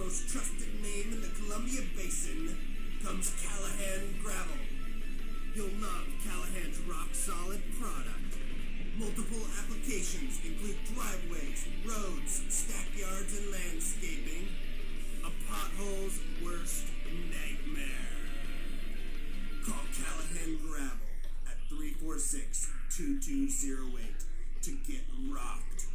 most trusted name in the Columbia Basin comes Callahan Gravel. You'll love Callahan's rock-solid product. Multiple applications include driveways, roads, stackyards, and landscaping. A pothole's worst nightmare. Call Callahan Gravel at 346-2208 to get rocked.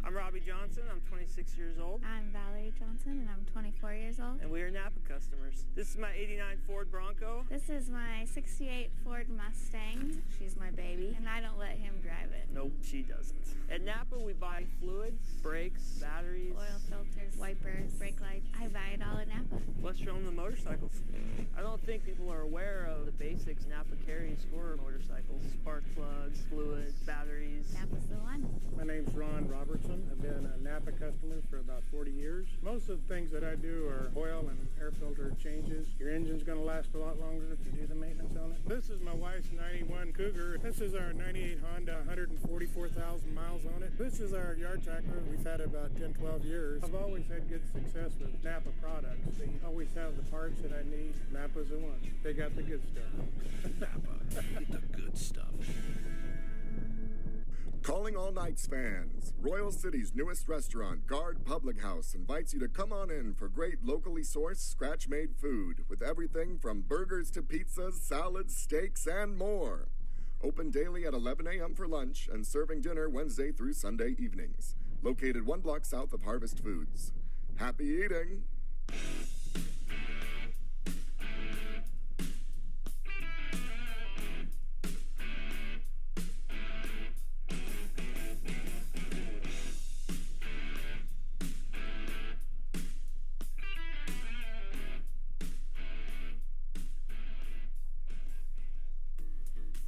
I'm Robbie Johnson. I'm 26 years old. I'm Valerie Johnson, and I'm 24 years old. And we are Napa customers. This is my 89 Ford Bronco. This is my 68 Ford Mustang. She's my baby, and I don't let him drive it. Nope, she doesn't. At Napa, we buy fluids, brakes, batteries, oil filters, wipers, brake lights. I buy it all at Napa. Let's show them the motorcycles. I don't think people are aware of the basics Napa carries for motorcycles. Spark plugs, fluids, batteries. Napa's the one. My name's Ron Robertson. I've been a Napa customer for about 40 years. Most of the things that I do are oil and air filter changes. Your engine's going to last a lot longer if you do the maintenance on it. This is my wife's 91 Cougar. This is our 98 Honda, 144,000 miles on it. This is our yard tractor. We've had it about 10, 12 years. I've always had good success with Napa products. They always have the parts that I need. Napa's the one. They got the good stuff. Napa, the good stuff. Calling all Knights fans. Royal City's newest restaurant, Guard Public House, invites you to come on in for great locally sourced, scratch-made food with everything from burgers to pizzas, salads, steaks, and more. Open daily at 11 a.m. for lunch and serving dinner Wednesday through Sunday evenings. Located 1 block south of Harvest Foods. Happy eating!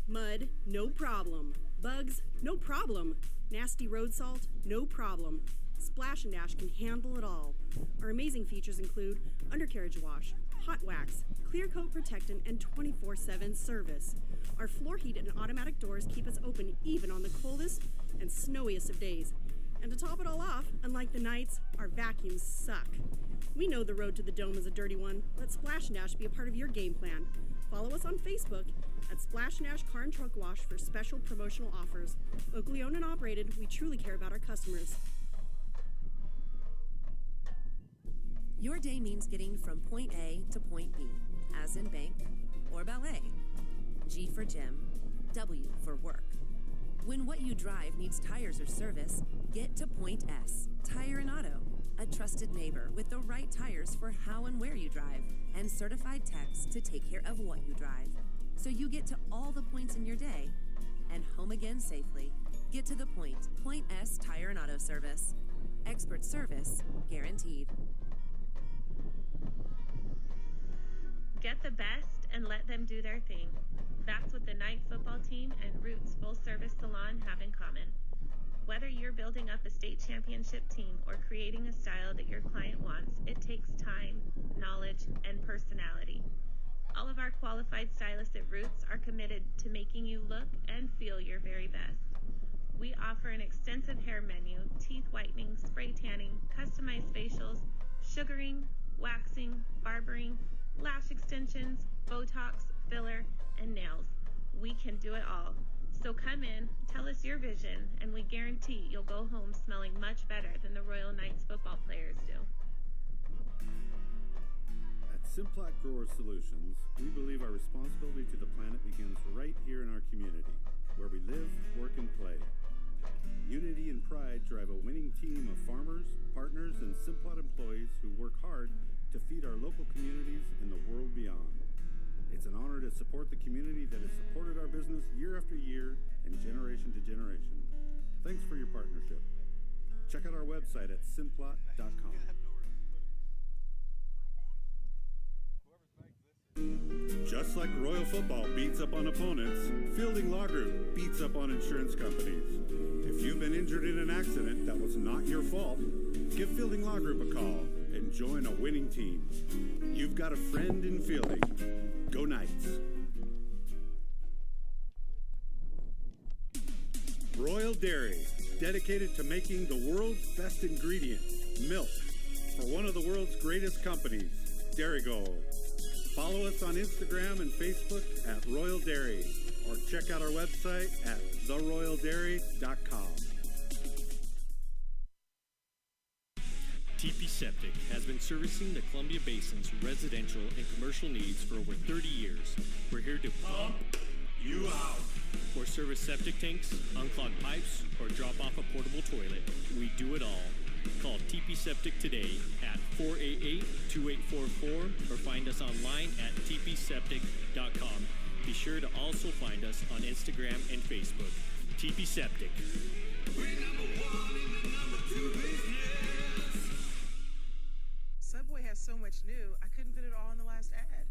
Mud, no problem. Bugs, no problem. Nasty road salt, no problem. Splash and Dash can handle it all. Our amazing features include undercarriage wash, hot wax, clear coat protectant, and 24/7 service. Our floor heat and automatic doors keep us open even on the coldest and snowiest of days. And to top it all off, unlike the Knights, our vacuums suck. We know the road to the Dome is a dirty one. Let Splash and Dash be a part of your game plan. Follow us on Facebook at Splash and Dash Car and Truck Wash for special promotional offers. Locally owned and operated, we truly care about our customers. Your day means getting from point A to point B, as in bank or ballet. G for gym, W for work. When what you drive needs tires or service, get to Point S, Tire and Auto, a trusted neighbor with the right tires for how and where you drive, and certified techs to take care of what you drive. So you get to all the points in your day and home again safely. Get to the point. Point S Tire and Auto Service. Expert service guaranteed. Get the best and let them do their thing. That's what the Knight football team and Roots full-service salon have in common. Whether you're building up a state championship team or creating a style that your client wants, it takes time, knowledge, and personality. All of our qualified stylists at Roots are committed to making you look and feel your very best. We offer an extensive hair menu, teeth whitening, spray tanning, customized facials, sugaring, waxing, barbering, lash extensions, Botox, filler, and nails. We can do it all. So come in, tell us your vision, and we guarantee you'll go home smelling much better than the Royal Knights football players do. At Simplot Grower Solutions, we believe our responsibility to the planet begins right here in our community, where we live, work, and play. Unity and pride drive a winning team of farmers, partners, and Simplot employees who work hard to feed our local communities and the world beyond. It's an honor to support the community that has supported our business year after year and generation to generation. Thanks for your partnership. Check out our website at simplot.com. Just like Royal Football beats up on opponents, Fielding Law Group beats up on insurance companies. If you've been injured in an accident that was not your fault, give Fielding Law Group a call and join a winning team. You've got a friend in Fielding. Go Knights. Royal Dairy, dedicated to making the world's best ingredient, milk, for one of the world's greatest companies, Dairy Gold. Follow us on Instagram and Facebook at Royal Dairy, or check out our website at theroyaldairy.com. TP Septic has been servicing the Columbia Basin's residential and commercial needs for over 30 years. We're here to pump you out. Or service septic tanks, unclog pipes, or drop off a portable toilet. We do it all. Call TP Septic today at 488-2844 or find us online at tpseptic.com. Be sure to also find us on Instagram and Facebook. TP Septic. We're number one in the number two business. Subway has so much new, I couldn't fit it all in the last ad.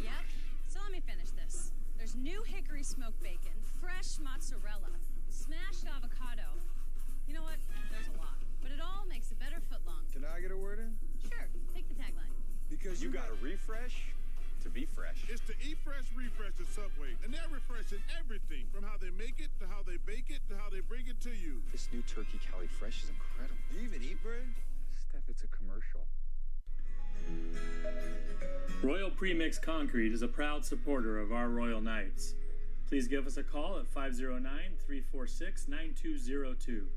Yep, so let me finish this. There's new hickory smoked bacon, fresh mozzarella, smashed avocado. You know what? There's a lot. But it all makes a better footlong. Can I get a word in? Sure, take the tagline. Because you gotta refresh to be fresh. It's the Eat Fresh Refresh at Subway, and they're refreshing everything from how they make it to how they bake it to how they bring it to you. This new Turkey Cali Fresh is incredible. Do you even eat bread? Steph, it's a commercial. Royal Premix Concrete is a proud supporter of our Royal Knights. Please give us a call at 509-346-9202.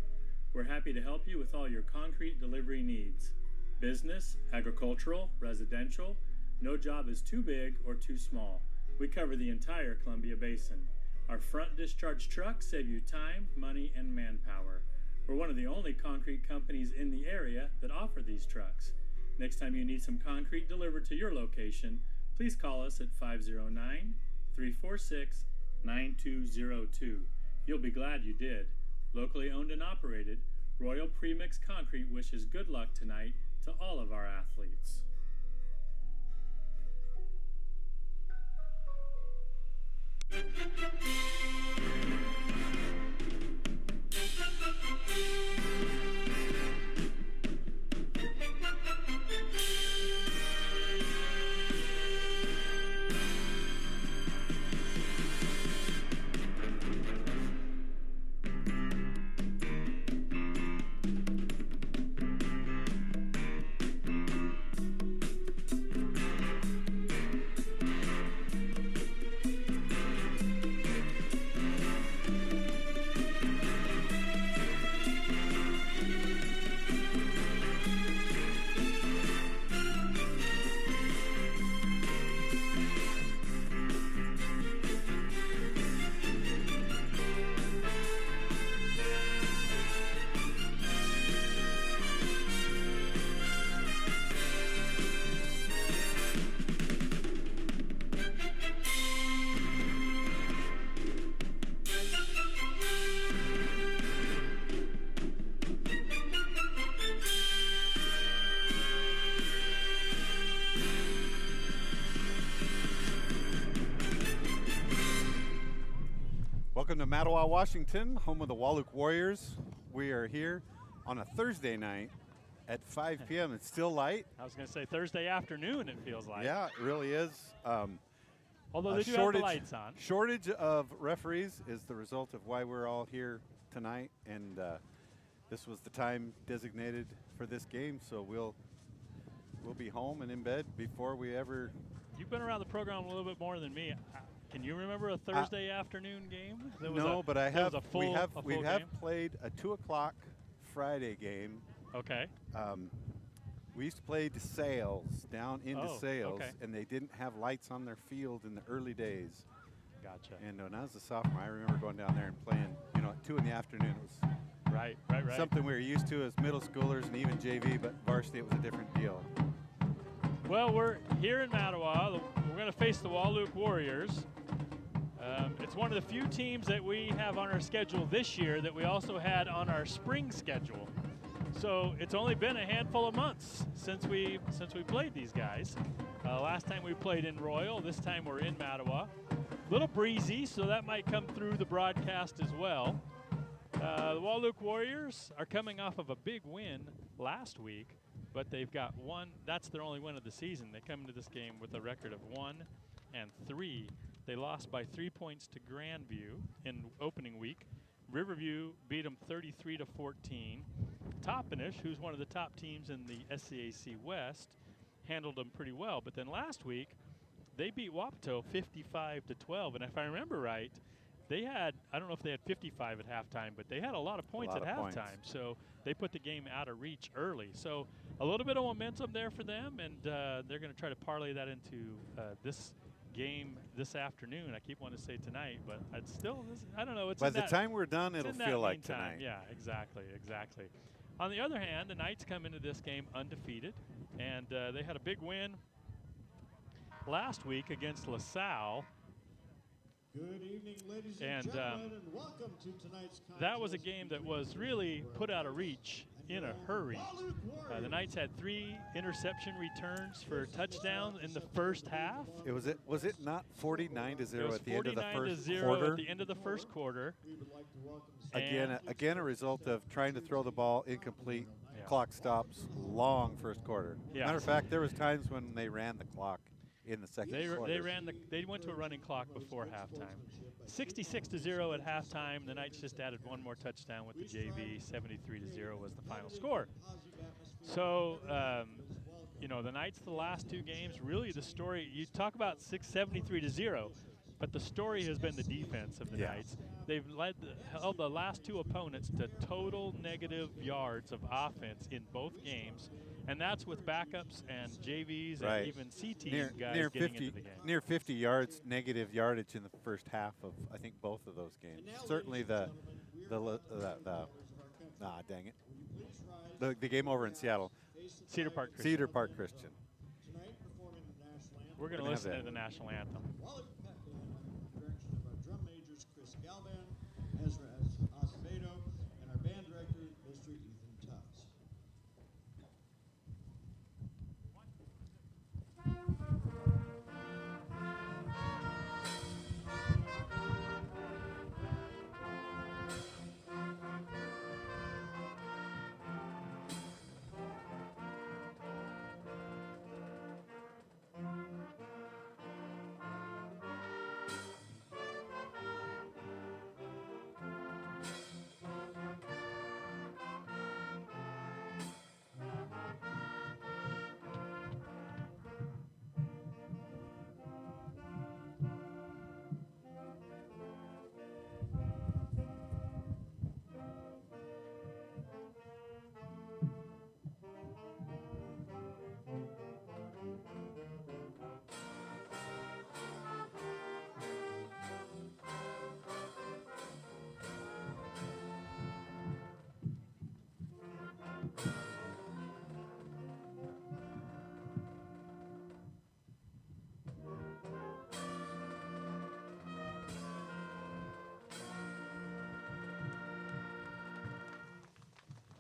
We're happy to help you with all your concrete delivery needs. Business, agricultural, residential, no job is too big or too small. We cover the entire Columbia Basin. Our front discharge trucks save you time, money, and manpower. We're one of the only concrete companies in the area that offer these trucks. Next time you need some concrete delivered to your location, please call us at 509-346-9202. You'll be glad you did. Locally owned and operated, Royal Premix Concrete wishes good luck tonight to all of our athletes. Welcome to Mattawa, Washington, home of the Wahluke Warriors. We are here on a Thursday night at 5 p.m. It's still light. I was going to say Thursday afternoon, it feels like. Yeah, it really is. Although they do have the lights on. Shortage of referees is the result of why we're all here tonight, and this was the time designated for this game, so we'll be home and in bed before we ever. You've been around the program a little bit more than me. Can you remember a Thursday afternoon game? No, but I have. We have game? played a 2 o'clock Friday game. Okay. We used to play DeSales, down in DeSales, okay. and they didn't have lights on their field in the early days. Gotcha. And when I was a sophomore, I remember going down there and playing, at 2 in the afternoon. It was right. something we were used to as middle schoolers and even JV, but varsity, it was a different deal. Well, we're here in Mattawa. We're going to face the Wahluke Warriors. It's one of the few teams that we have on our schedule this year that we also had on our spring schedule. So it's only been a handful of months since we played these guys. Last time we played in Royal. This time we're in Mattawa. A little breezy, so that might come through the broadcast as well. The Wahluke Warriors are coming off of a big win last week, but they've got one. That's their only win of the season. They come into this game with a record of 1-3. They lost by 3 points to Grandview in opening week. Riverview beat them 33-14. Toppenish, who's one of the top teams in the SCAC West, handled them pretty well. But then last week, they beat Wapato 55-12. And if I remember right, they had, I don't know if they had 55 at halftime, but they had a lot of points at halftime. So they put the game out of reach early. So a little bit of momentum there for them, and they're going to try to parlay that into this game this afternoon. I keep wanting to say tonight, but it's still, I don't know. It's by the time we're done, it'll feel like tonight. Yeah, exactly. On the other hand, the Knights come into this game undefeated, and they had a big win last week against LaSalle. Good evening, ladies and gentlemen, and welcome to tonight's contest. That was a game that was really put out of reach in a hurry. The Knights had 3 interception returns for touchdowns in the first half. Was it not 49-0 at the end of the first 49-0 quarter? at the end of the first quarter. Again, a result of trying to throw the ball incomplete. Clock stops long first quarter. Yeah. Matter of fact, there was times when they ran the clock in the second quarter. They went to a running clock before halftime. 66-0 at halftime. The Knights just added one more touchdown with the JV. 73-0 was the final score. So, the Knights the last 2 games, really the story, you talk about 73-0, but the story has been the defense of the Knights. They've held the last 2 opponents to total negative yards of offense in both games. And that's with backups and JVs and even C-team guys getting into the game. Near 50 yards negative yardage in the first half of, I think, both of those games. Certainly the game over in Seattle. Cedar Park Christian. We're going to listen to the national anthem. Direction of our drum majors, Chris Galvan, Ezra Acevedo, and our band director, Mr. Ethan Tufts.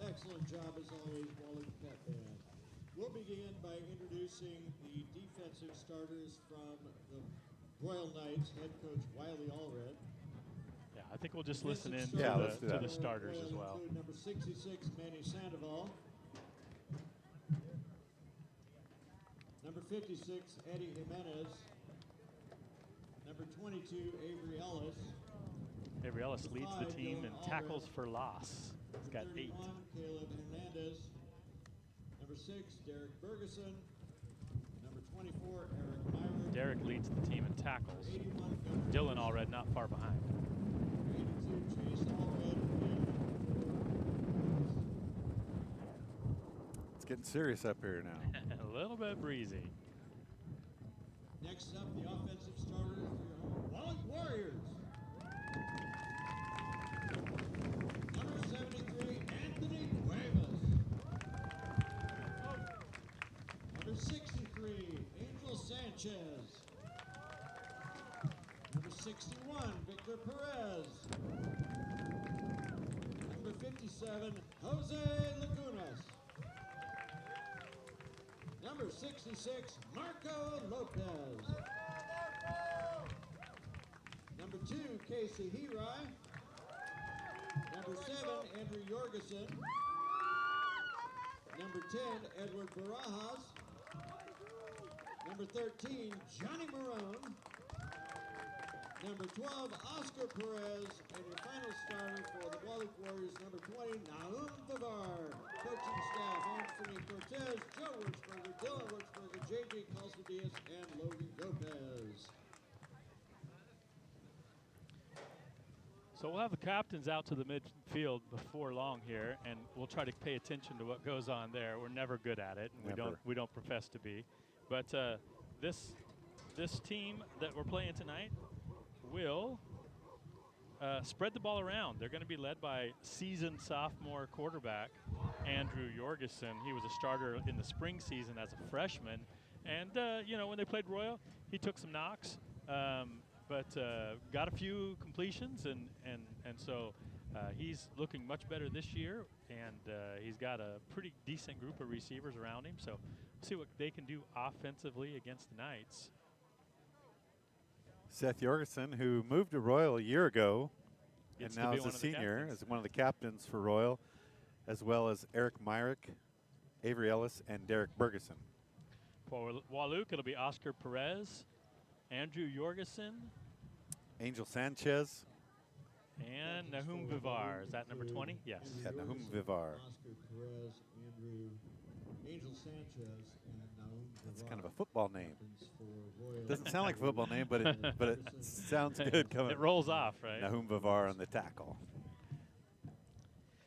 Excellent job as always, Wahluke Pep Band. We'll begin by introducing the defensive starters from the Royal Knights, head coach Wiley Allred. Yeah, I think we'll just listen in to the starters as well. Number 66, Manny Sandoval. Number 56, Eddie Jimenez. Number 22, Avery Ellis. Avery Ellis leads the team in tackles for loss. He's got 8. Caleb Hernandez. Number 6, Derek Bergeson. Number 24, Eric Myron. Derek leads the team in tackles. Dylan Allred not far behind. 82, Chase Allred. It's getting serious up here now. A little bit breezy. Next up, the offensive starters for your Wahluke Warriors. Number 73, Anthony Cuevas. Number 63, Angel Sanchez. Number 61, Victor Perez. Number 57, Jose Lagunas. Number 66, Marco Lopez. Number 2, Casey Hirai. Number 7, Andrew Jorgensen. Number 10, Edward Barajas. Number 13, Johnny Marone. number 12, Oscar Perez, and your final starter for the Wahluke Warriors, number 20, Nahum Favar. Coaching staff, Anthony Cortez, Joe Wirtzberger, Dylan Wirtzberger, J.J. Calzadias, and Logan Lopez. So we'll have the captains out to the midfield before long here, and we'll try to pay attention to what goes on there. We're never good at it, and we don't profess to be. But this team that we're playing tonight will spread the ball around. They're going to be led by seasoned sophomore quarterback Andrew Jorgensen. He was a starter in the spring season as a freshman, and you know, when they played Royal, he took some knocks. But got a few completions, and so he's looking much better this year, and he's got a pretty decent group of receivers around him. So we'll see what they can do offensively against the Knights. Seth Jorgensen, who moved to Royal a year ago, Gets and now is a senior, is one of the captains for Royal, as well as Eric Myrick, Avery Ellis, and Derek Bergeson. For Wahluke, it'll be Oscar Perez, Andrew Jorgensen, Angel Sanchez, and Nahum Vivar. Is that number 20? Yes. Yeah, Nahum Vivar. Oscar Perez, Angel Sanchez, and Nahum Vivar. That's kind of a football name. Doesn't sound like a football name, but it sounds good. Coming. It rolls off, right? Nahum Vivar on the tackle.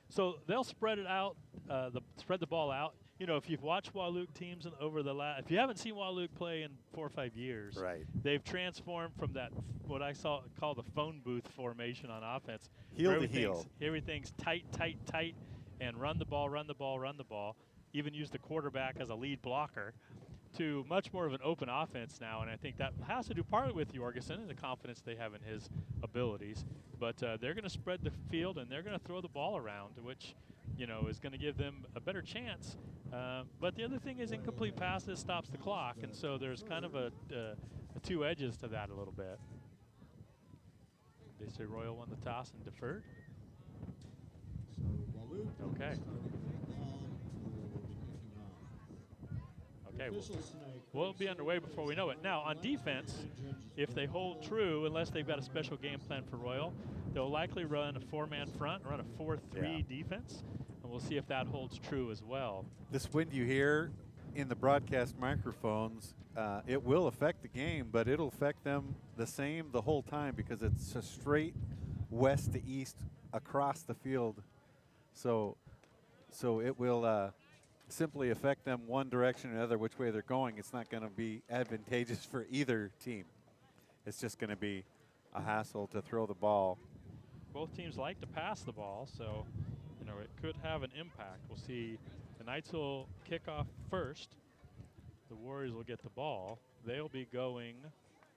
So they'll spread it out, spread the ball out. You know, if you've watched Wahluke teams over the last, if you haven't seen Wahluke play in 4 or 5 years, right? They've transformed from that what I call the phone booth formation on offense. Heel to heel. Everything's tight, tight, tight, and run the ball, run the ball, run the ball. Even use the quarterback as a lead blocker. To much more of an open offense now, and I think that has to do partly with Jorgensen and the confidence they have in his abilities. But they're going to spread the field and they're going to throw the ball around, which, you know, is going to give them a better chance. But the other thing is incomplete passes stops the clock, and so there's kind of a two edges to that a little bit. They say Royal won the toss and deferred. Okay. Okay, we'll be underway before we know it. Now, on defense, if they hold true, unless they've got a special game plan for Royal, they'll likely run a 4-man front, run a 4-3 defense, and we'll see if that holds true as well. This wind you hear in the broadcast microphones, it will affect the game, but it'll affect them the same the whole time because it's a straight west to east across the field. So it will simply affect them one direction or another, which way they're going. It's not going to be advantageous for either team. It's just going to be a hassle to throw the ball. Both teams like to pass the ball, so you know it could have an impact. We'll see. The Knights will kick off first. The Warriors will get the ball. They'll be going,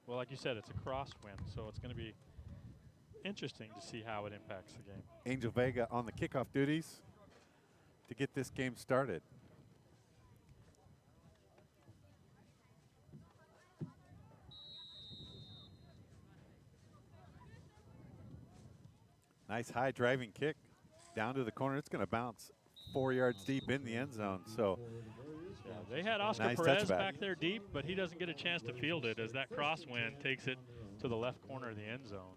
well, like you said, it's a crosswind, so it's going to be interesting to see how it impacts the game. Angel Vega on the kickoff duties to get this game started. Nice high driving kick down to the corner. It's going to bounce 4 yards deep in the end zone. So yeah, they had Oscar nice Perez touchback back there deep, but he doesn't get a chance to field it as that crosswind takes it to the left corner of the end zone.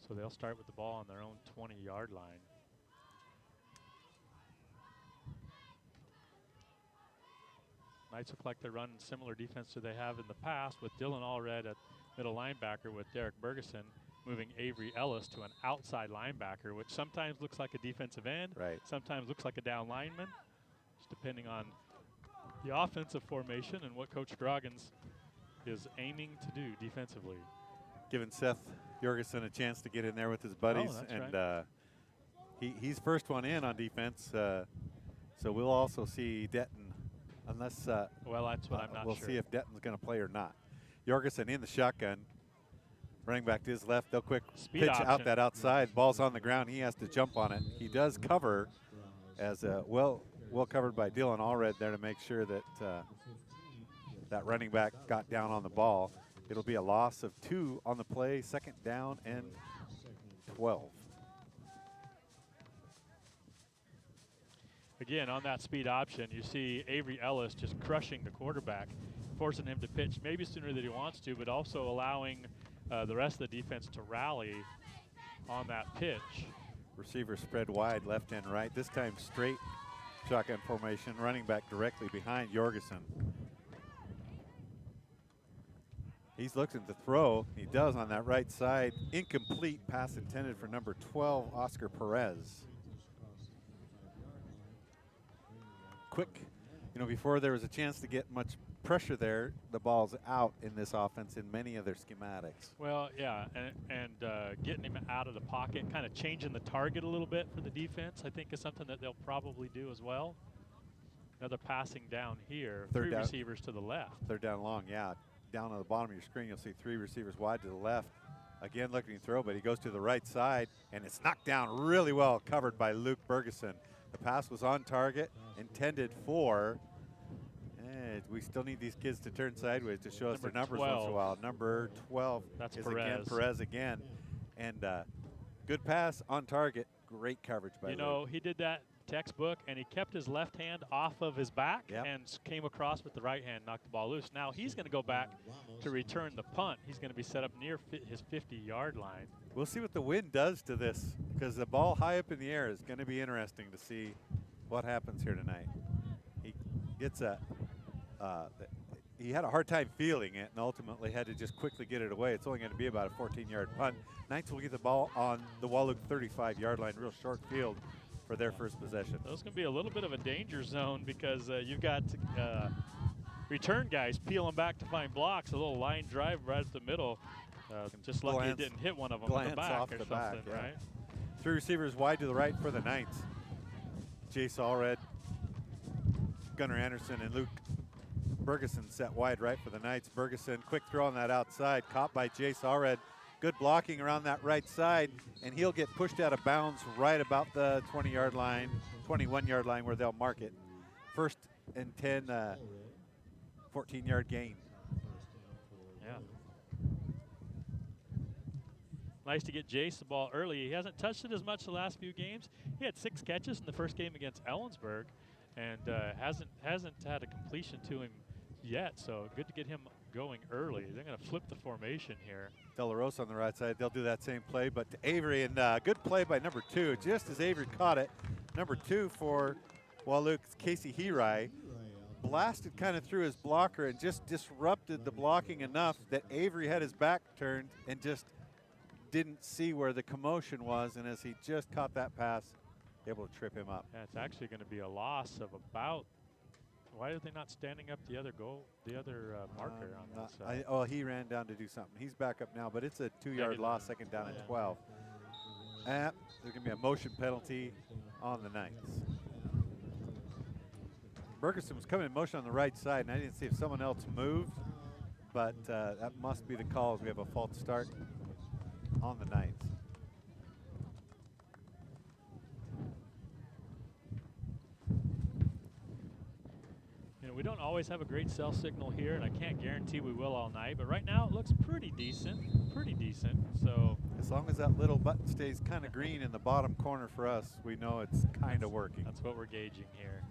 So they'll start with the ball on their own 20-yard line. Knights look like they're running similar defense to they have in the past with Dylan Allred at middle linebacker with Derek Bergeson moving Avery Ellis to an outside linebacker, which sometimes looks like a defensive end, right? Sometimes looks like a down lineman, just depending on the offensive formation and what Coach Groggins is aiming to do defensively. Giving Seth Jorgensen a chance to get in there with his buddies, and right. He's first one in on defense. So we'll also see Detton, unless well, that's what I'm not we'll sure. see if Detton's going to play or not. Jorgensen in the shotgun, running back to his left. They'll quick Speed pitch option. out that outside. Ball's on the ground. He has to jump on it. He does cover, as well covered by Dylan Allred there to make sure that that running back got down on the ball. It'll be a loss of 2 on the play, 2nd down and 12. Again, on that speed option, you see Avery Ellis just crushing the quarterback, forcing him to pitch maybe sooner than he wants to, but also allowing the rest of the defense to rally on that pitch. Receiver spread wide, left and right. This time straight shotgun formation, running back directly behind Jorgensen. He's looking to throw. He does on that right side. Incomplete pass intended for number 12, Oscar Perez. Quick, you know, before there was a chance to get much pressure there, the ball's out in this offense in many of their schematics. Well, yeah, and getting him out of the pocket, kind of changing the target a little bit for the defense, I think is something that they'll probably do as well. Another passing down here, three receivers to the left. Third down long, yeah. Down on the bottom of your screen, you'll see 3 receivers wide to the left. Again, looking to throw, but he goes to the right side, and it's knocked down really well, covered by Luke Bergeson. The pass was on target, intended for, we still need these kids to turn sideways to show us their numbers once in a while. Number 12 That's is Perez. again Perez again. And good pass on target, great coverage by Luke. You know, he did that textbook, and he kept his left hand off of his back and came across with the right hand, knocked the ball loose. Now he's going to go back to return the punt. He's going to be set up near his 50-yard line. We'll see what the wind does to this, because the ball high up in the air is going to be interesting to see what happens here tonight. He gets he had a hard time feeling it and ultimately had to just quickly get it away. It's only going to be about a 14-yard punt. Knights will get the ball on the Wahluke 35-yard line, real short field for their first possession. Those can be a little bit of a danger zone because you've got return guys peeling back to find blocks. A little line drive right up the middle. Just lucky he didn't hit one of them on the back or something, right? 3 receivers wide to the right for the Knights. Jace Allred, Gunnar Anderson, and Luke Bergeson set wide right for the Knights. Bergeson, quick throw on that outside, caught by Jace Allred. Good blocking around that right side, and he'll get pushed out of bounds right about the 20-yard line, 21-yard line where they'll mark it. First and 10, 14-yard gain. Yeah. Nice to get Jace the ball early. He hasn't touched it as much the last few games. He had 6 catches in the first game against Ellensburg, and hasn't had a completion to him yet. So good to get him going early. They're going to flip the formation here. De La Rosa on the right side. They'll do that same play, but to Avery, and good play by number 2. Just as Avery caught it, number 2 for Wahluke's Casey Hirai blasted kind of through his blocker and just disrupted the blocking enough that Avery had his back turned and just didn't see where the commotion was, and as he just caught that pass, able to trip him up. Yeah, it's actually going to be a loss of about. Why are they not standing up the other marker on this? Oh, he ran down to do something. He's back up now, but it's a 2-yard loss, second down and 12. There's going to be a motion penalty on the Knights. Bergeson was coming in motion on the right side, and I didn't see if someone else moved, but that must be the call as we have a false start on the Knights. You know, we don't always have a great cell signal here, and I can't guarantee we will all night, but right now it looks pretty decent, So as long as that little button stays kind of green in the bottom corner for us, we know it's kind of working. That's what we're gauging here.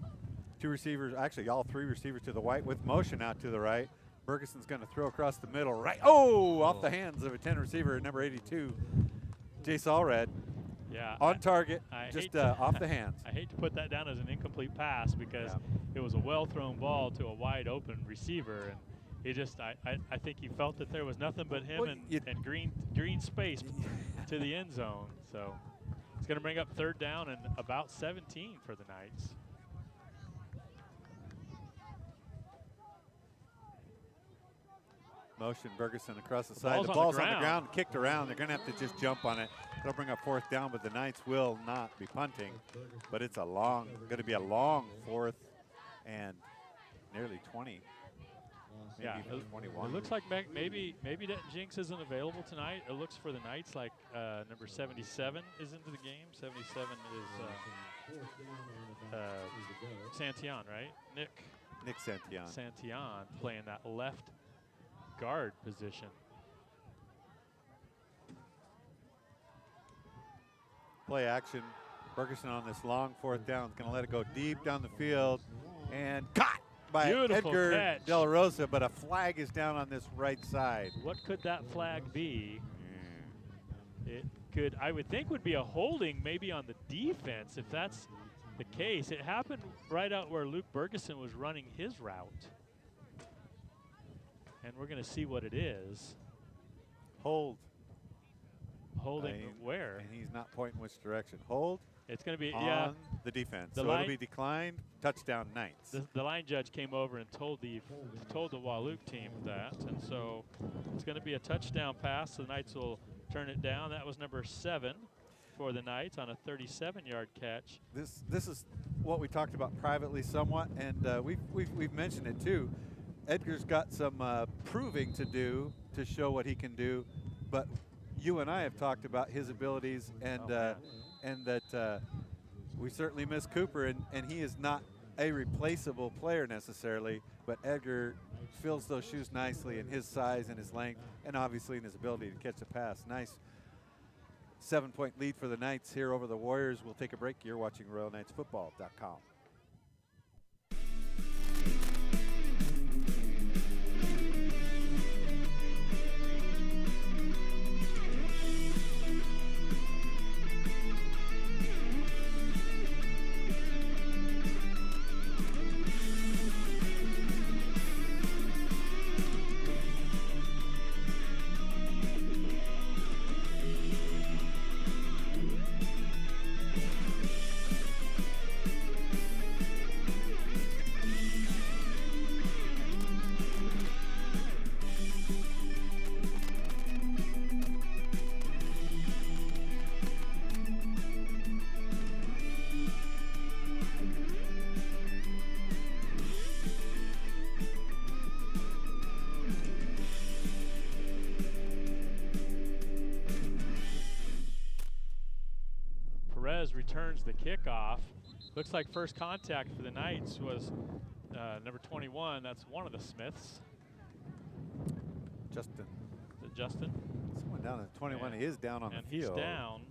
2 receivers, actually all 3 receivers to the right with motion out to the right. Bergeson's going to throw across the middle, right? Oh, off the hands of a 10 receiver, number 82, Jace Allred. Yeah. On target, just off the hands. I hate to put that down as an incomplete pass because it was a well-thrown ball to a wide-open receiver, and he just, I think he felt that there was nothing but him and green space to the end zone. So it's going to bring up 3rd down and about 17 for the Knights. Motion, Bergeson across the side. The ball's on the ground, kicked around. They're going to have to just jump on it. They'll bring up 4th down, but the Knights will not be punting. But it's going to be a long 4th and nearly 20. Maybe even 21. It looks like maybe that Jinx isn't available tonight. It looks for the Knights like number 77 is into the game. 77 is Santillan, right? Nick Santillan. Santillan playing that left guard position. Play action. Bergeson on this long 4th down is going to let it go deep down the field and caught by Beautiful Edgar catch. De La Rosa, but a flag is down on this right side. What could that flag be? It could, I would think, would be a holding maybe on the defense if that's the case. It happened right out where Luke Bergeson was running his route. And we're going to see what it is. Hold. Holding where? And he's not pointing which direction. Hold. It's going to be, on the defense. The so line, it'll be declined, touchdown Knights. The line judge came over and told the Wahluke team that. And so it's going to be a touchdown pass. The Knights will turn it down. That was number 7 for the Knights on a 37-yard catch. This is what we talked about privately somewhat, and we've mentioned it too. Edgar's got some proving to do to show what he can do, but you and I have talked about his abilities, and that we certainly miss Cooper, and he is not a replaceable player necessarily, but Edgar fills those shoes nicely in his size and his length, and obviously in his ability to catch a pass. Nice 7-point lead for the Knights here over the Warriors. We'll take a break. You're watching RoyalKnightsFootball.com. Returns the kickoff. Looks like first contact for the Knights was number 21. That's one of the Smiths. Justin. Is it Justin? Someone down at 21. He is down on the field. He's down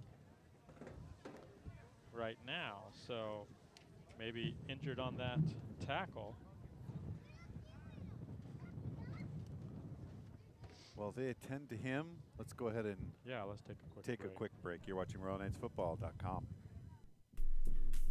right now, so maybe injured on that tackle. Well, they attend to him. Let's go ahead and let's take a quick break. You're watching RoyalKnightsFootball.com.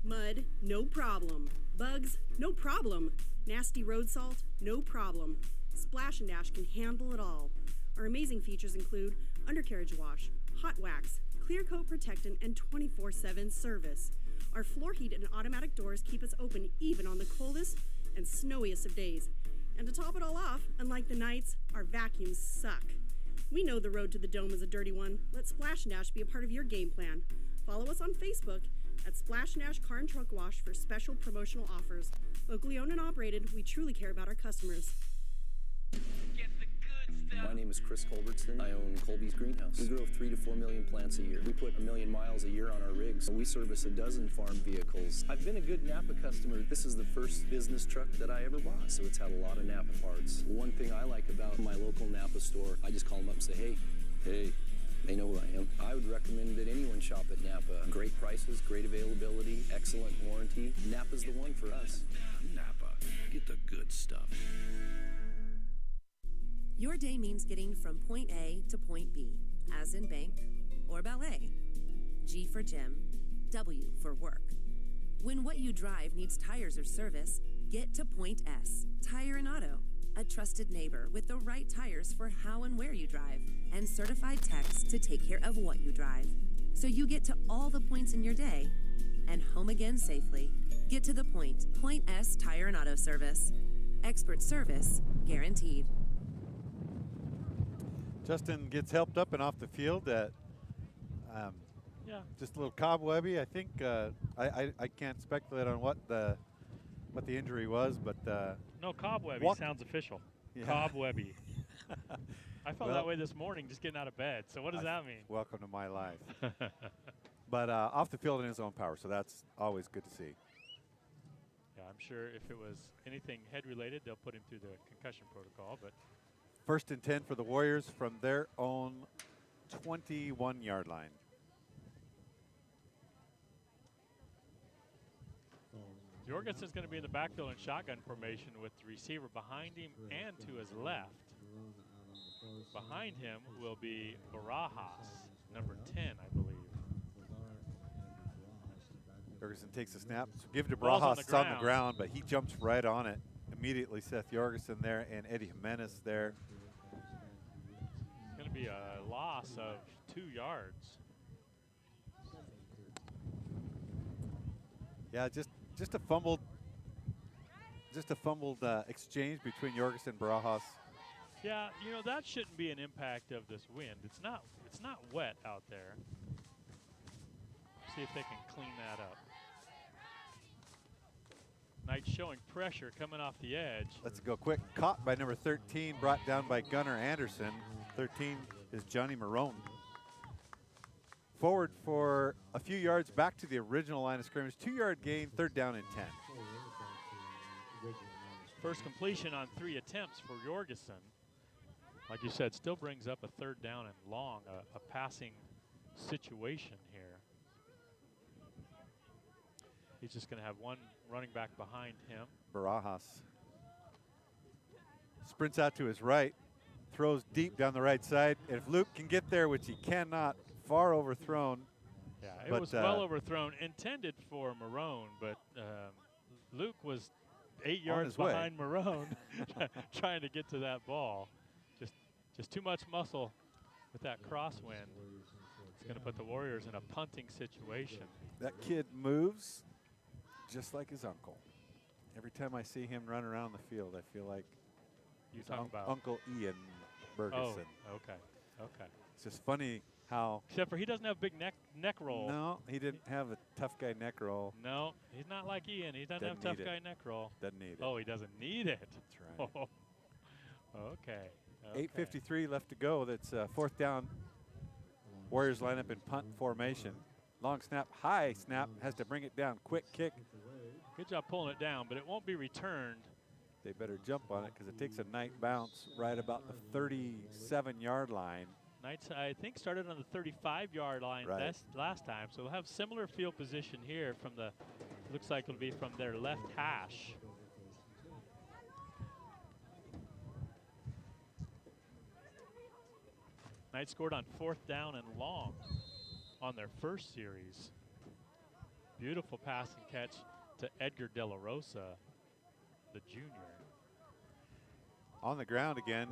Mud, no problem. Bugs, no problem. Nasty road salt, no problem. Splash and Dash can handle it all. Our amazing features include undercarriage wash, hot wax, clear coat protectant, and 24/7 service. Our floor heat and automatic doors keep us open even on the coldest and snowiest of days. And to top it all off, unlike the Knights, our vacuums suck. We know the road to the Dome is a dirty one. Let Splash and Dash be a part of your game plan. Follow us on Facebook at Splash and Dash Car and Truck Wash for special promotional offers. Locally owned and operated, we truly care about our customers. My name is Chris Culbertson. I own Colby's Greenhouse. We grow 3 to 4 million plants a year. We put 1 million miles a year on our rigs. We service a dozen farm vehicles. I've been a good Napa customer. This is the first business truck that I ever bought, so it's had a lot of Napa parts. One thing I like about my local Napa store, I just call them up and say, hey, they know who I am. I would recommend that anyone shop at Napa. Great prices, great availability, excellent warranty. Napa's the one for us. Napa, get the good stuff. Your day means getting from point A to point B, as in bank or ballet. G for gym, W for work. When what you drive needs tires or service, get to Point S, Tire and Auto. A trusted neighbor with the right tires for how and where you drive, and certified techs to take care of what you drive. So you get to all the points in your day and home again safely. Get to the point. Point S Tire and Auto Service. Expert service guaranteed. Justin gets helped up and off the field at just a little cobwebby. I think I can't speculate on what the injury was, but no, cobwebby sounds official. Yeah. Cobwebby. I felt that way this morning just getting out of bed. So what does that mean? Welcome to my life. But off the field in his own power, so that's always good to see. Yeah, I'm sure if it was anything head-related, they'll put him through the concussion protocol. But 1st and 10 for the Warriors from their own 21-yard line. Jorgensen's going to be in the backfield in shotgun formation with the receiver behind him and to his left. Behind him will be Barajas, number 10, I believe. Jorgensen takes a snap. So give it to Ball's Barajas. It's on the ground, but he jumps right on it. Immediately, Seth Jorgensen there and Eddie Jimenez there. It's going to be a loss of 2 yards. Yeah, just a fumbled exchange between Jorgensen and Barajas. Yeah, you know, that shouldn't be an impact of this wind. It's not wet out there. See if they can clean that up. Knights showing pressure coming off the edge. Let's go quick. Caught by number 13, brought down by Gunnar Anderson. 13 is Johnny Marone. Forward for a few yards back to the original line of scrimmage. 2-yard gain, 3rd down and 10. First completion on 3 attempts for Jorgensen. Like you said, still brings up a 3rd down and long, a passing situation here. He's just going to have one running back behind him. Barajas sprints out to his right, throws deep down the right side. And if Luke can get there, which he cannot, far overthrown. Yeah, it was well overthrown, intended for Marone, but Luke was 8 yards behind Marone trying to get to that ball. Just too much muscle with that crosswind. It's going to put the Warriors in a punting situation. That kid moves just like his uncle. Every time I see him run around the field, I feel like you talking about Uncle Ian Bergeson. Oh, okay. It's just funny how. Except for he doesn't have a big neck roll. No, he didn't have a tough guy neck roll. No, he's not like Ian. He doesn't have tough guy neck roll. Doesn't need it. Oh, he doesn't need it. That's right. Oh. Okay. 8:53 left to go. That's 4th down. Warriors line up in punt formation. Long snap, high snap, has to bring it down. Quick kick. Good job pulling it down, but it won't be returned. They better jump on it because it takes a night bounce right about the 37-yard line. Knights, I think, started on the 35-yard line last time, so they'll have similar field position here from the, looks like it'll be from their left hash. Knights scored on 4th down and long on their first series. Beautiful pass and catch to Edgar De La Rosa, the junior. On the ground again.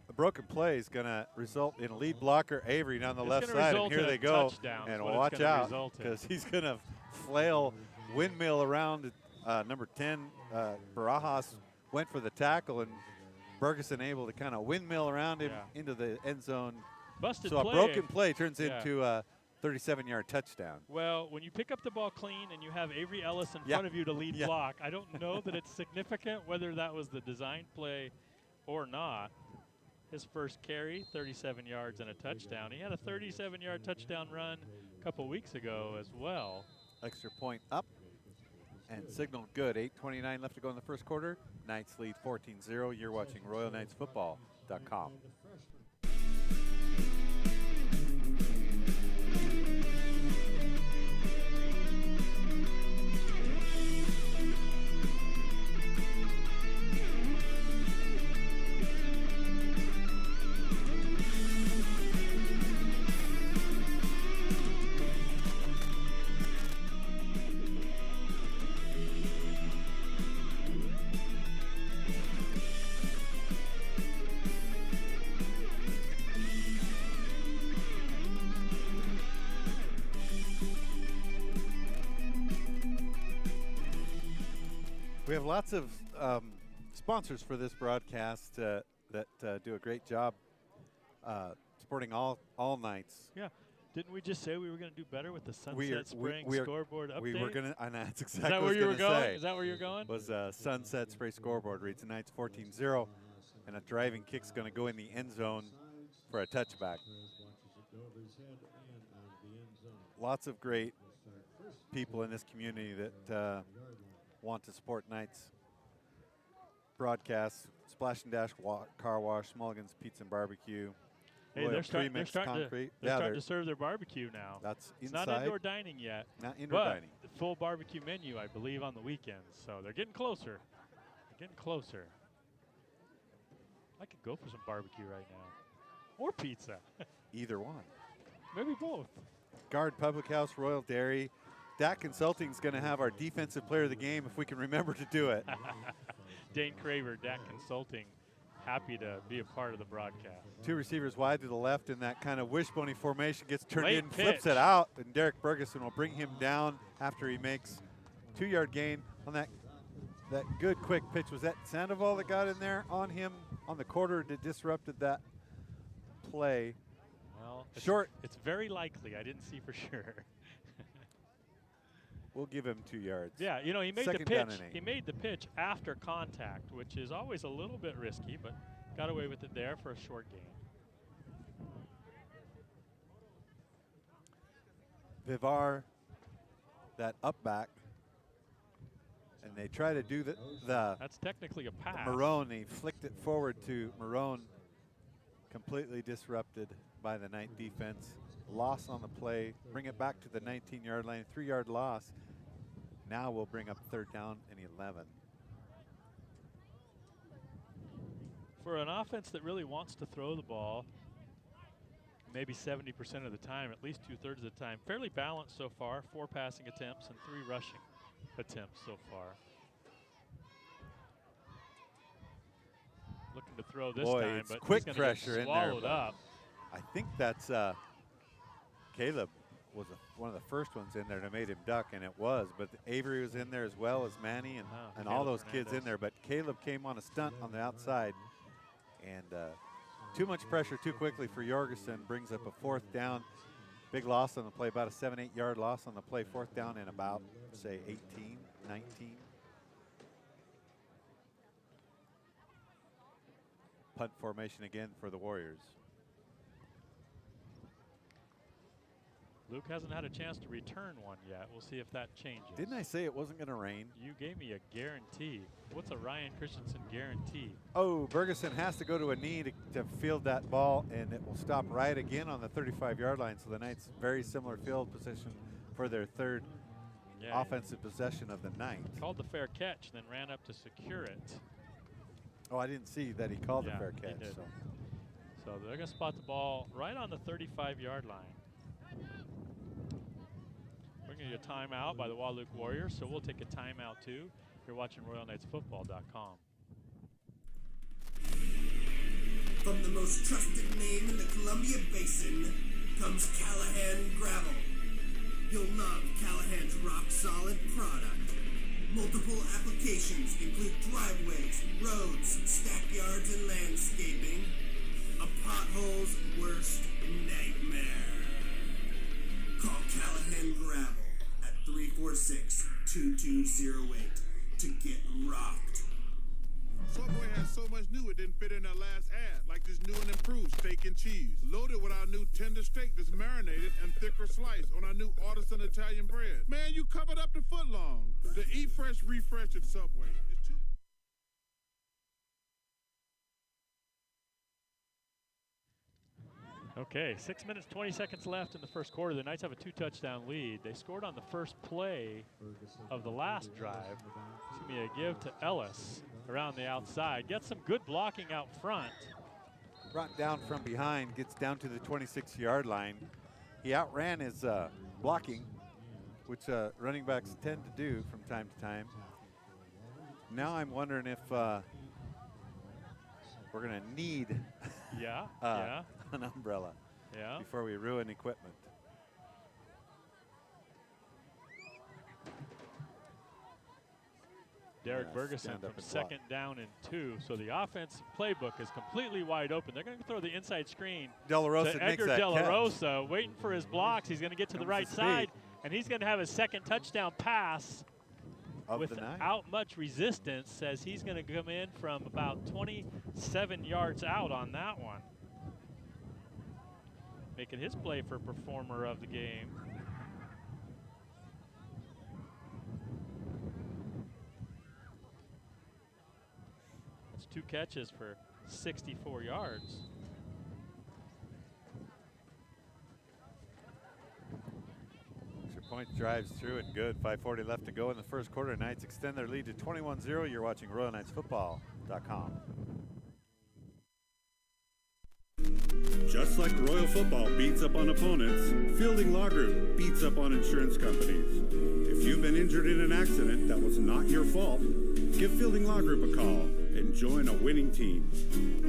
A broken play is going to result in a lead blocker, Avery, down the left side. And here they go. And watch out because he's going to flail windmill around number 10. Barajas went for the tackle, and Bergeson able to kind of windmill around him into the end zone. Busted so play. A broken play turns into a 37-yard touchdown. Well, when you pick up the ball clean and you have Avery Ellis in front of you to lead block, I don't know that it's significant whether that was the design play or not. His first carry, 37 yards and a touchdown. He had a 37-yard touchdown run a couple weeks ago as well. Extra point up and signaled good. 8:29 left to go in the first quarter. Knights lead 14-0. You're watching RoyalKnightsFootball.com. We have lots of sponsors for this broadcast that do a great job supporting all Knights. Yeah. Didn't we just say we were going to do better with the Sunset Spring scoreboard update? We were going to, and that's exactly Is that what where I you was were going to going? say. Is that where you're going? Was Sunset Spray scoreboard reads the Knights 14-0, and a driving kick's going to go in the end zone for a touchback. Lots of great people in this community that want to support Knights broadcasts. Splash and Dash Car Wash, Mulligan's Pizza and Barbecue. Hey, they're starting to serve their barbecue now. That's it's inside. not indoor dining yet. Not indoor dining. full barbecue menu, I believe, on the weekends. So they're getting closer. They're getting closer. I could go for some barbecue right now. Or pizza. Either one. Maybe both. Guard Public House, Royal Dairy. DAC Consulting is going to have our defensive player of the game if we can remember to do it. Dane Craver, DAC Consulting, happy to be a part of the broadcast. 2 receivers wide to the left in that kind of wishbone formation, gets turned Late in, pitch. flips it out, and Derek Bergeson will bring him down after he makes 2-yard gain on that good quick pitch. Was that Sandoval that got in there on him on the quarter that disrupted that play? Well, short. It's very likely. I didn't see for sure. We'll give him 2 yards. Yeah, you know, he made Second the down pitch. and 8. He made the pitch after contact, which is always a little bit risky, but got away with it there for a short gain. Vivar, that up back, and they try to do the That's technically a pass. Marone. He flicked it forward to Marone, completely disrupted by the Knight defense. Loss on the play, bring it back to the 19-yard line, 3-yard loss. Now we'll bring up 3rd down and 11. For an offense that really wants to throw the ball, maybe 70% of the time, at least 2/3 of the time, fairly balanced so far. 4 passing attempts and 3 rushing attempts so far. Looking to throw this time, it's but quick he's pressure get in there. swallowed up. I think that's Caleb was one of the first ones in there that made him duck, and it was. But Avery was in there as well as Manny and all those kids in there. But Caleb came on a stunt on the outside, and too much pressure too quickly for Jorgensen brings up a 4th down. Big loss on the play, about a 7-8 yard loss on the play. 4th down and about, say, 18, 19. Punt formation again for the Warriors. Luke hasn't had a chance to return one yet. We'll see if that changes. Didn't I say it wasn't going to rain? You gave me a guarantee. What's a Ryan Christensen guarantee? Oh, Bergeson has to go to a knee to field that ball, and it will stop right again on the 35-yard line. So the Knights very similar field position for their 3rd offensive possession of the night. Called the fair catch, then ran up to secure it. Oh, I didn't see that he called the fair catch. So they're going to spot the ball right on the 35-yard line. We're going to get a timeout by the Wahluke Warriors, so we'll take a timeout too. You're watching RoyalKnightsFootball.com. From the most trusted name in the Columbia Basin comes Callahan Gravel. You'll love Callahan's rock-solid product. Multiple applications include driveways, roads, stackyards, and landscaping. A pothole's worst nightmare. Call Callahan Gravel at 346-2208 to get rocked. Subway has so much new it didn't fit in their last ad, like this new and improved steak and cheese, loaded with our new tender steak that's marinated and thicker slice on our new artisan Italian bread. Man, you covered up the foot long. The Eat Fresh Refresh at Subway. It's too Okay, 6 minutes, 20 seconds left in the first quarter. The Knights have a 2-touchdown lead. They scored on the first play of the last drive. It's going to be a give to Ellis around the outside. Gets some good blocking out front. Brought down from behind, gets down to the 26-yard line. He outran his blocking, which running backs tend to do from time to time. Now I'm wondering if we're going to need an umbrella before we ruin equipment. Derek Bergeson from 2nd down and 2. So the offense playbook is completely wide open. They're going to throw the inside screen De La Rosa to makes Edgar that De La catch. Rosa, waiting for his blocks. He's going to get to the right side, and he's going to have his 2nd touchdown pass without much resistance, as he's going to come in from about 27 yards out on that one. Making his play for performer of the game. That's 2 catches for 64 yards. Extra points, drives through and good. 5:40 left to go in the first quarter. Knights extend their lead to 21-0. You're watching RoyalKnightsFootball.com. Just like Royal Football beats up on opponents, Fielding Law Group beats up on insurance companies. If you've been injured in an accident that was not your fault, give Fielding Law Group a call and join a winning team.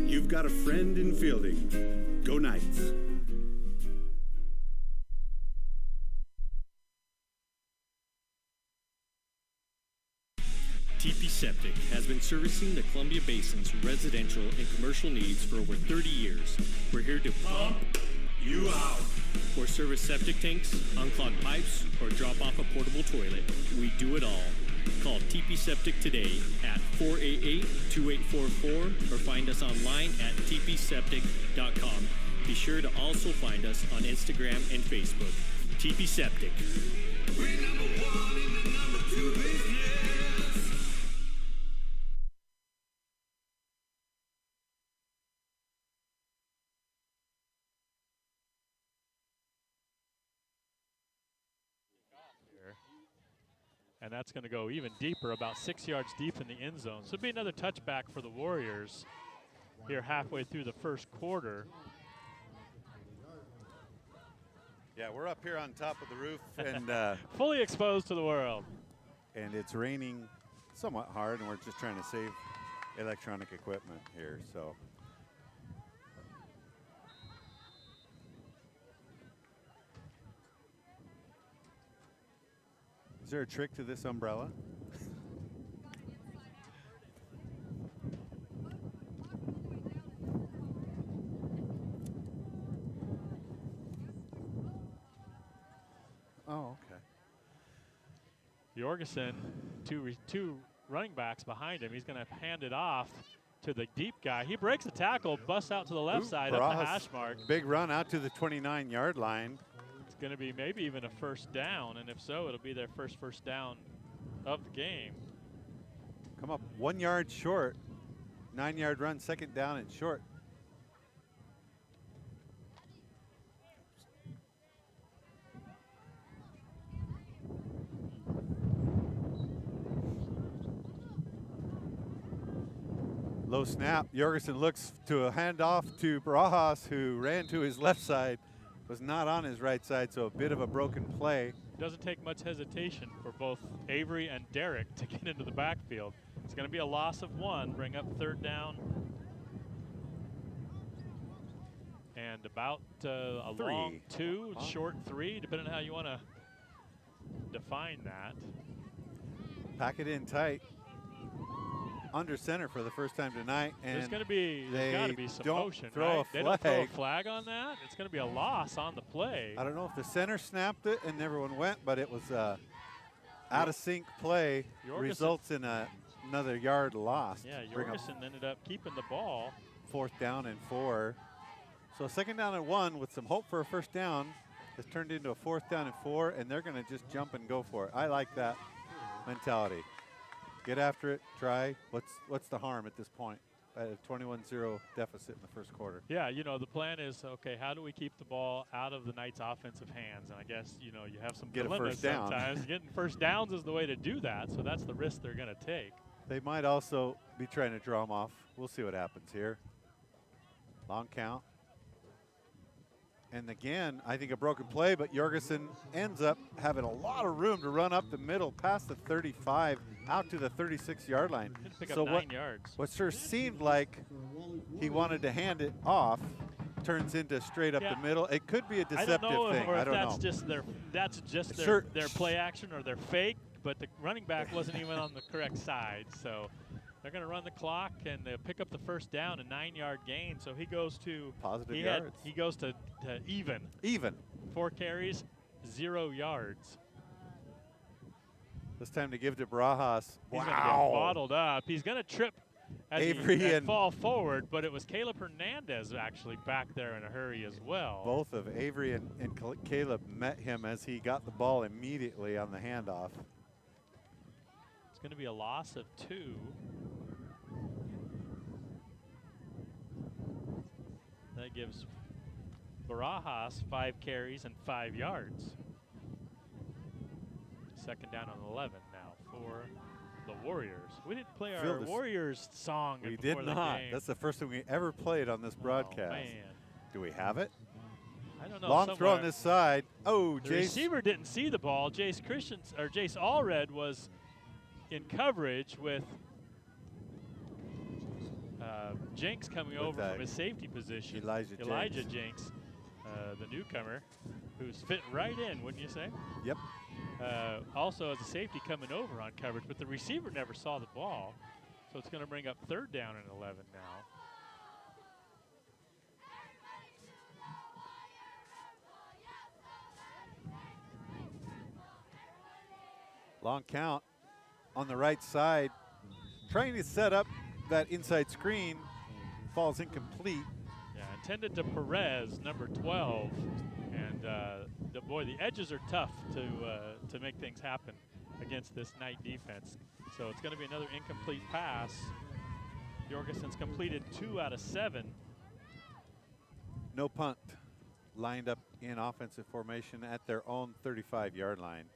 You've got a friend in Fielding. Go Knights. TP Septic has been servicing the Columbia Basin's residential and commercial needs for over 30 years. We're here to pump you out. Or service septic tanks, unclog pipes, or drop off a portable toilet. We do it all. Call TP Septic today at 488-2844 or find us online at tpseptic.com. Be sure to also find us on Instagram and Facebook. TP Septic. We're number one in the number two business. And that's going to go even deeper, about 6 yards deep in the end zone. So it'll be another touchback for the Warriors here halfway through the first quarter. Yeah, we're up here on top of the roof and fully exposed to the world. And it's raining somewhat hard, and we're just trying to save electronic equipment here. So. Is there a trick to this umbrella? Oh, okay. Jorgensen, two running backs behind him. He's going to hand it off to the deep guy. He breaks the tackle, busts out to the left side up the hash mark. Big run out to the 29-yard line. It's going to be maybe even a first down, and if so, it'll be their first down of the game. Come up 1 yard short. 9-yard run, second down and short. Low snap. Jorgensen looks to a handoff to Barajas, who ran to his left side, was not on his right side, so a bit of a broken play. Doesn't take much hesitation for both Avery and Derek to get into the backfield. It's going to be a loss of 1, bring up third down. And about a long 2, short 3, depending on how you want to define that. Pack it in tight. Under center for the first time tonight, and there's got to be some motion. They don't throw a flag on that. It's going to be a loss on the play. I don't know if the center snapped it and everyone went, but it was out of sync play. Jorgensen results in another yard lost. Yeah, Jorgensen ended up keeping the ball. 4th down and 4. So 2nd down and 1 with some hope for a first down has turned into a 4th down and 4, and they're going to just jump and go for it. I like that mentality. Get after it, try. What's the harm at this point? At a 21-0 deficit in the first quarter. Yeah, you know, the plan is, okay, how do we keep the ball out of the Knights' offensive hands? And I guess, you know, you have some dilemmas sometimes. Getting first downs is the way to do that, so that's the risk they're going to take. They might also be trying to draw them off. We'll see what happens here. Long count. And again, I think a broken play, but Jorgensen ends up having a lot of room to run up the middle past the 35 out to the 36-yard line. Pick up 9 yards. What sure seemed like he wanted to hand it off turns into straight up the middle. It could be a deceptive thing. I don't know know. That's just their play action or their fake, but the running back wasn't even on the correct side. So they're going to run the clock and they'll pick up the first down, a 9-yard gain. So he goes to positive yards. He goes to even. Even. 4 carries, 0 yards. This time to give to Barajas. He's going to get bottled up. He's going to trip as he fall forward, but it was Caleb Hernandez actually back there in a hurry as well. Both of Avery and Caleb met him as he got the ball immediately on the handoff. It's going to be a loss of 2. That gives Barajas 5 carries and 5 yards. Second down and 11 now for the Warriors. We didn't play our Field is- Warriors song We before did the not. game. That's the first thing we ever played on this broadcast. Man. Do we have it? I don't know. Long throw on somewhere. this side. Oh, The Jace. receiver didn't see the ball. Jace Allred was in coverage with Jenks coming With over from his safety position. Elijah Jenks, the newcomer, who's fitting right in, wouldn't you say? Yep. Also as a safety coming over on coverage, but the receiver never saw the ball. So it's going to bring up third down and 11 now. Long count on the right side. Trying to set up that inside screen. Falls incomplete. Yeah, intended to Perez, number 12. And the edges are tough to make things happen against this Knight defense. So it's going to be another incomplete pass. Jorgensen's completed 2 out of 7. No punt. Lined up in offensive formation at their own 35-yard line.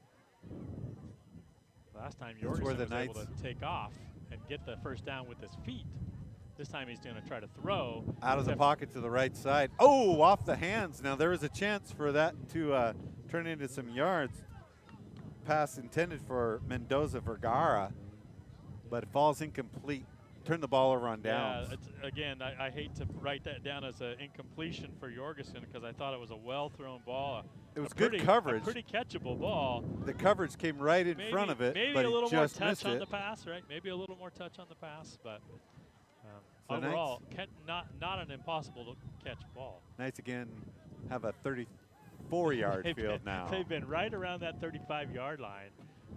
Last time That's where Jorgensen the was able Knights to take off and get the first down with his feet. This time he's going to try to throw. out of the pocket to the right side. Oh, off the hands. Now there was a chance for that to turn into some yards. Pass intended for Mendoza Vergara, but it falls incomplete. Turn the ball over on downs. Yeah, again, I hate to write that down as an incompletion for Jorgensen because I thought it was a well-thrown ball. It was good coverage. A pretty catchable ball. The coverage came right in front of it, maybe but a little he more just touch missed on it. the pass, right? Maybe a little more touch on the pass, but So overall, not an impossible to catch ball. Knights again have a 34-yard field now. They've been right around that 35-yard line.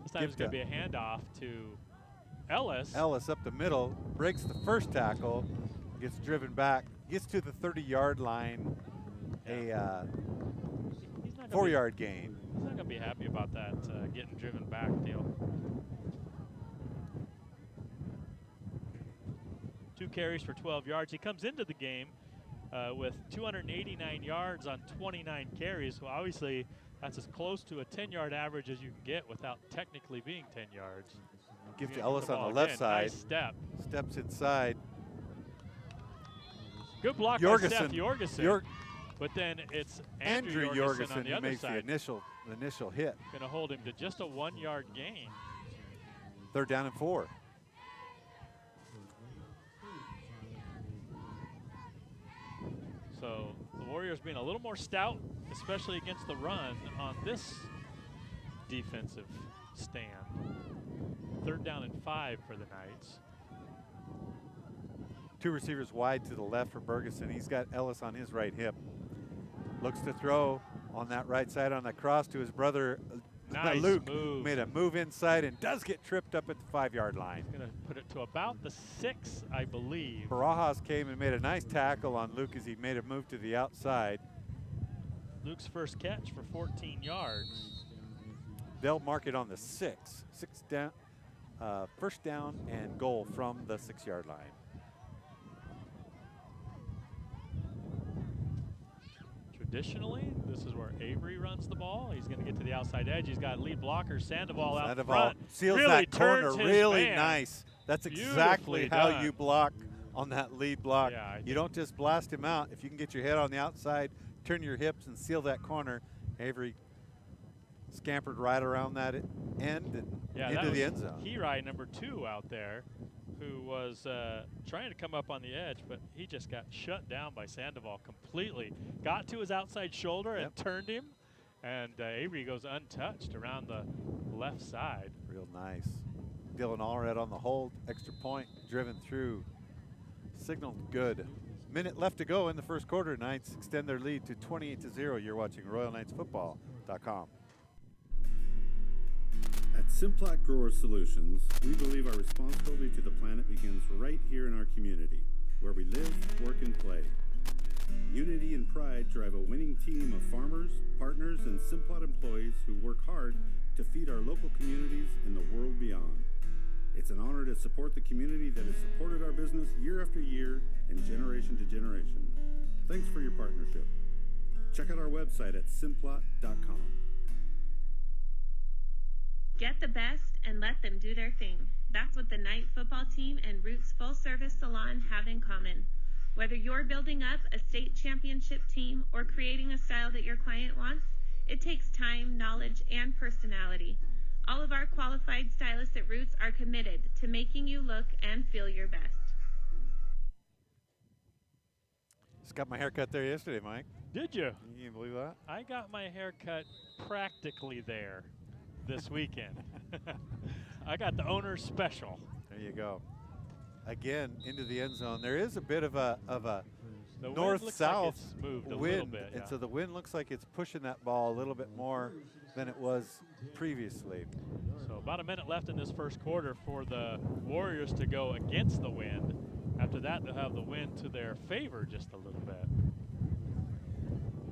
This time it's going to be a handoff to Ellis. Ellis up the middle, breaks the first tackle, gets driven back, gets to the 30-yard line, a 4-yard gain. He's not going to be happy about that getting driven back deal. 2 carries for 12 yards. He comes into the game with 289 yards on 29 carries. So obviously that's as close to a 10-yard average as you can get without technically being 10 yards. Gives to Ellis on the left side. Nice step. Steps inside. Good block by Seth Jorgensen. But then it's Andrew Jorgensen on the who other makes side. the initial hit. Going to hold him to just a 1-yard gain. 3rd down and 4. So the Warriors being a little more stout, especially against the run on this defensive stand. 3rd down and 5 for the Knights. 2 receivers wide to the left for Bergeson. He's got Ellis on his right hip. Looks to throw on that right side on the cross to his brother Nice Luke. move. Made a move inside and does get tripped up at the 5-yard line. Going to put it to about the 6, I believe. Barajas came and made a nice tackle on Luke as he made a move to the outside. Luke's first catch for 14 yards. They'll mark it on the 6. 6 down, 1st down and goal from the 6-yard line. Traditionally, this is where Avery runs the ball. He's going to get to the outside edge. He's got lead blocker Sandoval out front. Seals really that corner turns his really man. nice. That's exactly Beautifully how done. you block on that lead block. Yeah, you don't just blast him out. If you can get your head on the outside, turn your hips and seal that corner. Avery scampered right around that end and into the end zone. Hirai, number 2 out there, who was trying to come up on the edge, but he just got shut down by Sandoval completely. Got to his outside shoulder and turned him, and Avery goes untouched around the left side. Real nice. Dylan Allred on the hold, extra point, driven through. Signaled good. Minute left to go in the first quarter. Knights extend their lead to 28-0. You're watching RoyalKnightsFootball.com. At Simplot Grower Solutions, we believe our responsibility to the planet begins right here in our community, where we live, work, and play. Unity and pride drive a winning team of farmers, partners, and Simplot employees who work hard to feed our local communities and the world beyond. It's an honor to support the community that has supported our business year after year and generation to generation. Thanks for your partnership. Check out our website at simplot.com. Get the best and let them do their thing. That's what the night football team and Roots Full Service Salon have in common. Whether you're building up a state championship team or creating a style that your client wants, it takes time, knowledge, and personality. All of our qualified stylists at Roots are committed to making you look and feel your best. Just got my hair cut there yesterday, Mike. Did you? You can believe that? I got my hair cut practically there this weekend. I got the owner's special. There you go. Again, into the end zone. There is a bit of a The north-south wind moved a wind, little bit, and yeah. so the wind looks like it's pushing that ball a little bit more than it was previously. So about a minute left in this first quarter for the Warriors to go against the wind. After that, they'll have the wind to their favor just a little bit.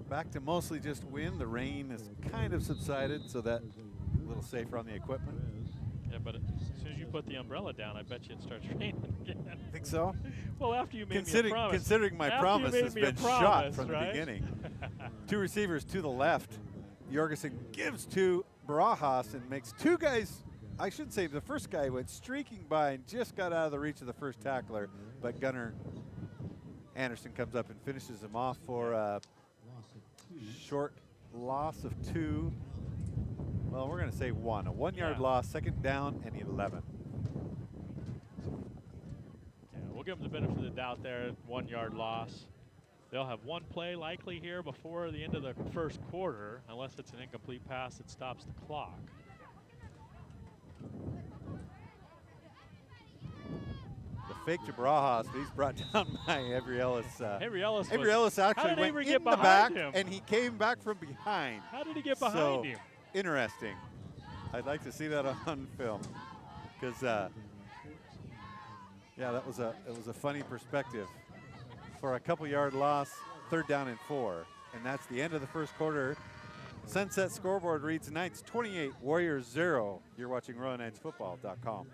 Back to mostly just wind. The rain has kind of subsided, so that a little safer on the equipment. Yeah, but as soon as you put the umbrella down, I bet you it starts raining again. Think so? Well, after you made me a promise. Considering my promise has been shot from the beginning. Two receivers to the left. Jorgensen gives to Barajas and makes two guys. I should say the first guy went streaking by and just got out of the reach of the first tackler, but Gunnar Anderson comes up and finishes him off for a short loss of 2. Well, we're going to say 1. A 1-yard loss, second down and 11. Yeah, we'll give them the benefit of the doubt there. 1-yard loss. They'll have one play likely here before the end of the first quarter, unless it's an incomplete pass that stops the clock. The fake to Barajas, but he's brought down by Avery Ellis. Avery Ellis actually went in the back, and he came back from behind. How did he get behind him? Interesting. I'd like to see that on film, because yeah, it was a funny perspective. For a couple-yard loss, 3rd down and 4, and that's the end of the first quarter. Sunset scoreboard reads Knights 28, Warriors 0. You're watching RoyalKnightsFootball.com.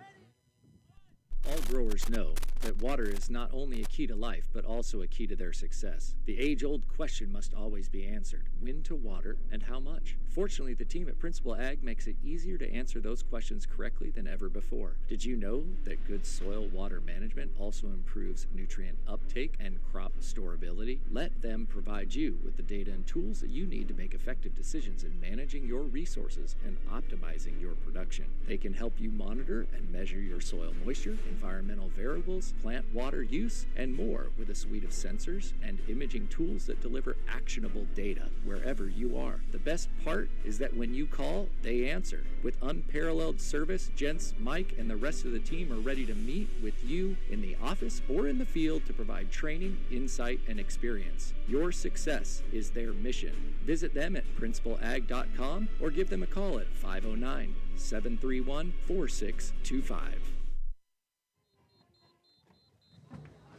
All growers know that water is not only a key to life, but also a key to their success. The age-old question must always be answered: when to water and how much? Fortunately, the team at Principal Ag makes it easier to answer those questions correctly than ever before. Did you know that good soil water management also improves nutrient uptake and crop storability? Let them provide you with the data and tools that you need to make effective decisions in managing your resources and optimizing your production. They can help you monitor and measure your soil moisture, environmental variables, plant water use, and more with a suite of sensors and imaging tools that deliver actionable data wherever you are. The best part is that when you call, they answer. With unparalleled service, Gents, Mike, and the rest of the team are ready to meet with you in the office or in the field to provide training, insight, and experience. Your success is their mission. Visit them at principalag.com or give them a call at 509-731-4625.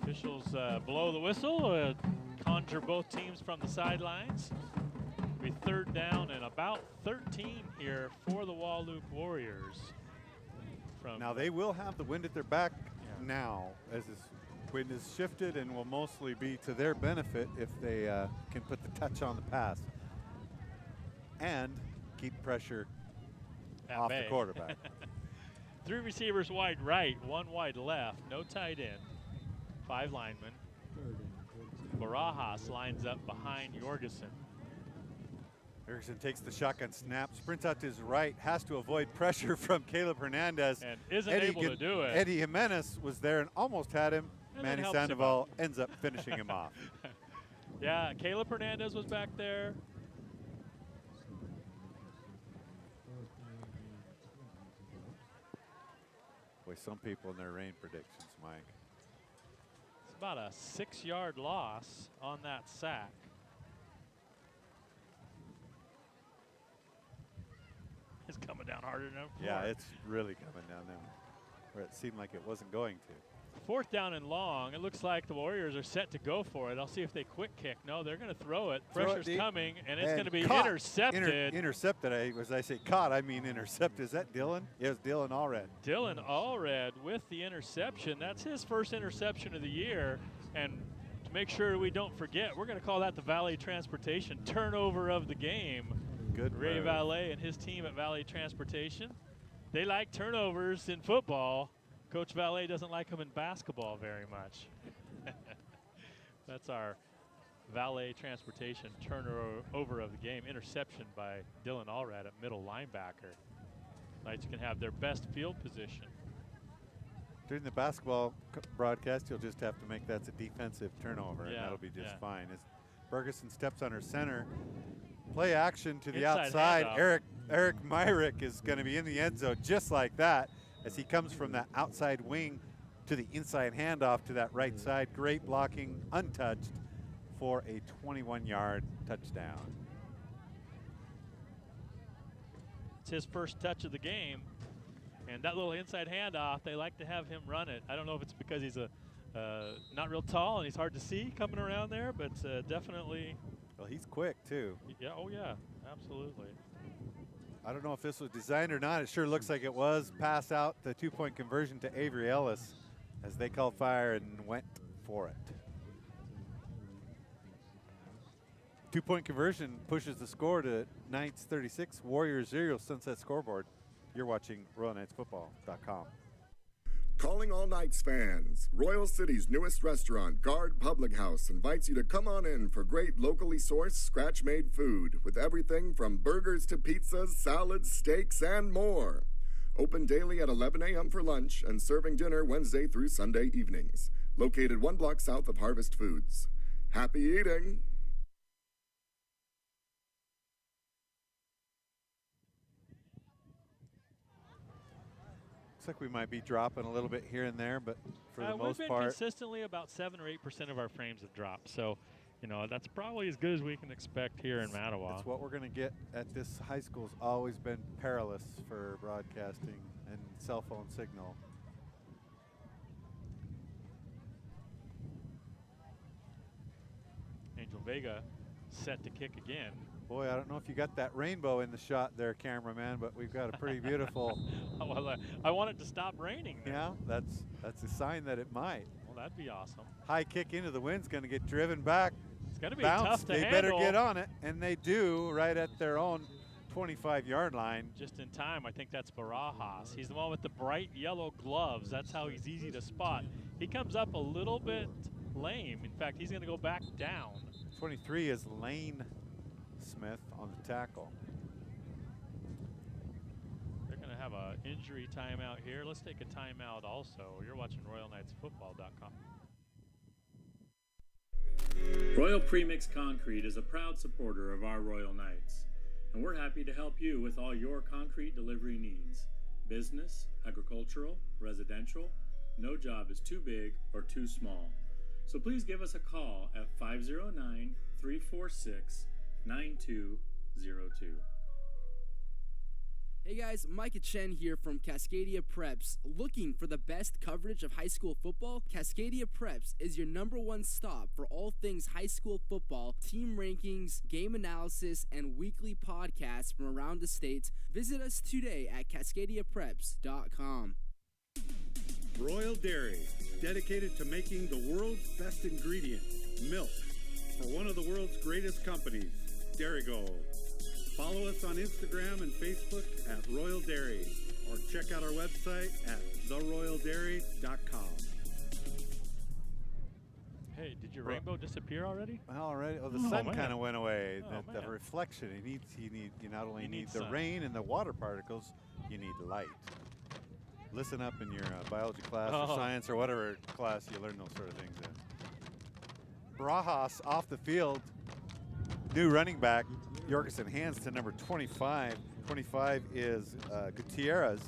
Officials blow the whistle, conjure both teams from the sidelines. It'll be 3rd down and about 13 here for the Wahluke Warriors. Now they will have the wind at their back now, as this wind is shifted and will mostly be to their benefit if they can put the touch on the pass and keep pressure off the quarterback. 3 receivers wide right, 1 wide left, no tight end. 5 linemen. Barajas lines up behind Jorgensen. Jorgensen takes the shotgun snap, sprints out to his right, has to avoid pressure from Caleb Hernandez. And isn't able to do it. Eddie Jimenez was there and almost had him. And Manny Sandoval ends up finishing him off. Yeah, Caleb Hernandez was back there. Boy, some people in their rain predictions, Mike. It's about a 6-yard loss on that sack. It's coming down harder now. Yeah, it's really coming down now, where it seemed like it wasn't going to. 4th down and long. It looks like the Warriors are set to go for it. I'll see if they quick kick. No, they're going to throw it. Pressure's coming, and it's going to be intercepted. Intercepted. As I say caught, I mean intercept. Is that Dylan? Yeah, it's Dylan Allred. Dylan Allred with the interception. That's his first interception of the year. And to make sure we don't forget, we're going to call that the Valley Transportation turnover of the game. Good Ray move. Valet and his team at Valley Transportation. they like turnovers in football. Coach Valet doesn't like them in basketball very much. That's our Valet transportation turnover of the game. Interception by Dylan Allred at middle linebacker. Knights can have their best field position. During the basketball broadcast, you'll just have to make that's a defensive turnover, and that'll be just fine. As Bergeson steps under center, play action to the Inside outside. handoff. Eric Myrick is going to be in the end zone just like that as he comes from that outside wing to the inside handoff to that right side. Great blocking, untouched for a 21-yard touchdown. It's his first touch of the game. And that little inside handoff, they like to have him run it. I don't know if it's because he's not real tall and he's hard to see coming around there, but definitely. Well, he's quick, too. Yeah, oh, yeah, absolutely. I don't know if this was designed or not. It sure looks like it was. Pass out the two-point conversion to Avery Ellis as they called fire and went for it. Two-point conversion pushes the score to Knights 36, Warriors 0, Sunset Scoreboard. You're watching RoyalKnightsFootball.com. Calling all Knights fans. Royal City's newest restaurant, Guard Public House, invites you to come on in for great locally sourced, scratch-made food with everything from burgers to pizzas, salads, steaks, and more. Open daily at 11 a.m. for lunch and serving dinner Wednesday through Sunday evenings. Located 1 block south of Harvest Foods. Happy eating! Looks like we might be dropping a little bit here and there, but for the most we've been part, consistently about 7 or 8% of our frames have dropped. So, you know, that's probably as good as we can expect here in Mattawa. That's what we're going to get at this high school's always been perilous for broadcasting and cell phone signal. Angel Vega set to kick again. Boy, I don't know if you got that rainbow in the shot there, cameraman, but we've got a pretty beautiful. Well, I want it to stop raining there. Yeah, that's a sign that it might. Well, that'd be awesome. High kick into the wind's going to get driven back. It's going to be Bounce. tough to They handle. better get on it, and they do right at their own 25-yard line. Just in time. I think that's Barajas. He's the one with the bright yellow gloves. That's how he's easy to spot. He comes up a little bit lame. In fact, he's going to go back down. 23 is Lane Smith on the tackle. They're going to have an injury timeout here. Let's take a timeout also. You're watching RoyalKnightsFootball.com. Royal Premix Concrete is a proud supporter of our Royal Knights, and we're happy to help you with all your concrete delivery needs. Business, agricultural, residential, no job is too big or too small. So please give us a call at 509-346-9202. Hey guys, Micah Chen here from Cascadia Preps. Looking for the best coverage of high school football? Cascadia Preps is your #1 stop for all things high school football, team rankings, game analysis, and weekly podcasts from around the state. Visit us today at CascadiaPreps.com. Royal Dairy, dedicated to making the world's best ingredient, milk, for one of the world's greatest companies, Dairy Gold. Follow us on Instagram and Facebook at Royal Dairy, or check out our website at theroyaldairy.com. Hey, did your rainbow disappear already? Already. Oh, the sun kind of went away. The reflection. You not only need the rain and the water particles, you need light. Listen up in your biology class or science or whatever class you learn those sort of things in. Barajas off the field. New running back. Jorgensen hands to number 25. 25 is Gutierrez.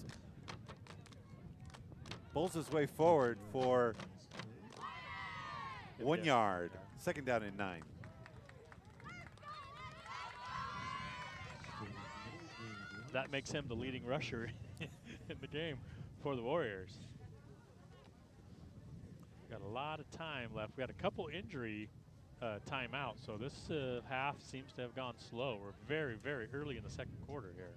Bowls his way forward for 1 yard. Second down and 9. That makes him the leading rusher in the game for the Warriors. Got a lot of time left. We got a couple injury timeouts, so this half seems to have gone slow. We're very, very early in the second quarter here.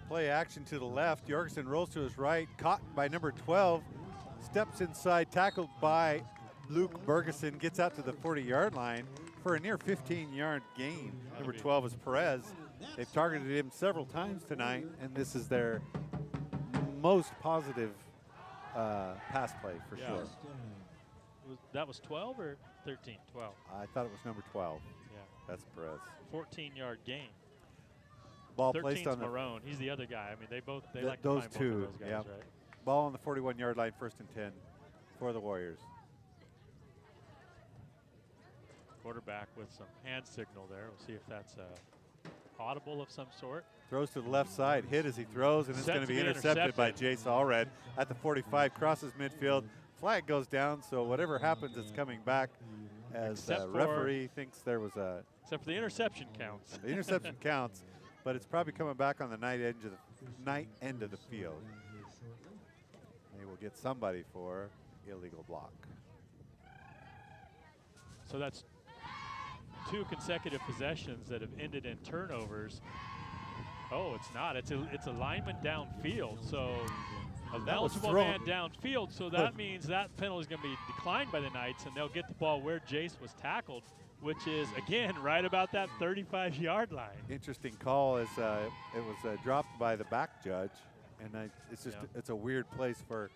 Play action to the left. Jorgensen rolls to his right, caught by number 12. Steps inside, tackled by Luke Bergeson, gets out to the 40-yard line for a near 15-yard gain. Number 12 is Perez. They've targeted him several times tonight, and this is their most positive pass play for sure. That was 12 or 13? 12. I thought it was number 12. Yeah. That's Perez. 14-yard gain. Ball 13's placed on Marone. He's the other guy. I mean, they like those to find two. both of those guys, right? Ball on the 41-yard line, 1st and 10 for the Warriors. Quarterback with some hand signal there. We'll see if that's audible of some sort. Throws to the left side, hit as he throws, and it's going to be intercepted by Jace Allred at the 45, crosses midfield. Flag goes down, so whatever happens, it's coming back as the referee thinks there was a... Except for the interception counts. The interception counts, but it's probably coming back on the night end of the field. They will get somebody for illegal block. So that's 2 consecutive possessions that have ended in turnovers. Oh, it's not. It's a lineman downfield. So a eligible man downfield. So that means that penalty is going to be declined by the Knights, and they'll get the ball where Jace was tackled, which is, again, right about that 35-yard line. Interesting call as it was dropped by the back judge, and it's just it's a weird place for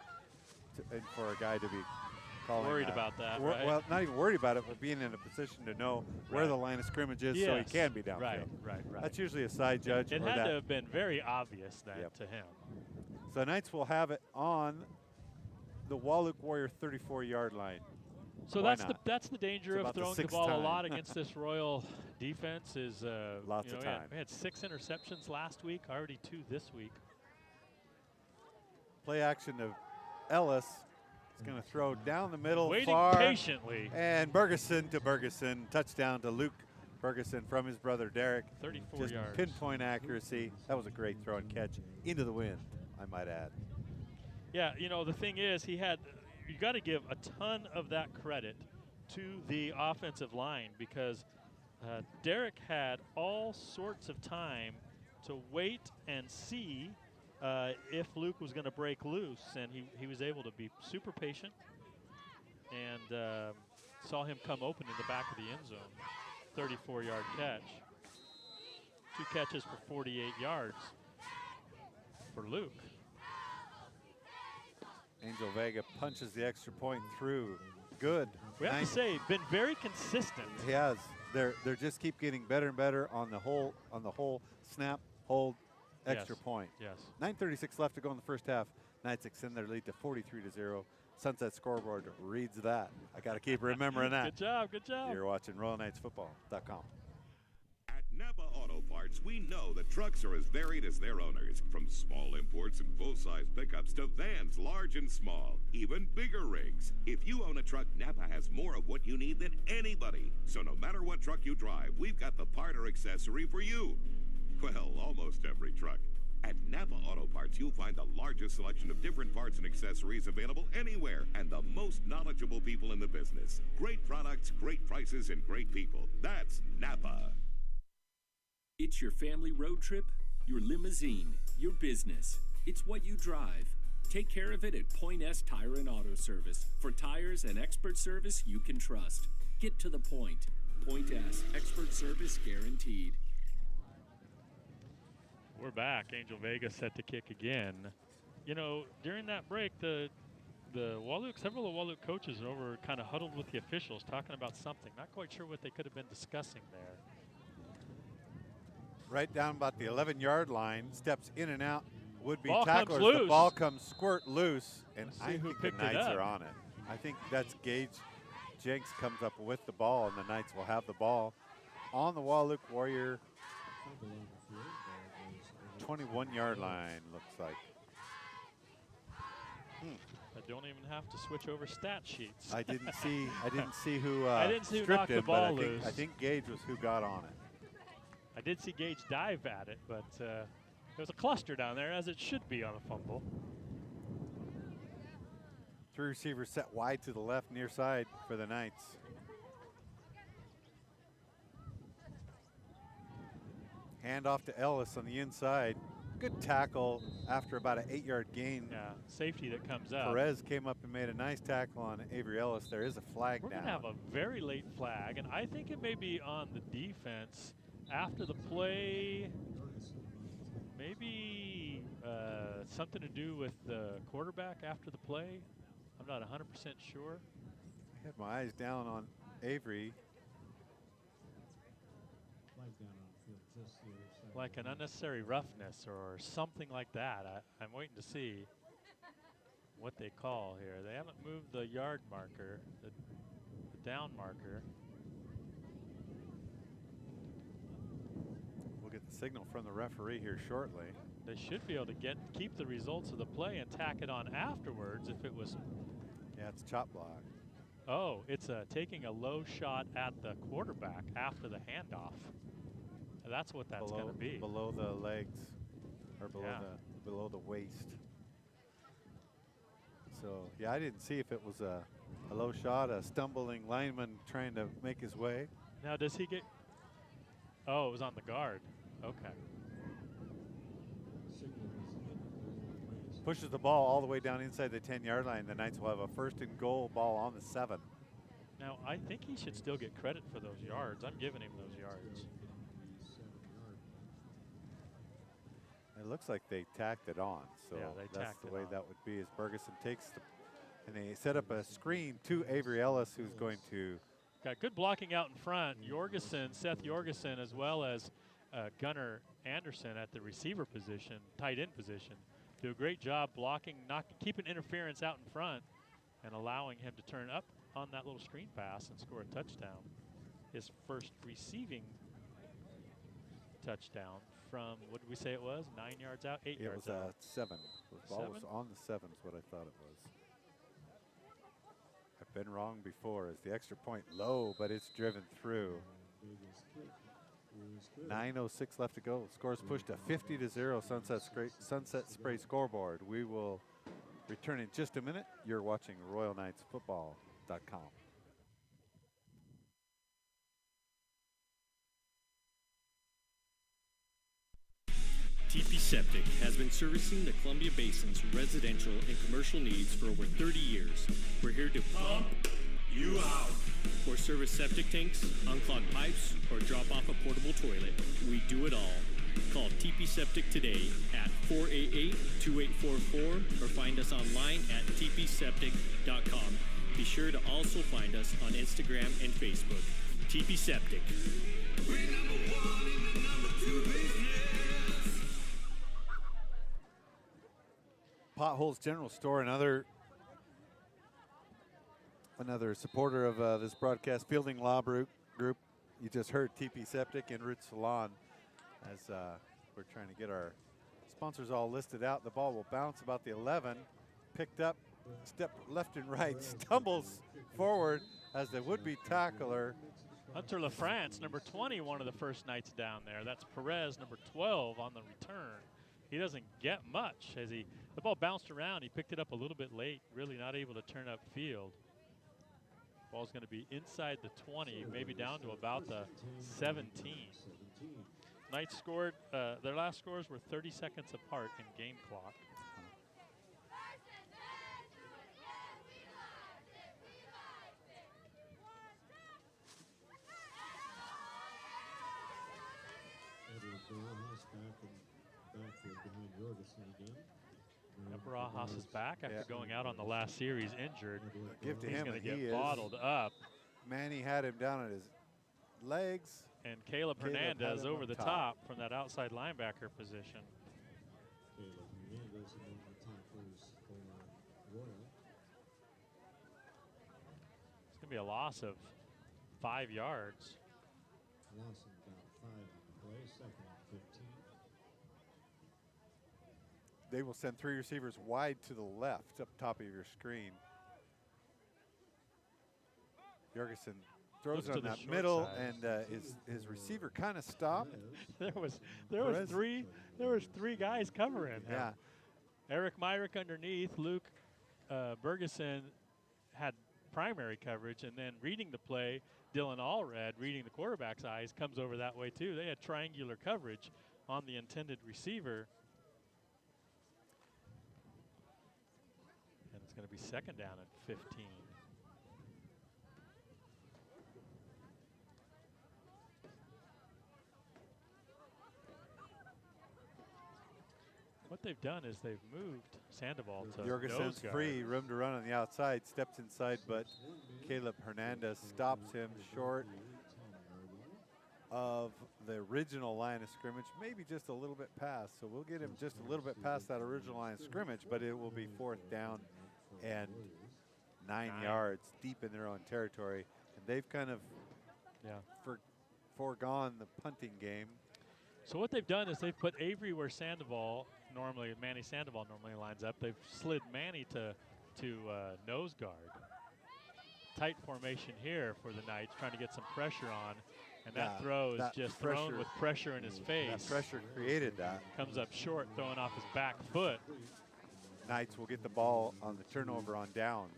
a guy to be calling worried about that, right? Well, not even worried about it, but being in a position to know where the line of scrimmage is, so he can be downfield. Right. That's usually a side judge. It had to have been very obvious then to him. So Knights will have it on the Wahluke Warrior 34-yard line. So that's the danger of throwing the ball a lot against this Royal defense. Is lots of time. We had 6 interceptions last week, already 2 this week. Play action of Ellis. He's going to throw down the middle, waiting far, patiently. And Bergeson to Bergeson. Touchdown to Luke Bergeson from his brother Derek. 34 Just yards. Pinpoint accuracy. That was a great throw and catch into the wind, I might add. Yeah, the thing is, you got to give a ton of that credit to the offensive line, because Derek had all sorts of time to wait and see if Luke was going to break loose, and he was able to be super patient, and saw him come open in the back of the end zone. 34-yard catch. 2 catches for 48 yards for Luke. Angel Vega punches the extra point through. Good. We have to say, been very consistent. He has. They're just keep getting better and better on the whole snap, hold, extra point. Yes. 9:36 left to go in the first half. Knights extend their lead to 43-0. Sunset Scoreboard reads that. I got to keep remembering that. Good job. You're watching RoyalKnightsFootball.com. At Napa Auto Parts, we know that trucks are as varied as their owners, from small imports and full-size pickups to vans large and small, even bigger rigs. If you own a truck, Napa has more of what you need than anybody. So no matter what truck you drive, we've got the part or accessory for you. Well, almost every truck. At Napa Auto Parts, you'll find the largest selection of different parts and accessories available anywhere, and the most knowledgeable people in the business. Great products, great prices, and great people. That's Napa. It's your family road trip, your limousine, your business. It's what you drive. Take care of it at Point S Tire and Auto Service. For tires and expert service you can trust. Get to the point. Point S, expert service guaranteed. We're back. Angel Vega set to kick again. During that break, several of the Wahluke coaches over kind of huddled with the officials talking about something. Not quite sure what they could have been discussing there. Right down about the 11-yard line, steps in and out, would be Ball tacklers. comes loose. The ball comes squirt loose, and I who think the picked it Knights up. are on it. I think that's Gage Jenks comes up with the ball, and the Knights will have the ball on the Wahluke Warrior 21-yard line, looks like. I don't even have to switch over stat sheets. I didn't see who I didn't see who stripped knocked the him, ball but loose. I think Gage was who got on it. I did see Gage dive at it, but there was a cluster down there, as it should be on a fumble. 3 receivers set wide to the left, near side for the Knights. Hand off to Ellis on the inside. Good tackle after about an 8-yard gain. Yeah, safety that comes out. Perez came up and made a nice tackle on Avery Ellis. There is a flag We're down. going to have a very late flag, and I think it may be on the defense after the play, maybe something to do with the quarterback after the play. I'm not 100% sure. I had my eyes down on Avery. Like an unnecessary roughness or something like that. I'm waiting to see what they call here. They haven't moved the yard marker, the down marker. We'll get the signal from the referee here shortly. They should be able to keep the results of the play and tack it on afterwards if it was. Yeah, it's chop block. Oh, it's taking a low shot at the quarterback after the handoff. That's what that's going to be. Below the legs, or below the waist. So, yeah, I didn't see if it was a low shot, a stumbling lineman trying to make his way. Now, does he get? Oh, it was on the guard. Okay. Pushes the ball all the way down inside the 10-yard line. The Knights will have a 1st and goal ball on the 7. Now, I think he should still get credit for those yards. I'm giving him those yards. It looks like they tacked it on, so yeah, that's the way that would be. As Bergeson takes and they set up a screen to Avery Ellis, who's going to. Got good blocking out in front. Seth Jorgensen, as well as Gunnar Anderson at the receiver position, tight end position, do a great job blocking, keeping interference out in front, and allowing him to turn up on that little screen pass and score a touchdown. His first receiving touchdown from, what did we say it was? 9 yards out, 8 yards out? It was 7. The ball was on the 7 is what I thought it was. I've been wrong before. As the extra point low, but it's driven through. 9:06 left to go. Scores pushed to 50-0 Sunset Spray scoreboard. We will return in just a minute. You're watching RoyalKnightsFootball.com. TP Septic has been servicing the Columbia Basin's residential and commercial needs for over 30 years. We're here to pump you out. Or service septic tanks, unclog pipes, or drop off a portable toilet. We do it all. Call TP Septic today at 488-2844 or find us online at tpseptic.com. Be sure to also find us on Instagram and Facebook. TP Septic. We're number 1 in the number 2 business. Potholes General Store, another supporter of this broadcast, Fielding Law Group. You just heard TP Septic and Root Salon. As we're trying to get our sponsors all listed out, the ball will bounce about the 11, picked up, step left and right, stumbles forward as the would-be tackler. Hunter LaFrance, number 20, one of the first Knights down there. That's Perez, number 12, on the return. He doesn't get much as the ball bounced around. He picked it up a little bit late, really not able to turn up field. Ball's going to be inside the 20, maybe down to about the 17. Knights scored, their last scores were 30 seconds apart in game clock. Barajas is back after going out on the last series injured. Give to He's him, going to and he get bottled up. Manny had him down at his legs. And Caleb Hernandez over the top from that outside linebacker position. It's going to be a loss of 5 yards. Loss of about 5 on the play, 2nd and 15. They will send 3 receivers wide to the left up top of your screen. Jorgensen throws it on that middle, and his receiver kind of stopped. there was 3 guys covering him. Yeah. Eric Myrick underneath. Luke Bergeson had primary coverage, and then reading the play, Dylan Allred, reading the quarterback's eyes, comes over that way too. They had triangular coverage on the intended receiver. And it's going to be 2nd down at 15. what they've done is they've moved Sandoval to Jorgensen's nose guard. free, room to run on the outside, steps inside, but Caleb Hernandez stops him short of the original line of scrimmage, maybe just a little bit past. So we'll get him just a little bit past that original line of scrimmage, but it will be 4th down and 9 yards deep in their own territory. And they've kind of foregone the punting game. So what they've done is they've put Avery where Manny Sandoval normally lines up. They've slid Manny to nose guard. Tight formation here for the Knights, trying to get some pressure on. And that throw is just thrown with pressure in his face. That pressure created that. Comes up short, throwing off his back foot. Knights will get the ball on the turnover on downs.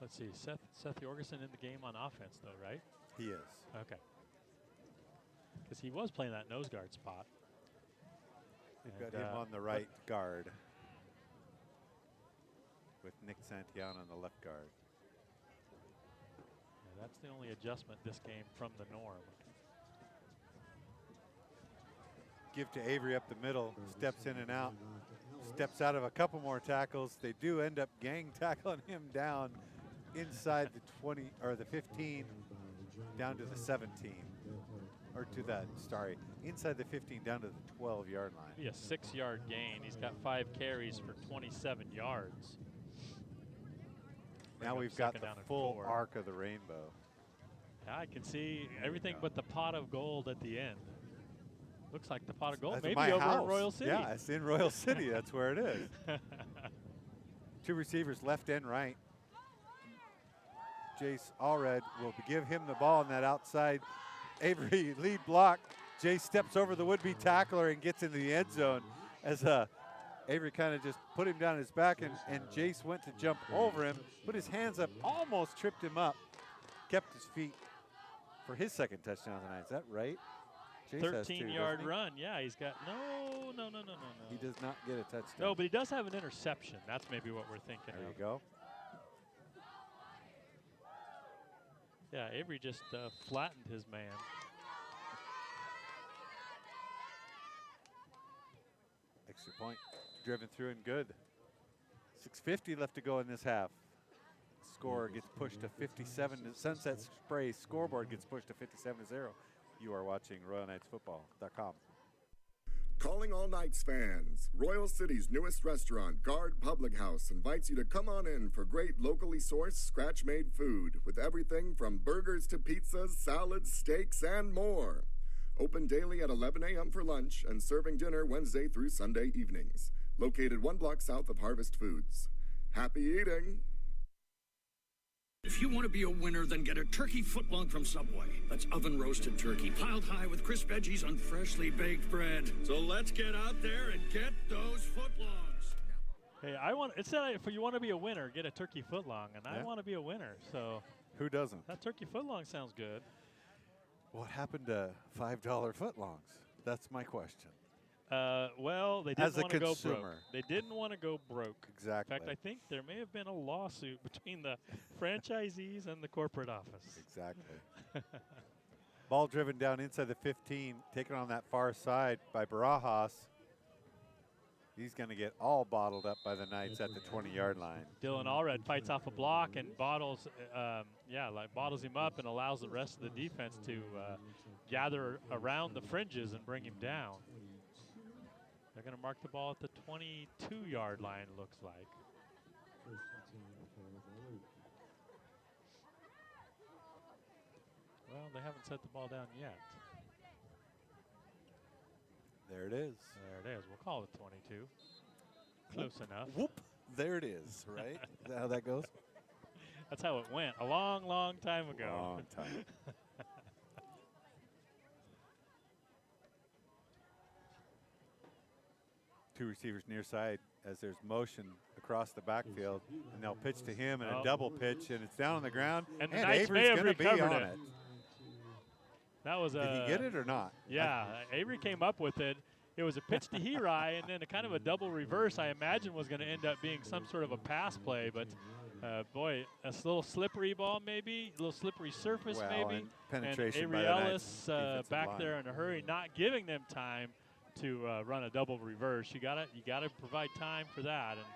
Let's see, Seth Jorgensen in the game on offense, though, right? He is. Okay. Because he was playing that nose guard spot. They've got him on the right guard with Nick Santiano on the left guard. Yeah, that's the only adjustment this game from the norm. Give to Avery up the middle, steps in and out, steps out of a couple more tackles. They do end up gang tackling him down inside the 20 or the 15 down to the 17, or to that, sorry, inside the 15 down to the 12-yard line. Be a 6-yard gain. He's got 5 carries for 27 yards. Now we've got the full arc of the rainbow. Yeah, I can see everything but the pot of gold at the end. Looks like the pot of gold, That's maybe my over house. in Royal City. Yeah, it's in Royal City. That's where it is. 2 receivers, left and right. Jace Allred will give him the ball on that outside. Avery lead block. Jace steps over the would-be tackler and gets into the end zone as Avery kind of just put him down his back, and Jace went to jump over him, put his hands up, almost tripped him up, kept his feet for his second touchdown tonight. Is that right? 13-yard run. Yeah, he's got no. He does not get a touchdown. No, but he does have an interception. That's maybe what we're thinking There of. you go. Yeah, Avery just flattened his man. Extra point driven through and good. 6:50 left to go in this half. Score gets pushed to 57. Sunset Spray scoreboard gets pushed to 57-0. You are watching RoyalKnightsFootball.com. Calling all Knights fans. Royal City's newest restaurant, Guard Public House, invites you to come on in for great locally sourced, scratch-made food with everything from burgers to pizzas, salads, steaks, and more. Open daily at 11 a.m. for lunch and serving dinner Wednesday through Sunday evenings. Located 1 block south of Harvest Foods. Happy eating! If you want to be a winner, then get a turkey footlong from Subway. That's oven-roasted turkey, piled high with crisp veggies on freshly baked bread. So let's get out there and get those footlongs. Hey, it said if you want to be a winner, get a turkey footlong, and I want to be a winner. So who doesn't? That turkey footlong sounds good. What happened to $5 footlongs? That's my question. Well, they didn't want to go broke. consumer. They didn't want to go broke. Exactly. In fact, I think there may have been a lawsuit between the franchisees and the corporate office. Exactly. Ball driven down inside the 15, taken on that far side by Barajas. He's going to get all bottled up by the Knights at the 20-yard line. Dylan Allred fights off a block and bottles him up and allows the rest of the defense to gather around the fringes and bring him down. They're going to mark the ball at the 22-yard line, it looks like. Well, they haven't set the ball down yet. There it is. There it is. We'll call it 22. Close enough. Whoop. There it is, right? Is that how that goes? That's how it went a long, long time ago. Long time. Two receivers near side as there's motion across the backfield, and they'll pitch to him and a double pitch, and it's down on the ground, and Avery's going to be on it. That was Did he get it or not? Yeah, Avery came up with it. It was a pitch to Hirai, and then a kind of a double reverse, I imagine, was going to end up being some sort of a pass play. But, boy, a little slippery ball maybe, a little slippery surface maybe. And penetration and by Avery the Ellis Knights back defensive there line. in a hurry, not giving them time to run a double reverse. You gotta provide time for that, and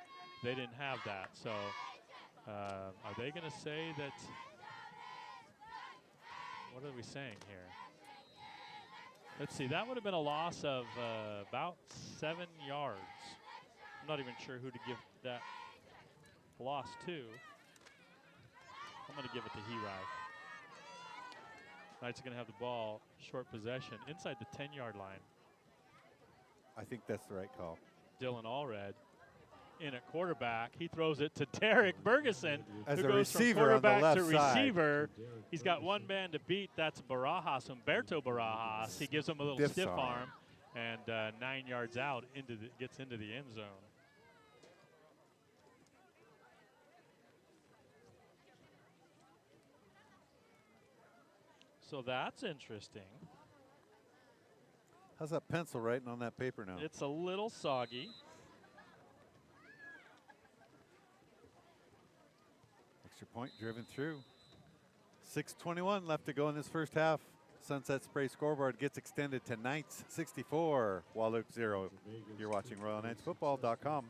they didn't have that. So are they going to say that? What are we saying here? Let's see. That would have been a loss of about 7 yards. I'm not even sure who to give that loss to. I'm going to give it to Hirai. Knights are going to have the ball, short possession, inside the 10-yard line. I think that's the right call. Dylan Allred in at quarterback. He throws it to Derek Bergeson, As who a goes from receiver on the quarterback left to side. receiver. He's got one man to beat. That's Barajas, Humberto Barajas. He gives him a little stiff arm, and 9 yards out gets into the end zone. So that's interesting. How's that pencil writing on that paper now? It's a little soggy. Extra point driven through. 6:21 left to go in this first half. Sunset Spray scoreboard gets extended to Knights 64, Wahluke 0. You're watching RoyalKnightsFootball.com.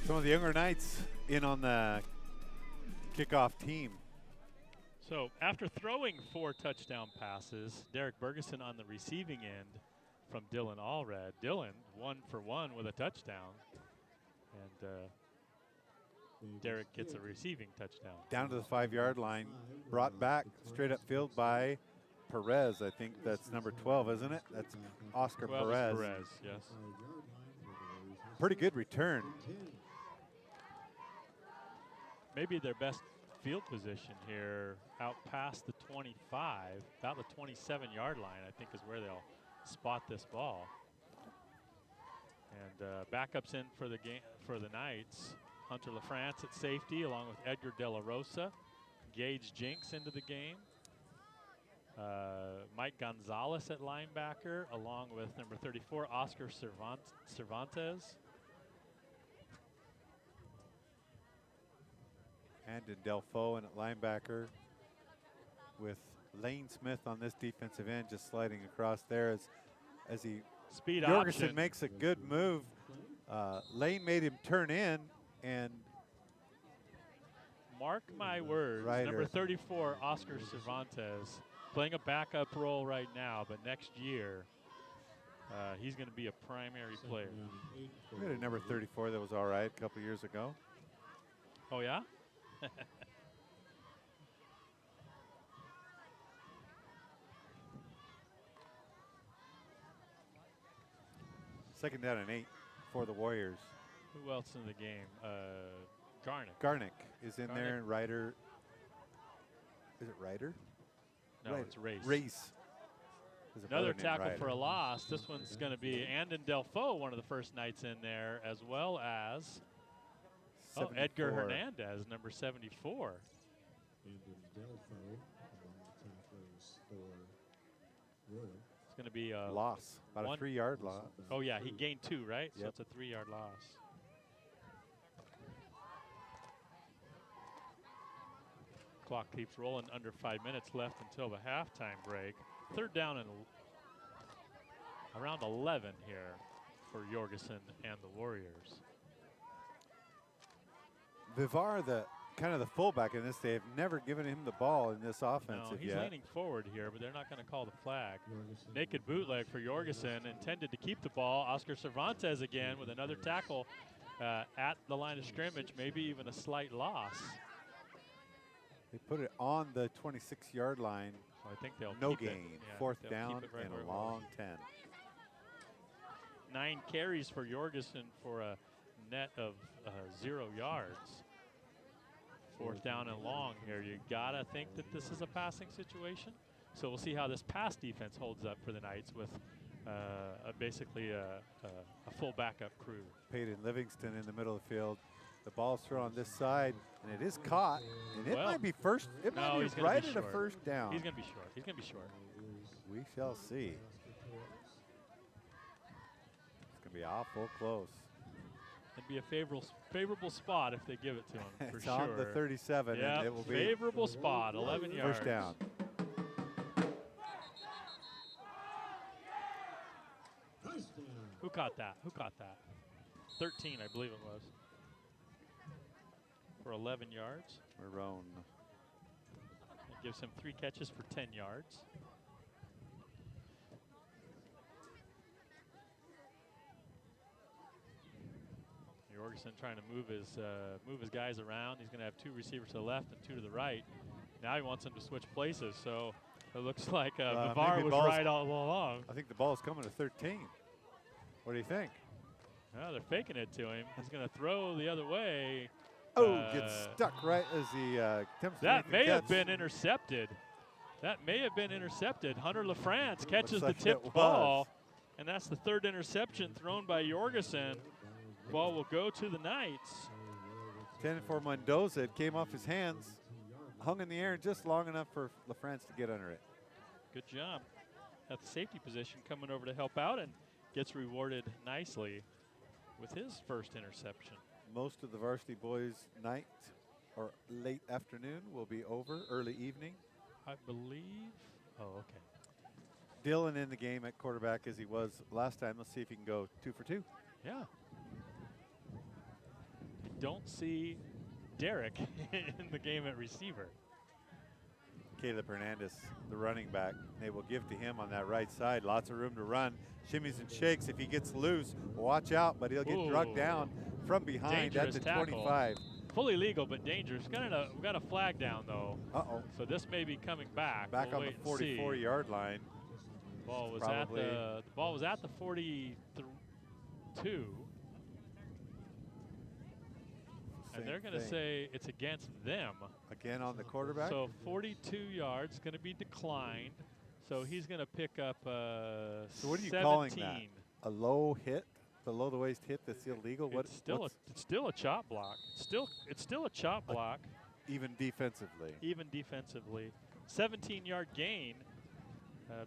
Some of the younger Knights in on the kickoff team. So after throwing 4 touchdown passes, Derek Bergeson on the receiving end from Dylan Allred. Dylan 1 for 1 with a touchdown. And Derek gets a receiving touchdown. Down to the 5-yard line, brought back straight up field by Perez. I think that's number 12, isn't it? That's Oscar 12 Perez. is Perez, yes. Pretty good return. Maybe their best field position here out past the 25, about the 27-yard line, I think is where they'll spot this ball. And backups in for the game for the Knights. Hunter LaFrance at safety along with Edgar De La Rosa. Gage Jinks into the game. Mike Gonzalez at linebacker along with number 34, Oscar Cervantes. Andon Delfo and at linebacker with Lane Smith on this defensive end just sliding across there as he Speed Jorgensen option. makes a good move. Lane made him turn in, and mark my words, Ryder. number 34, Oscar Cervantes, playing a backup role right now, but next year he's going to be a primary player. we had a number 34 that was all right a couple years ago. Oh, yeah? Second down and 8 for the Warriors. Who else in the game? Garnick. Garnick is in there, Garnick. and Ryder. Is it Ryder? No, Ryder. it's Race. Race. There's a Another brother named tackle Ryder. for a loss. This one's going to be Andon Delfo, one of the first Knights in there, as well as Edgar 74. Hernandez, number 74. It's going to be a Loss, about a 3-yard loss. Oh, yeah, he gained 2, right? So Yep. it's a 3-yard loss. Clock keeps rolling, under 5 minutes left until the halftime break. Third down and around 11 here for Jorgensen and the Warriors. Vivar, the kind of the fullback in this. They have never given him the ball in this offensive No, he's yet. leaning forward here, but they're not going to call the flag. Naked bootleg for Jorgensen, intended to keep the ball. Oscar Cervantes again with another tackle at the line of scrimmage, maybe even a slight loss. They put it on the 26-yard line. So I think they'll no keep gain. it. Yeah, Fourth they'll down keep it right and where a it long was. 10. 9 carries for Jorgensen for a net of 0 yards. Fourth down and long here. You gotta think that this is a passing situation. So we'll see how this pass defense holds up for the Knights with basically a full backup crew. Peyton Livingston in the middle of the field. The ball's thrown on this side, and it is caught. And it might be first. It might be right at a first down. He's gonna be short. He's gonna be short. We shall see. It's gonna be awful close. It'd be a favorable spot if they give it to him, for It's sure. on the 37, Yep, and it will be favorable spot, 11 yards. first down. Who caught that? Who caught that? 13, I believe it was. For 11 yards. Marone. It gives him 3 catches for 10 yards. Jorgensen trying to move his guys around. He's going to have 2 receivers to the left and 2 to the right. Now he wants them to switch places, so it looks like Vivar was right all along. I think the ball's coming to 13. What do you think? Well, they're faking it to him. He's going to throw the other way. Oh, gets stuck right as he attempts to That make the may have catch. been intercepted. That may have been intercepted. Hunter LaFrance catches like the tipped it ball, and that's the 3rd interception thrown by Jorgensen. Ball will go to the Knights. 10 for Mendoza. It came off his hands, hung in the air just long enough for LaFrance to get under it. Good job at the safety position, coming over to help out and gets rewarded nicely with his first interception. Most of the varsity boys' night or late afternoon will be over, early evening. I believe. Oh, okay. Dylan in the game at quarterback as he was last time. Let's see if he can go 2 for 2. Yeah. I don't see Derek in the game at receiver. Caleb Hernandez, the running back. They will give to him on that right side. Lots of room to run. Shimmies and shakes. If he gets loose, watch out, but he'll get drugged down from behind. Dangerous That's a tackle. 25. Fully legal, but dangerous. We've got a flag down, though. Uh-oh. So this may be coming back. Back We'll on wait the and see. 44-yard line. Ball was Probably the ball was at the 42. And they're going to say it's against them. Again on the quarterback? So 42 yards, going to be declined. So he's going to pick up So what are you 17. calling that? A low hit? Below the waist hit that's illegal? It's still a chop block. It's still a chop block. Even defensively. Even defensively. 17-yard gain.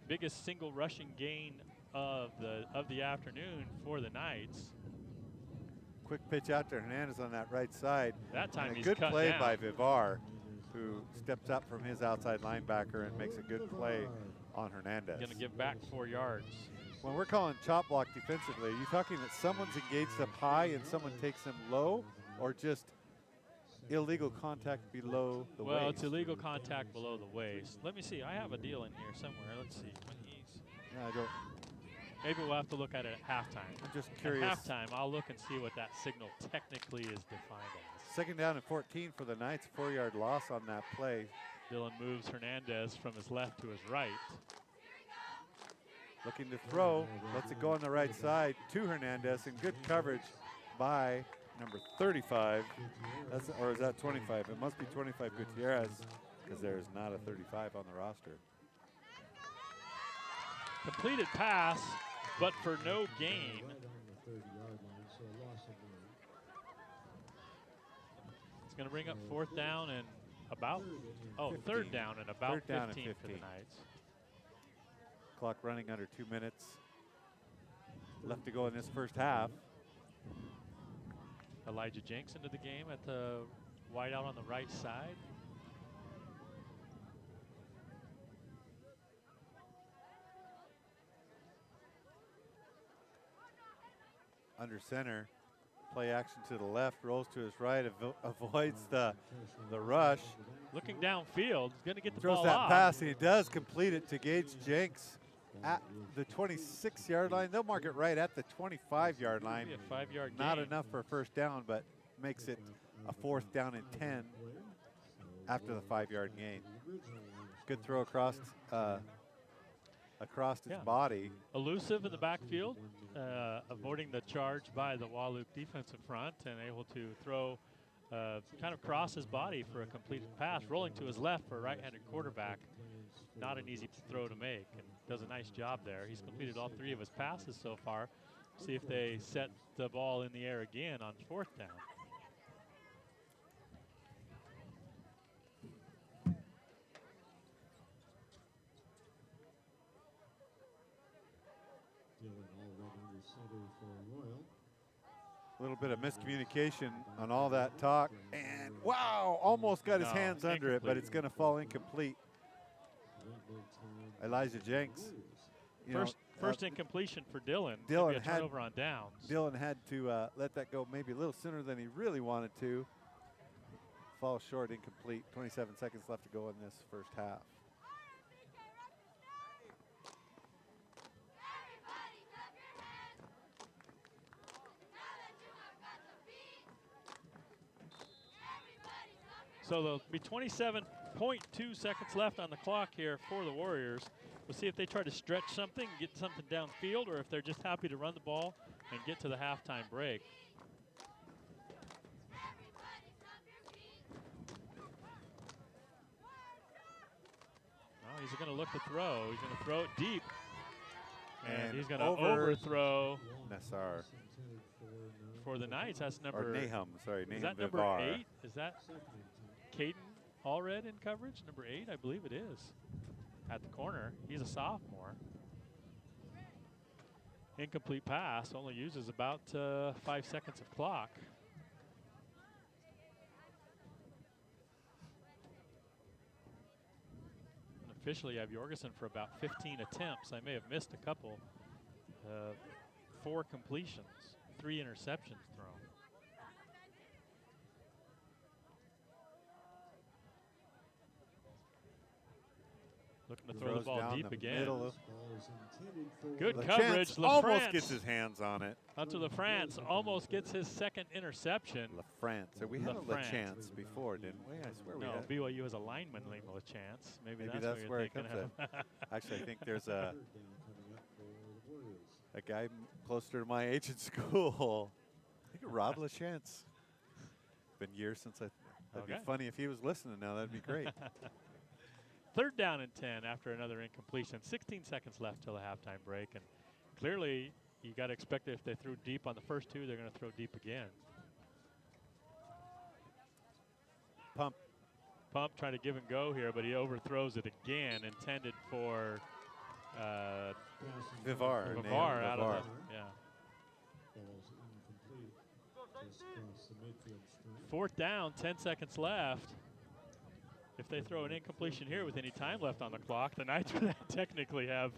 Biggest single rushing gain of the afternoon for the Knights. Quick pitch out to Hernandez on that right side. That time and a he's good cut play down. by Vivar, who steps up from his outside linebacker and makes a good play on Hernandez. Going to give back 4 yards. When we're calling chop block defensively, are you talking that someone's engaged up high and someone takes them low, or just illegal contact below the waist? Well, it's illegal contact below the waist. Let me see. I have a deal in here somewhere. Let's see. When he's I don't. Maybe we'll have to look at it at halftime. I'm just curious. At halftime, I'll look and see what that signal technically is defined as. 2nd down and 14 for the Knights. 4-yard loss on that play. Dylan moves Hernandez from his left to his right. Looking to throw. Lets it go on the right side to Hernandez, and good coverage by number 35. Or is that 25? It must be 25 Gutierrez, because there is not a 35 on the roster. Completed pass, but for no gain. It's going to bring up 4th down and about, 3rd down and about 15 for the Knights. Clock running under 2 minutes. Left to go in this first half. Elijah Jenks into the game at the wideout on the right side. Under center, Play action to the left, rolls to his right, avoids the rush. Looking downfield, he's going to get the Throws ball that off. pass, and he does complete it to Gage Jenks at the 26-yard line. They'll mark it right at the 25-yard line. Be a 5-yard Not gain. enough for a first down, but makes it a 4th down and 10 after the 5-yard gain. Good throw across his body. Elusive in the backfield, avoiding the charge by the Wahluke defensive front, and able to throw kind of cross his body for a completed pass, rolling to his left for a right-handed quarterback. Not an easy throw to make, and does a nice job there. He's completed all 3 of his passes so far. See if they set the ball in the air again on 4th down. A little bit of miscommunication on all that talk, and wow, almost got his hands under it, but it's going to fall incomplete. Elijah Jenks. First incompletion for Dylan. Dylan Maybe a turnover on downs. Dylan had to let that go maybe a little sooner than he really wanted to. Falls short, incomplete. 27 seconds left to go in this first half. So there'll be 27.2 seconds left on the clock here for the Warriors. We'll see if they try to stretch something, get something downfield, or if they're just happy to run the ball and get to the halftime break. He's going to look to throw. He's going to throw it deep. And he's going to overthrow. Nassar. For the Knights, that's number... Or Nahum, sorry, Nahum Is that number Vivar. 8? Is that Caden Allred in coverage? Number 8, I believe it is. At the corner. He's a sophomore. Incomplete pass. Only uses about 5 seconds of clock. Officially, I have Jorgensen for about 15 attempts. I may have missed a couple. 4 completions, 3 interceptions thrown. Looking to throw the ball deep again. Good coverage. Almost gets his hands on it. Hunter LaFrance almost gets his 2nd interception. LaFrance. We had a LaChance before, didn't we? I swear we no, had. BYU has a lineman named LaChance. Maybe that's where you're it comes thinking in. Actually, I think there's a guy closer to my age in school. I think Rob LaChance. Been years since that'd be funny if he was listening now. That'd be great. 3rd down and 10 after another incompletion. 16 seconds left till the halftime break. And clearly, you got to expect that if they threw deep on the first 2, they're going to throw deep again. Pump trying to give and go here, but he overthrows it again, intended for Vivar. Vivar out of the, yeah. 4th down, 10 seconds left. If they throw an incompletion here with any time left on the clock, the Knights would technically have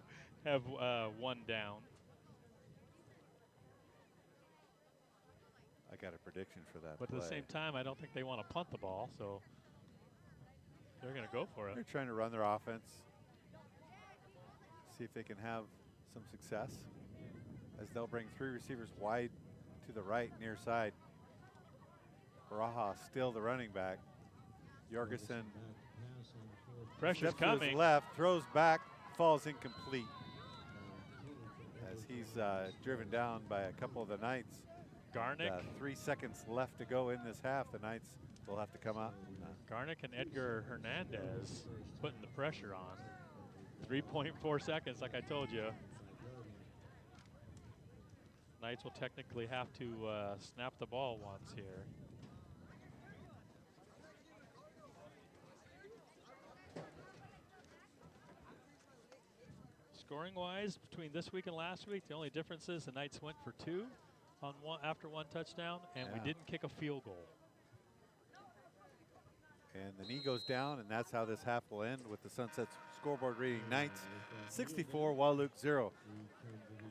1 down. I got a prediction for that But play. at the same time, I don't think they want to punt the ball, so they're going to go for it. They're trying to run their offense, see if they can have some success, as they'll bring 3 receivers wide to the right, near side. Baraha still the running back. Jorgensen pressure's steps to his coming. left, throws back, falls incomplete. As he's driven down by a couple of the Knights. Garnick. 3 seconds left to go in this half. The Knights will have to come out. Garnick and Edgar Hernandez putting the pressure on. 3.4 seconds, like I told you. Knights will technically have to snap the ball once here. Scoring-wise, between this week and last week, the only difference is the Knights went for 2 after 1 touchdown, and we didn't kick a field goal. And the knee goes down, and that's how this half will end with the Sunset scoreboard reading Knights 64, Wahluke 0.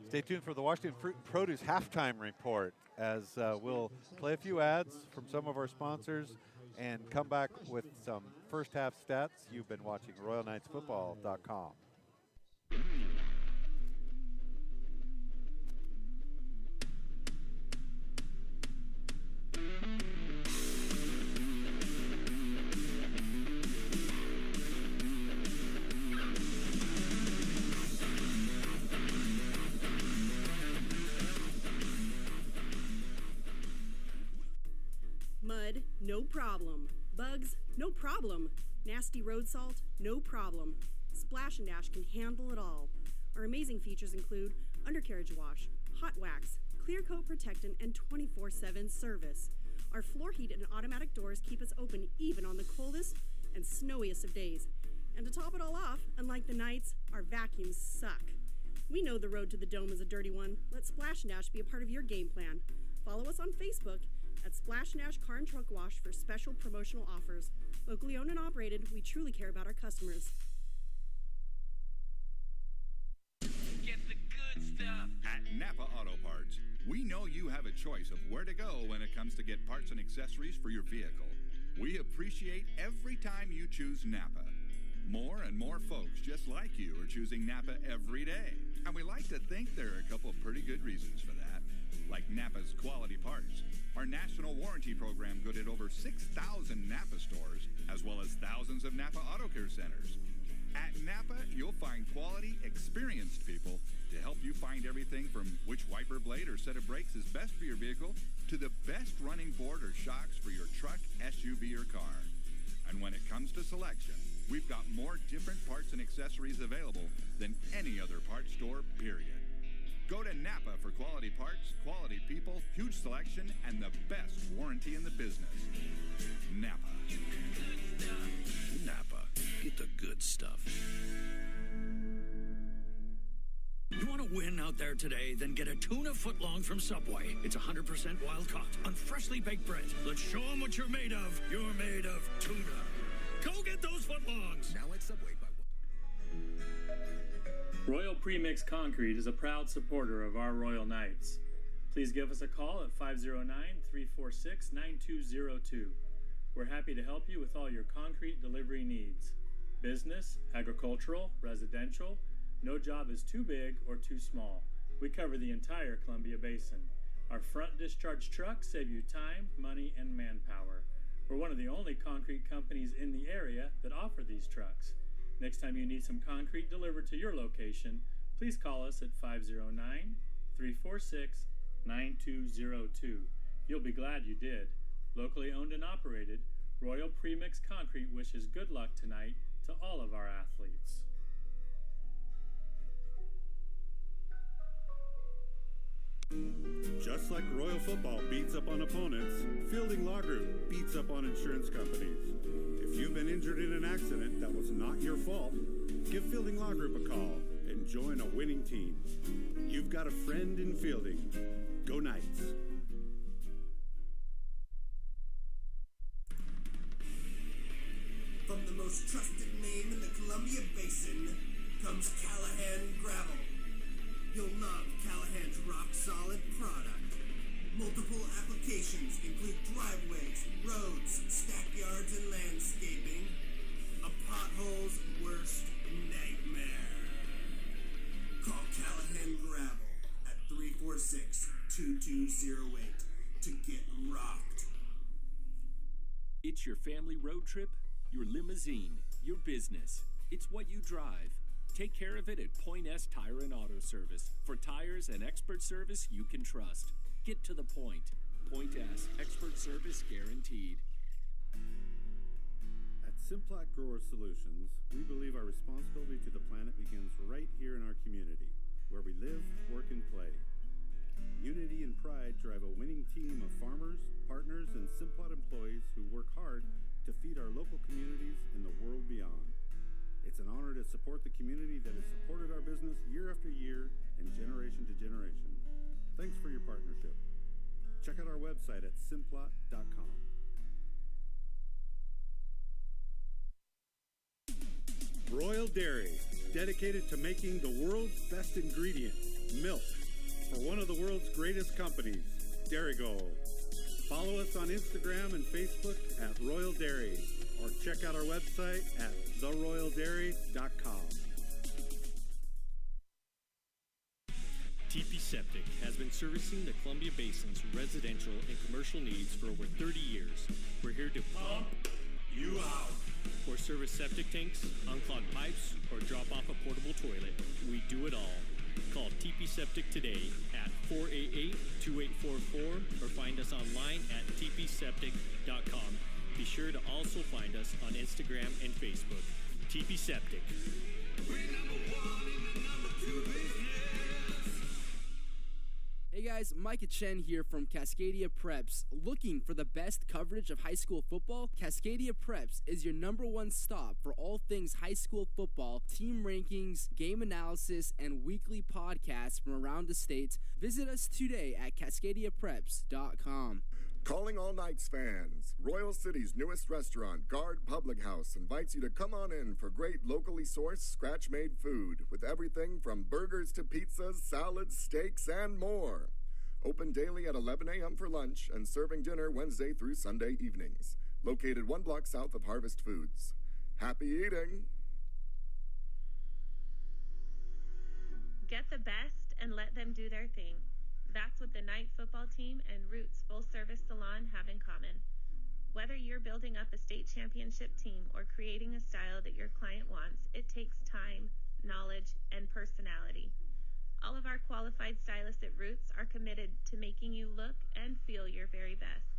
Stay tuned for the Washington Fruit and Produce halftime report as we'll play a few ads from some of our sponsors and come back with some first half stats. You've been watching RoyalKnightsFootball.com. Mud, no problem. Bugs, no problem. Nasty road salt, no problem. Splash and Dash can handle it all. Our amazing features include undercarriage wash, hot wax, clear coat protectant, and 24/7 service. Our floor heat and automatic doors keep us open even on the coldest and snowiest of days. And to top it all off, unlike the Knights, our vacuums suck. We know the road to the Dome is a dirty one. Let Splash and Dash be a part of your game plan. Follow us on Facebook at Splash and Dash Car and Truck Wash for special promotional offers. Locally owned and operated, we truly care about our customers. Get the good stuff at Napa Auto Parts. We know you have a choice of where to go when it comes to get parts and accessories for your vehicle. We appreciate every time you choose Napa. More and more folks just like you are choosing Napa every day. And we like to think there are a couple of pretty good reasons for that, like Napa's quality parts, our national warranty program good at over 6,000 Napa stores, as well as thousands of Napa Auto Care centers. At Napa, you'll find quality, experienced people to help you find everything from which wiper blade or set of brakes is best for your vehicle to the best running board or shocks for your truck, SUV, or car. And when it comes to selection, we've got more different parts and accessories available than any other parts store, period. Go to Napa for quality parts, quality people, huge selection, and the best warranty in the business. Napa. Napa. Get the good stuff. You want to win out there today? Then get a tuna footlong from Subway. It's 100% wild caught on freshly baked bread. Let's show them what you're made of. You're made of tuna. Go get those footlongs. Now at Subway by Royal Premix Concrete is a proud supporter of our Royal Knights. Please give us a call at 509-346-9202. We're happy to help you with all your concrete delivery needs. Business, agricultural, residential, no job is too big or too small. We cover the entire Columbia Basin. Our front discharge trucks save you time, money, and manpower. We're one of the only concrete companies in the area that offer these trucks. Next time you need some concrete delivered to your location, please call us at 509-346-9202. You'll be glad you did. Locally owned and operated, Royal Premix Concrete wishes good luck tonight to all of our athletes. Just like Royal Football beats up on opponents, Fielding Law Group beats up on insurance companies. If you've been injured in an accident that was not your fault, give Fielding Law Group a call and join a winning team. You've got a friend in Fielding. Go Knights. From the most trusted name in the Columbia Basin comes Callahan Gravel. You'll love Callahan's rock-solid product. Multiple applications include driveways, roads, stackyards, and landscaping. A pothole's worst nightmare. Call Callahan Gravel at 346-2208 to get rocked. It's your family road trip, your limousine, your business. It's what you drive. Take care of it at Point S Tire and Auto Service. For tires and expert service you can trust. Get to the point. Point S, expert service guaranteed. At Simplot Grower Solutions, we believe our responsibility to the planet begins right here in our community, where we live, work, and play. Unity and pride drive a winning team of farmers, partners, and Simplot employees who work hard to feed our local communities and the world beyond. It's an honor to support the community that has supported our business year after year and generation to generation. Thanks for your partnership. Check out our website at simplot.com. Royal Dairy, dedicated to making the world's best ingredient, milk, for one of the world's greatest companies, Dairygold. Follow us on Instagram and Facebook at Royal Dairy, or check out our website at theroyaldairy.com. TP Septic has been servicing the Columbia Basin's residential and commercial needs for over 30 years. We're here to pump you out. Or service septic tanks, unclog pipes, or drop off a portable toilet. We do it all. Call TP Septic today at 488-2844 or find us online at tpseptic.com. Be sure to also find us on Instagram and Facebook. TP Septic. We're number one in the number two business. Hey guys, Micah Chen here from Cascadia Preps. Looking for the best coverage of high school football? Cascadia Preps is your #1 stop for all things high school football, team rankings, game analysis, and weekly podcasts from around the state. Visit us today at cascadiapreps.com. Calling all Knights fans, Royal City's newest restaurant, Guard Public House, invites you to come on in for great locally sourced, scratch-made food with everything from burgers to pizzas, salads, steaks, and more. Open daily at 11 a.m. for lunch and serving dinner Wednesday through Sunday evenings. Located 1 block south of Harvest Foods. Happy eating! Get the best and let them do their thing. That's what the Knight football team and Roots full-service salon have in common. Whether you're building up a state championship team or creating a style that your client wants, it takes time, knowledge, and personality. All of our qualified stylists at Roots are committed to making you look and feel your very best.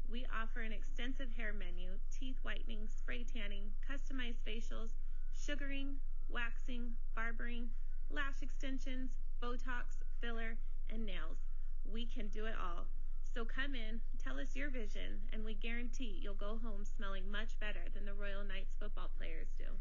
We offer an extensive hair menu, teeth whitening, spray tanning, customized facials, sugaring, waxing, barbering, lash extensions, Botox, filler, and nails. We can do it all. So come in, tell us your vision, and we guarantee you'll go home smelling much better than the Royal Knights football players do.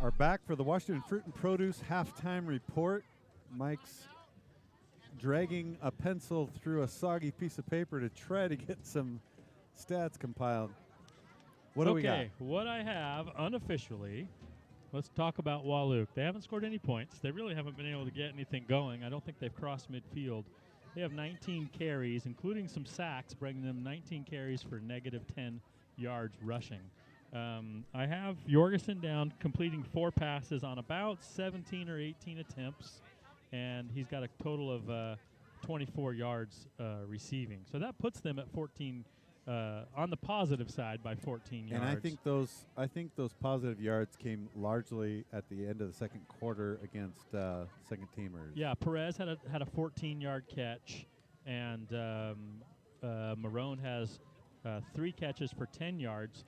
are back for the Washington Fruit and Produce halftime report. Mike's dragging a pencil through a soggy piece of paper to try to get some stats compiled. What do we got? Okay, what I have unofficially, let's talk about Wahluke. They haven't scored any points. They really haven't been able to get anything going. I don't think they've crossed midfield. They have 19 carries, including some sacks, bringing them 19 carries for negative 10 yards rushing. I have Jorgensen down completing 4 passes on about 17 or 18 attempts, and he's got a total of 24 yards receiving. So that puts them at 14 on the positive side by 14 yards. And I think those positive yards came largely at the end of the second quarter against second teamers. Yeah, Perez had a 14-yard catch, and Marone has 3 catches for 10 yards.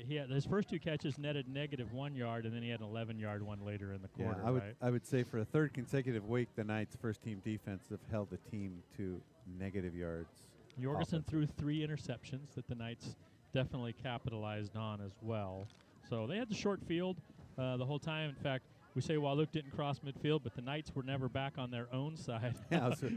He had his first 2 catches netted negative 1 yard, and then he had an 11-yard one later in the quarter. Yeah, I would say for a third consecutive week, the Knights' first-team defense have held the team to negative yards. Jorgensen threw 3 interceptions that the Knights definitely capitalized on as well. So they had the short field the whole time. In fact, we say Wahluke didn't cross midfield, but the Knights were never back on their own side. Yeah, so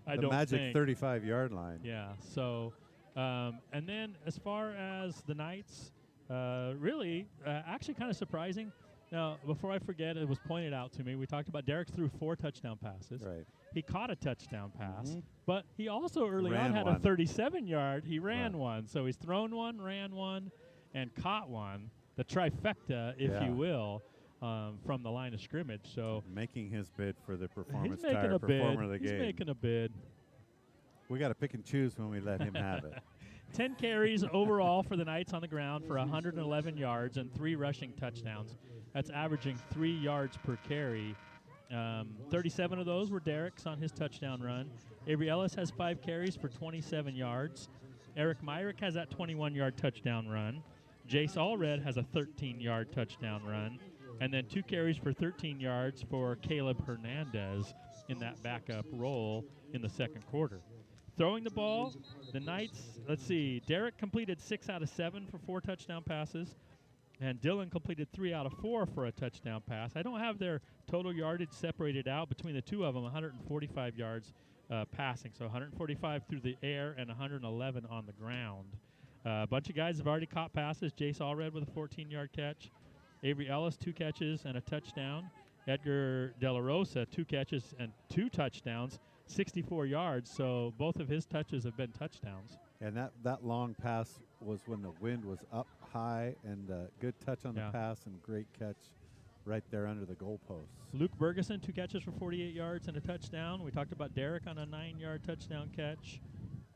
I the don't magic think. 35-yard line. Yeah, so and then as far as the Knights, really actually kind of surprising. Now, before I forget, it was pointed out to me, we talked about Derek threw 4 touchdown passes. Right. He caught a touchdown pass, but he also early Ran on had one. a 37-yard. He ran one. So he's thrown one, ran one, and caught one, the trifecta, if you will, from the line of scrimmage. So making his bid for the performance he's making tire a performer bid. of the He's game. making a bid. We got to pick and choose when we let him have it. 10 carries overall for the Knights on the ground for 111 yards and 3 rushing touchdowns. That's averaging 3 yards per carry. 37 of those were Derek's on his touchdown run. Avery Ellis has 5 carries for 27 yards. Eric Myrick has that 21-yard touchdown run. Jace Allred has a 13-yard touchdown run. And then 2 carries for 13 yards for Caleb Hernandez in that backup role in the second quarter. Throwing the ball, the Knights, let's see, Derek completed 6 out of 7 for 4 touchdown passes. And Dylan completed 3 out of 4 for a touchdown pass. I don't have their total yardage separated out between the two of them, 145 yards passing. So 145 through the air and 111 on the ground. A bunch of guys have already caught passes. Jace Allred with a 14-yard catch. Avery Ellis, 2 catches and a touchdown. Edgar De La Rosa, 2 catches and 2 touchdowns, 64 yards. So both of his touches have been touchdowns. And that long pass was when the wind was up high, and good touch on the pass and great catch right there under the goalposts. Luke Bergeson, 2 catches for 48 yards and a touchdown. We talked about Derek on a 9-yard touchdown catch.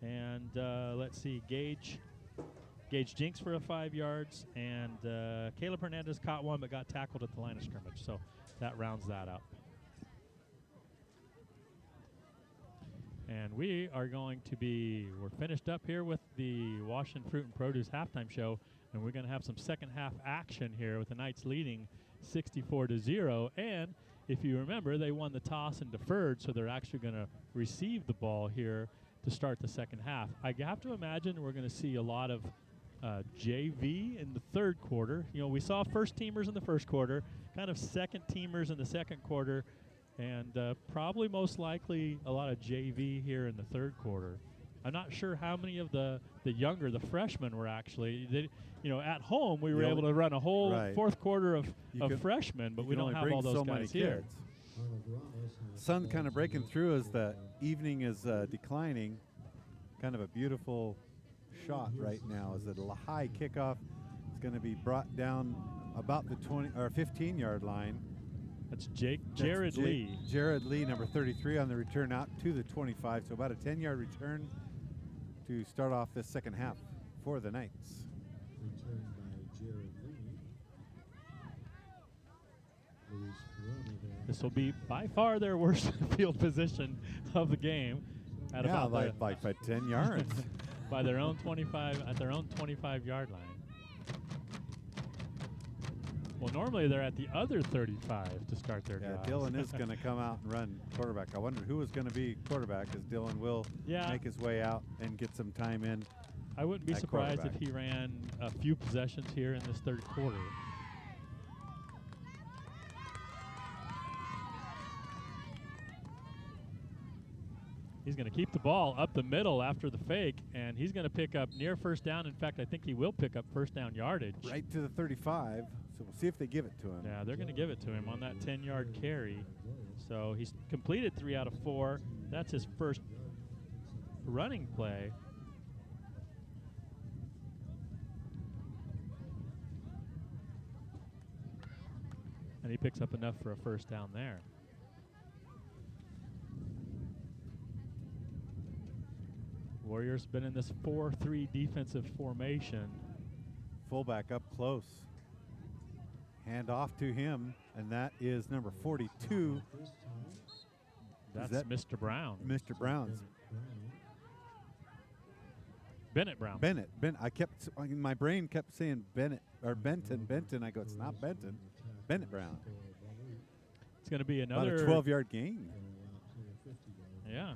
And let's see, Gage Jinks for a 5 yards. And Caleb Hernandez caught one but got tackled at the line of scrimmage. So that rounds that up. And we are going to we're finished up here with the Washington Fruit and Produce halftime show, and we're going to have some second half action here with the Knights leading 64-0. And if you remember, they won the toss and deferred, so they're actually going to receive the ball here to start the second half. I have to imagine we're going to see a lot of JV in the third quarter. You know, we saw first teamers in the first quarter, kind of second teamers in the second quarter, and probably most likely a lot of JV here in the third quarter. I'm not sure how many of the younger, the freshmen, were actually. At home we were able to run a whole fourth quarter of freshmen, but we don't have all those guys here. Sun kind of breaking through as the evening is declining. Kind of a beautiful shot right now as the high kickoff is going to be brought down about the 20 or 15-yard line. That's Jared Lee. Jared Lee, number 33, on the return out to the 25. So about a 10-yard return to start off this second half for the Knights. Return by Jared Lee. This will be by far their worst field position of the game. At about by 10 yards. By their own 25, at their own 25-yard line. Well, normally they're at the other 35 to start their drives. Dylan is going to come out and run quarterback. I wonder who is going to be quarterback, as Dylan will make his way out and get some time in. I wouldn't be surprised if he ran a few possessions here in this third quarter. He's going to keep the ball up the middle after the fake, and he's going to pick up near first down. In fact, I think he will pick up first down yardage. Right to the 35, so we'll see if they give it to him. Yeah, they're going to give it to him on that 10-yard carry. So he's completed 3 out of 4. That's his first running play. And he picks up enough for a first down there. Warriors been in this 4-3 defensive formation. Fullback up close. Hand off to him, and that is number 42. That's Mr. Brown. Mr. Brown's. Bennett Brown. Bennett. My brain kept saying Bennett or Benton. I go, it's not Benton. Bennett Brown. It's going to be another about a 12-yard gain. Yeah.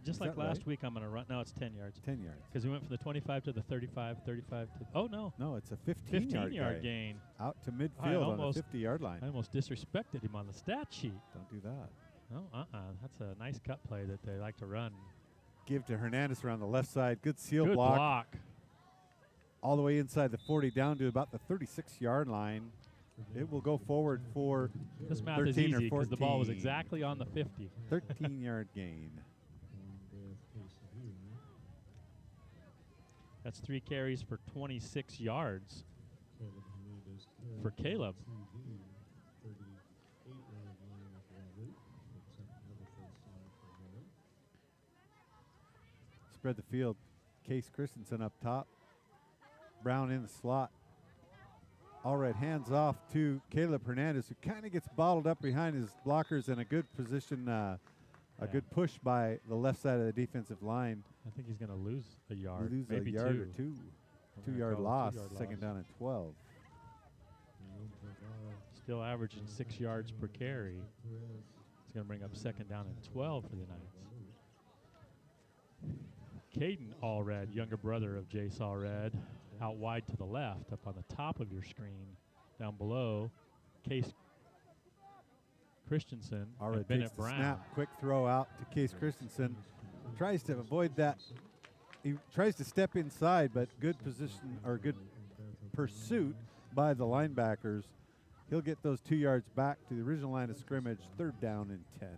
Just like last week, I'm going to run. No, it's 10 yards. 10 yards. Because we went from the 25 to the 35, 35 to. Oh, no. No, it's a 15-yard gain. Out to midfield on the 50-yard line. I almost disrespected him on the stat sheet. Don't do that. No, That's a nice cut play that they like to run. Give to Hernandez around the left side. Good seal Good block. All the way inside the 40 down to about the 36-yard line. It will go forward for this math is easy because the ball was exactly on the 50. 13-yard gain. That's 3 carries for 26 yards for Caleb. Spread the field. Case Christensen up top. Brown in the slot. All right, hands off to Caleb Hernandez, who kind of gets bottled up behind his blockers in a good position, a good push by the left side of the defensive line. I think he's going to lose a yard. Lose maybe a yard two. or two. 2-yard loss, second down and 12. Still averaging 6 yards per carry. It's going to bring up second down and 12 for the Knights. Caden Allred, younger brother of Jace Allred, out wide to the left, up on the top of your screen. Down below, Case Christensen and Bennett Brown. Snap, quick throw out to Case Christensen. Tries to avoid that. He tries to step inside, but good position or good pursuit by the linebackers. He'll get those 2 yards back to the original line of scrimmage, third down and 10.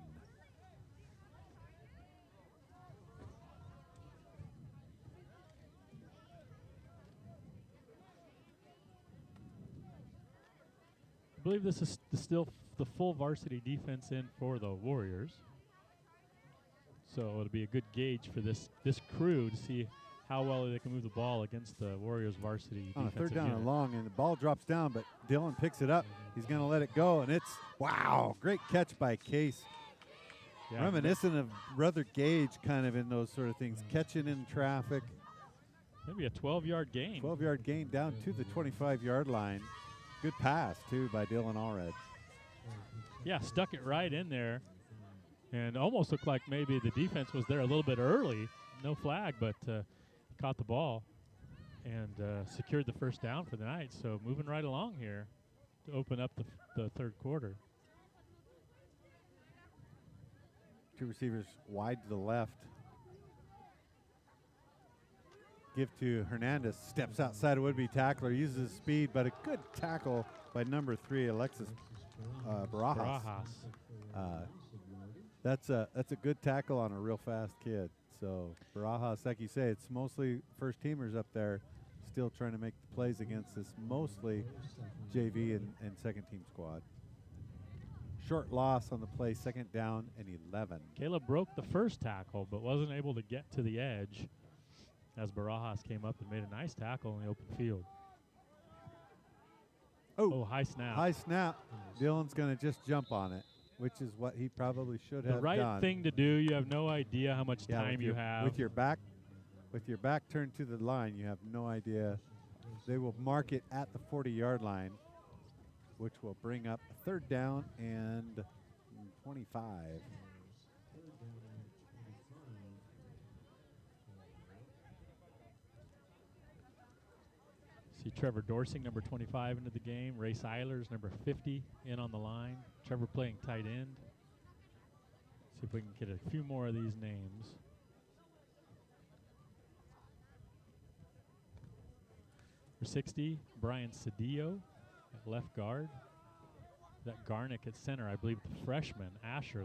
I believe this is still the full varsity defense in for the Warriors. So it'll be a good gauge for this crew to see how well they can move the ball against the Warriors varsity On a defensive third down unit. and long, and the ball drops down, but Dylan picks it up. He's going to let it go, and it's, wow, great catch by Case. Yeah, reminiscent of Brother Gage kind of in those sort of things, catching in traffic. Maybe a 12-yard gain. 12-yard gain down to the 25-yard line. Good pass, too, by Dylan Allred. Yeah, stuck it right in there. And almost looked like maybe the defense was there a little bit early. No flag, but caught the ball and secured the first down for the Knights. So moving right along here to open up the third quarter. 2 receivers wide to the left. Give to Hernandez. Steps outside a would-be tackler. Uses his speed, but a good tackle by number 3, Alexis Barajas. That's a good tackle on a real fast kid. So Barajas, like you say, it's mostly first teamers up there still trying to make the plays against this mostly JV and second team squad. Short loss on the play, second down and 11. Caleb broke the first tackle but wasn't able to get to the edge as Barajas came up and made a nice tackle in the open field. Oh, high snap. High snap. Dylan's going to just jump on it, which is what he probably should have done. The right thing to do. You have no idea how much time you have. With your back turned to the line, you have no idea. They will mark it at the 40-yard line, which will bring up a third down and 25. See Trevor Dorsing, number 25, into the game. Ray Eilers, number 50, in on the line. Trevor playing tight end. See if we can get a few more of these names. For 60, Brian Cedillo at left guard. That Garnick at center, I believe the freshman, Asher,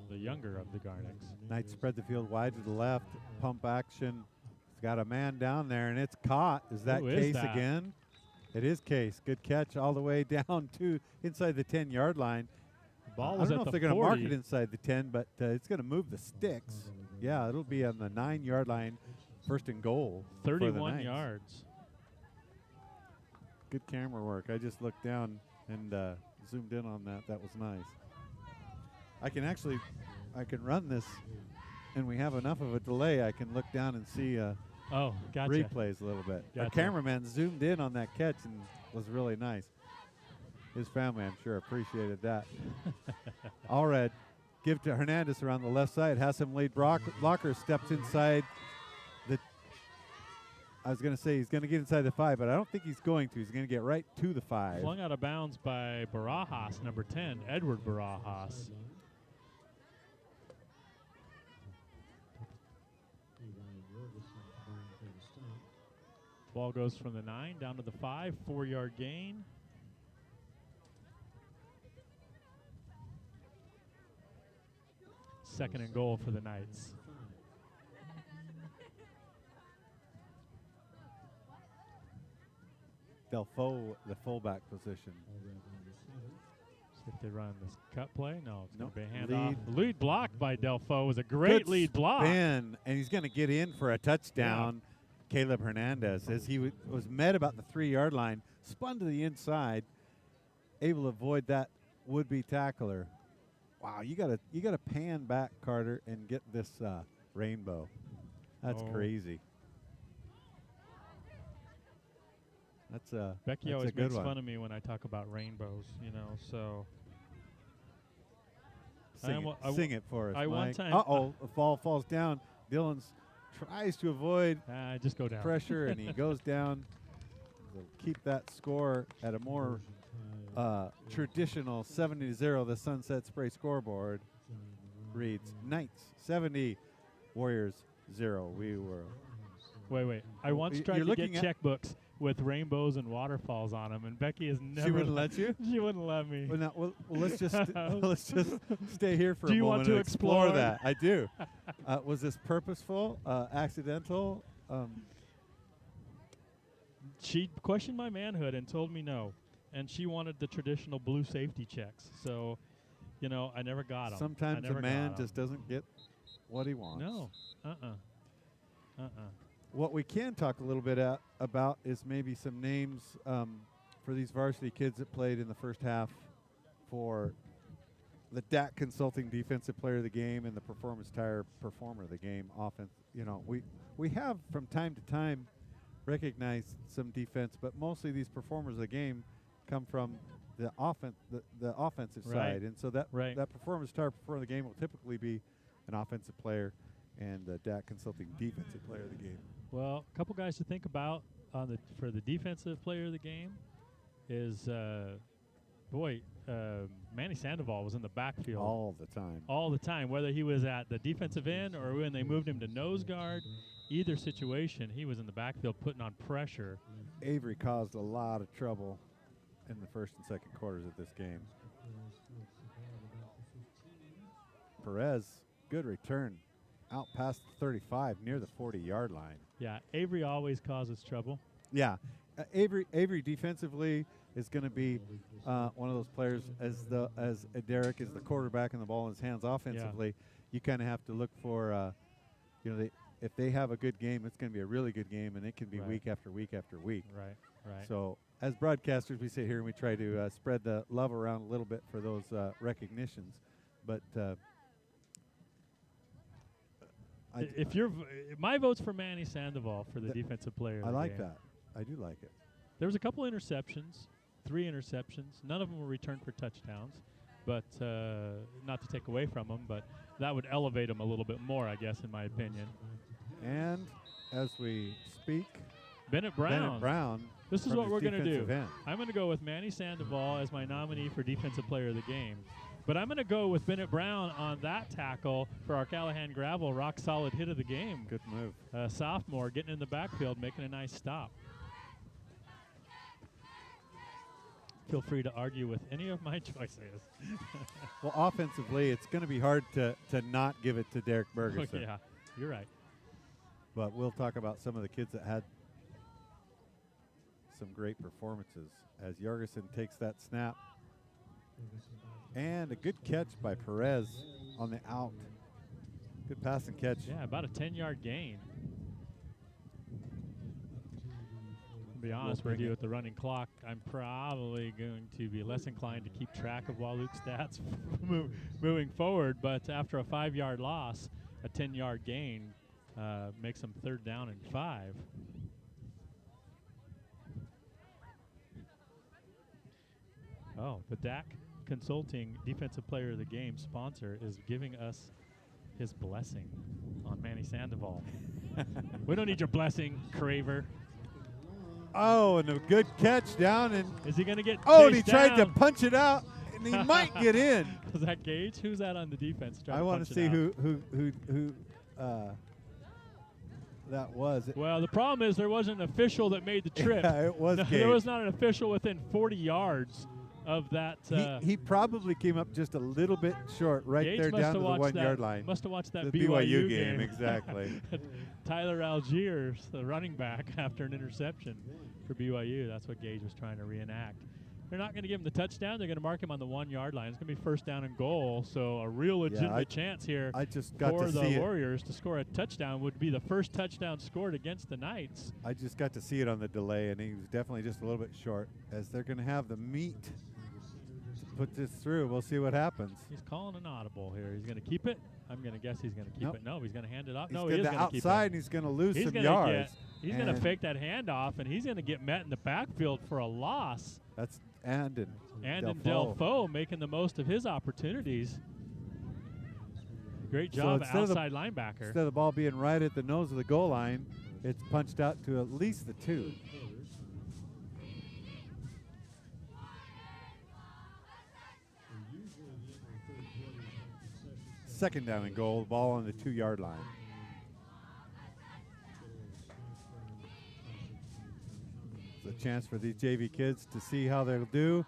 the younger of the Garnicks. Knights spread the field wide to the left. Pump action. It's got a man down there, and it's caught. Is that Case again? It is Case. Good catch all the way down to inside the 10-yard line. The ball I was don't know at if the they're going to mark 40. it inside the 10, but it's going to move the sticks. Yeah, it'll be on the 9-yard line, first and goal. 31 yards. Good camera work. I just looked down and zoomed in on that. That was nice. I can run this, and we have enough of a delay. I can look down and see gotcha. replays a little bit. Our Gotcha. cameraman zoomed in on that catch and was really nice. His family, I'm sure, appreciated that. All red. Give to Hernandez around the left side. Has him lead blocker. Steps inside the. I was going to say he's going to get inside the 5, but I don't think he's going to. He's going to get right to the 5. Flung out of bounds by Barajas, number 10, Edward Barajas. Ball goes from the 9 down to the 5, 4-yard gain. Second and goal for the Knights. Delfo, the fullback position. See if they run this cut play. No, it's Nope. going to be a handoff. Lead block by Delfo was a great Good lead block. spin, and he's going to get in for a touchdown. Caleb Hernandez, as he was met about the 3-yard line, spun to the inside, able to avoid that would-be tackler. Wow, you gotta pan back, Carter, and get this rainbow. That's crazy. That's Becky that's always a good makes one. fun of me when I talk about rainbows, so. Sing it for us, I one Mike. time. Uh-oh, the ball falls down. Dylan's tries to avoid just go down. pressure, and he goes down. They'll keep that score at a more traditional 70-0. The Sunset Spray scoreboard reads Knights 70, Warriors 0. We were. Wait. I once tried to get checkbooks with rainbows and waterfalls on them, and Becky has never. She wouldn't let you? She wouldn't let me. Well, now, let's just let's just stay here for Do a you moment want to and explore explore? that. I do. Was this purposeful, accidental? She questioned my manhood and told me no, and she wanted the traditional blue safety checks. So, I never got them. Sometimes a man just doesn't get what he wants. No. What we can talk a little bit about is maybe some names for these varsity kids that played in the first half for the DAC Consulting Defensive Player of the Game and the Performance Tire Performer of the Game offense. We have from time to time recognized some defense, but mostly these performers of the game come from the offensive side, and so that Performance Tire Performer of the Game will typically be an offensive player and the DAC Consulting Defensive Player of the Game. Well, a couple guys to think about for the defensive player of the game is, Manny Sandoval was in the backfield. All the time. All the time, whether he was at the defensive end or when they moved him to nose guard. Either situation, he was in the backfield putting on pressure. Avery caused a lot of trouble in the first and second quarters of this game. Perez, good return. Out past the 35, near the 40-yard line. Yeah, Avery always causes trouble. Yeah, Avery defensively is going to be one of those players as Derek is the quarterback and the ball in his hands offensively. You kind of have to look for, if they have a good game, it's going to be a really good game, and it can be week after week after week. Right. So as broadcasters, we sit here and we try to spread the love around a little bit for those recognitions, but. My vote's for Manny Sandoval for the defensive player of the like game. that. I do like it. There was a couple interceptions, 3 interceptions. None of them were returned for touchdowns, but not to take away from them, but that would elevate him a little bit more, I guess, in my opinion. And as we speak, Bennett Brown. This is from what we're his going to do. defensive end. I'm going to go with Manny Sandoval as my nominee for defensive player of the game. But I'm going to go with Bennett Brown on that tackle for our Callahan Gravel rock solid hit of the game. Good move. Sophomore getting in the backfield, making a nice stop. Feel free to argue with any of my choices. Well, offensively, it's going to be hard to not give it to Derek Bergerson. Oh, yeah, you're right. But we'll talk about some of the kids that had some great performances as Jorgensen takes that snap. And a good catch by Perez on the out. Good pass and catch. Yeah, about a 10-yard gain. To be honest with you, with the running clock, I'm probably going to be less inclined to keep track of Wahluke stats moving forward. But after a 5-yard loss, a 10-yard gain makes them 3rd down and 5. Oh, the DAC Consulting Defensive Player of the Game sponsor is giving us his blessing on Manny Sandoval. We don't need your blessing, Craver. Oh, and a good catch down. And is he going to get Oh, and he down? tried to punch it out, and he might get in. Was that Gage? Who's that on the defense? I want to see who that was. Well, the problem is there wasn't an official that made the trip. Yeah, it was No, Gage. there was not an official within 40 yards of that. He probably came up just a little bit short, right Gage there down to the 1 that, yard line. Must have watched that the BYU game. Exactly. Tyler Algiers, the running back, after an interception for BYU. That's what Gage was trying to reenact. They're not going to give him the touchdown. They're going to mark him on the 1 yard line. It's going to be 1st down and goal. So a real legitimate chance here for the Warriors to score a touchdown. Would be the first touchdown scored against the Knights. I just got to see it on the delay, and he was definitely just a little bit short. As they're going to have the meat to put this through, we'll see what happens. He's calling an audible here. He's going to keep it. I'm going to guess he's going to keep Nope. it. No, he's going to hand it off. He's No, he is going to keep it. outside, and he's going to lose some yards. He's going to fake that handoff, and he's going to get met in the backfield for a loss. That's Andon Delfaux making the most of his opportunities. Great job, outside linebacker. Instead of the ball being right at the nose of the goal line, it's punched out to at least the 2. Second down and goal, ball on the 2 yard line. It's a chance for these JV kids to see how they'll do,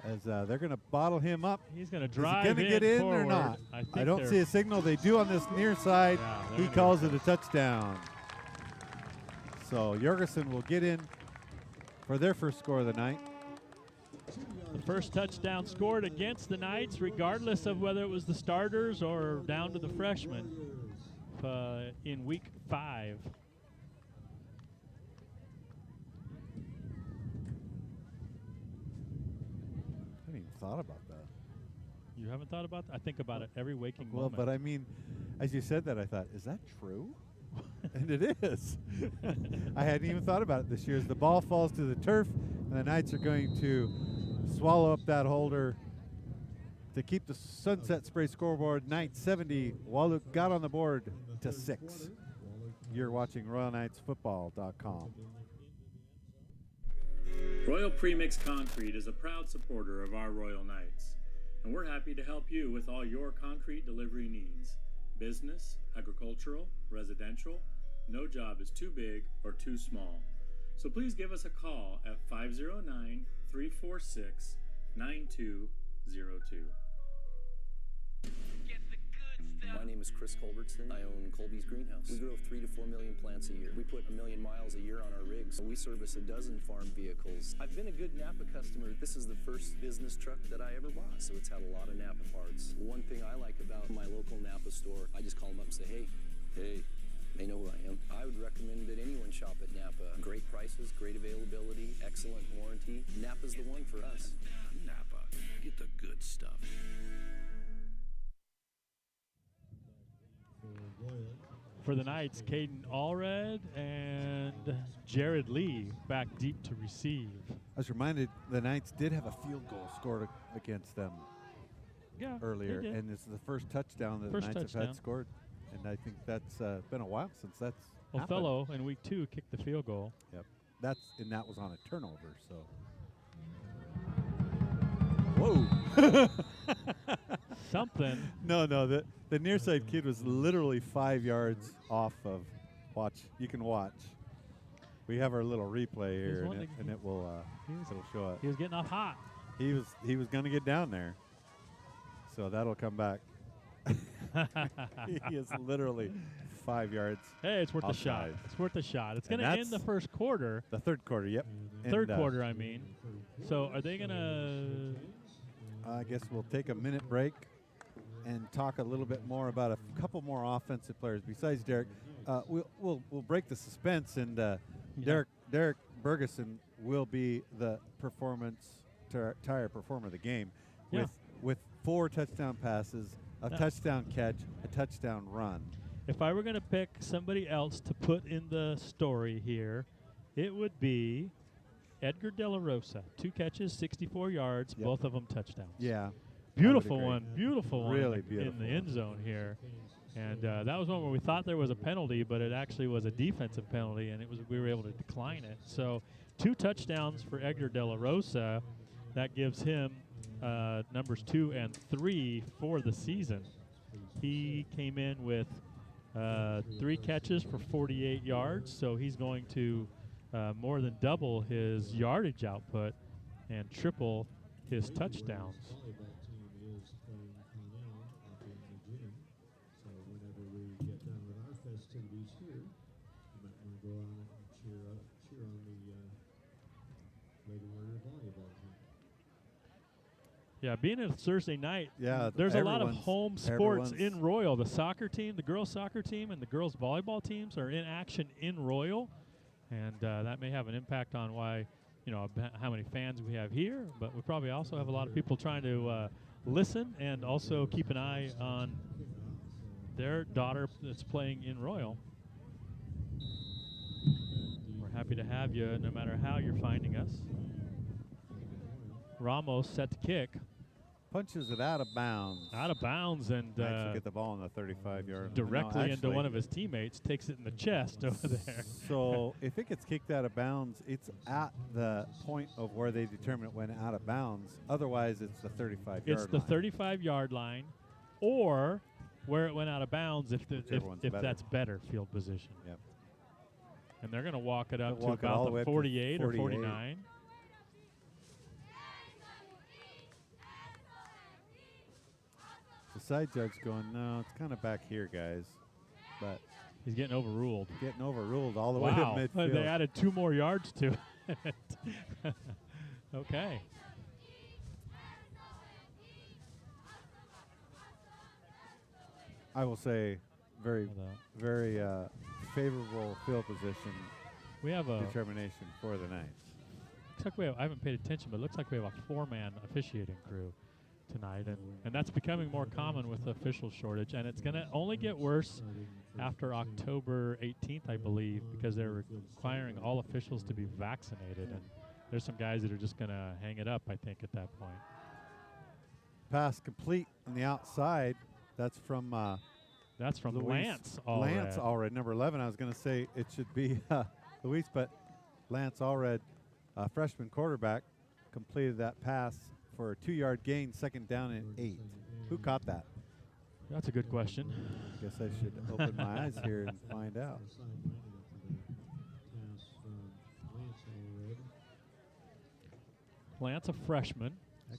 as they're going to bottle him up. He's going to drive Is he going to get in forward. or not? I don't see a signal. They do on this near side. Yeah, He calls it a touchdown. So Jorgensen will get in for their first score of the night. The first touchdown scored against the Knights, regardless of whether it was the starters or down to the freshmen in week 5. I haven't even thought about that. You haven't thought about that? I think about it every waking Well, moment. but I mean, as you said that, I thought, is that true? And it is. I hadn't even thought about it this year. As the ball falls to the turf, and the Knights are going to swallow up that holder to keep the Sunset Spray scoreboard. Knights 70. Wahluke got on the board to 6. You're watching RoyalKnightsFootball.com. Royal Premix Concrete is a proud supporter of our Royal Knights, and we're happy to help you with all your concrete delivery needs. Business, agricultural, residential, no job is too big or too small. So please give us a call at 509-346-9202. My name is Chris Culbertson. I own Colby's Greenhouse. We grow 3 to 4 million plants a year. We put 1 million miles a year on our rigs. We service a dozen farm vehicles. I've been a good Napa customer. This is the first business truck that I ever bought, so it's had a lot of Napa parts. One thing I like about my local Napa store, I just call them up and say, hey, they know who I am. I would recommend that anyone shop at Napa. Great prices, great availability, excellent warranty. Napa's the one for us. Napa. Get the good stuff. For the Knights, Caden Allred and Jared Lee back deep to receive. I was reminded the Knights did have a field goal scored against them earlier, they did. and this is the first touchdown that the Knights have had scored. And I think that's been a while since that's Othello happened. in week 2 kicked the field goal. Yep, and that was on a turnover. So Whoa. Something. No, the near side kid was literally 5 yards off of watch. You can watch. We have our little replay here, and it will it'll show it. He was getting off hot. He was going to get down there, so that'll come back. He is literally 5 yards. Hey, it's worth a shot. offside. It's worth a shot. It's going to end the first quarter. The third quarter, yep. Third quarter, I mean. So are they going to? I guess we'll take a minute break and talk a little bit more about a couple more offensive players besides Derek. We'll break the suspense, and Derek Bergeson will be the tire performer of the game with 4 touchdown passes, a touchdown catch, a touchdown run. If I were going to pick somebody else to put in the story here, it would be Edgar De La Rosa. 2 catches, 64 yards, both of them touchdowns. Yeah. Beautiful one Really beautiful in the end zone here. And that was one where we thought there was a penalty, but it actually was a defensive penalty, and we were able to decline it. So 2 touchdowns for Edgar De La Rosa. That gives him numbers 2 and 3 for the season. He came in with 3 catches for 48 yards, so he's going to more than double his yardage output and triple his touchdowns. Yeah, being a Thursday night, there's a lot of home sports in Royal. The soccer team, the girls' soccer team, and the girls' volleyball teams are in action in Royal, and that may have an impact on why, how many fans we have here. But we probably also have a lot of people trying to listen and also keep an eye on their daughter that's playing in Royal. We're happy to have you, no matter how you're finding us. Ramos set to kick. Punches it out of bounds. Out of bounds, and actually get the ball on the 35-yard. Directly into one of his teammates, takes it in the chest over there. So if it gets kicked out of bounds, it's at the point of where they determine it went out of bounds. Otherwise, it's the 35-yard line. It's the 35-yard line, or where it went out of bounds if that's better field position. Yep. And they're going to walk it up to about the 48 or 49. The side judge going, no, it's kind of back here, guys. But he's getting overruled. Getting overruled all the way to midfield. They added 2 more yards to it. Okay. I will say very favorable field position we have a determination for the Knights. Looks like I haven't paid attention, but it looks like we have a 4-man officiating crew tonight, and that's becoming more common with the official shortage, and it's going to only get worse after October 18th, I believe, because they're requiring all officials to be vaccinated, and there's some guys that are just going to hang it up, I think, at that point. Pass complete on the outside. That's from Lance Allred. Lance Allred, number 11. I was going to say it should be Luis, but Lance Allred, freshman quarterback, completed that pass for a 2-yard gain, second down and 8. Who caught that? That's a good question. Guess I should open my eyes here and find out. Lance, a freshman,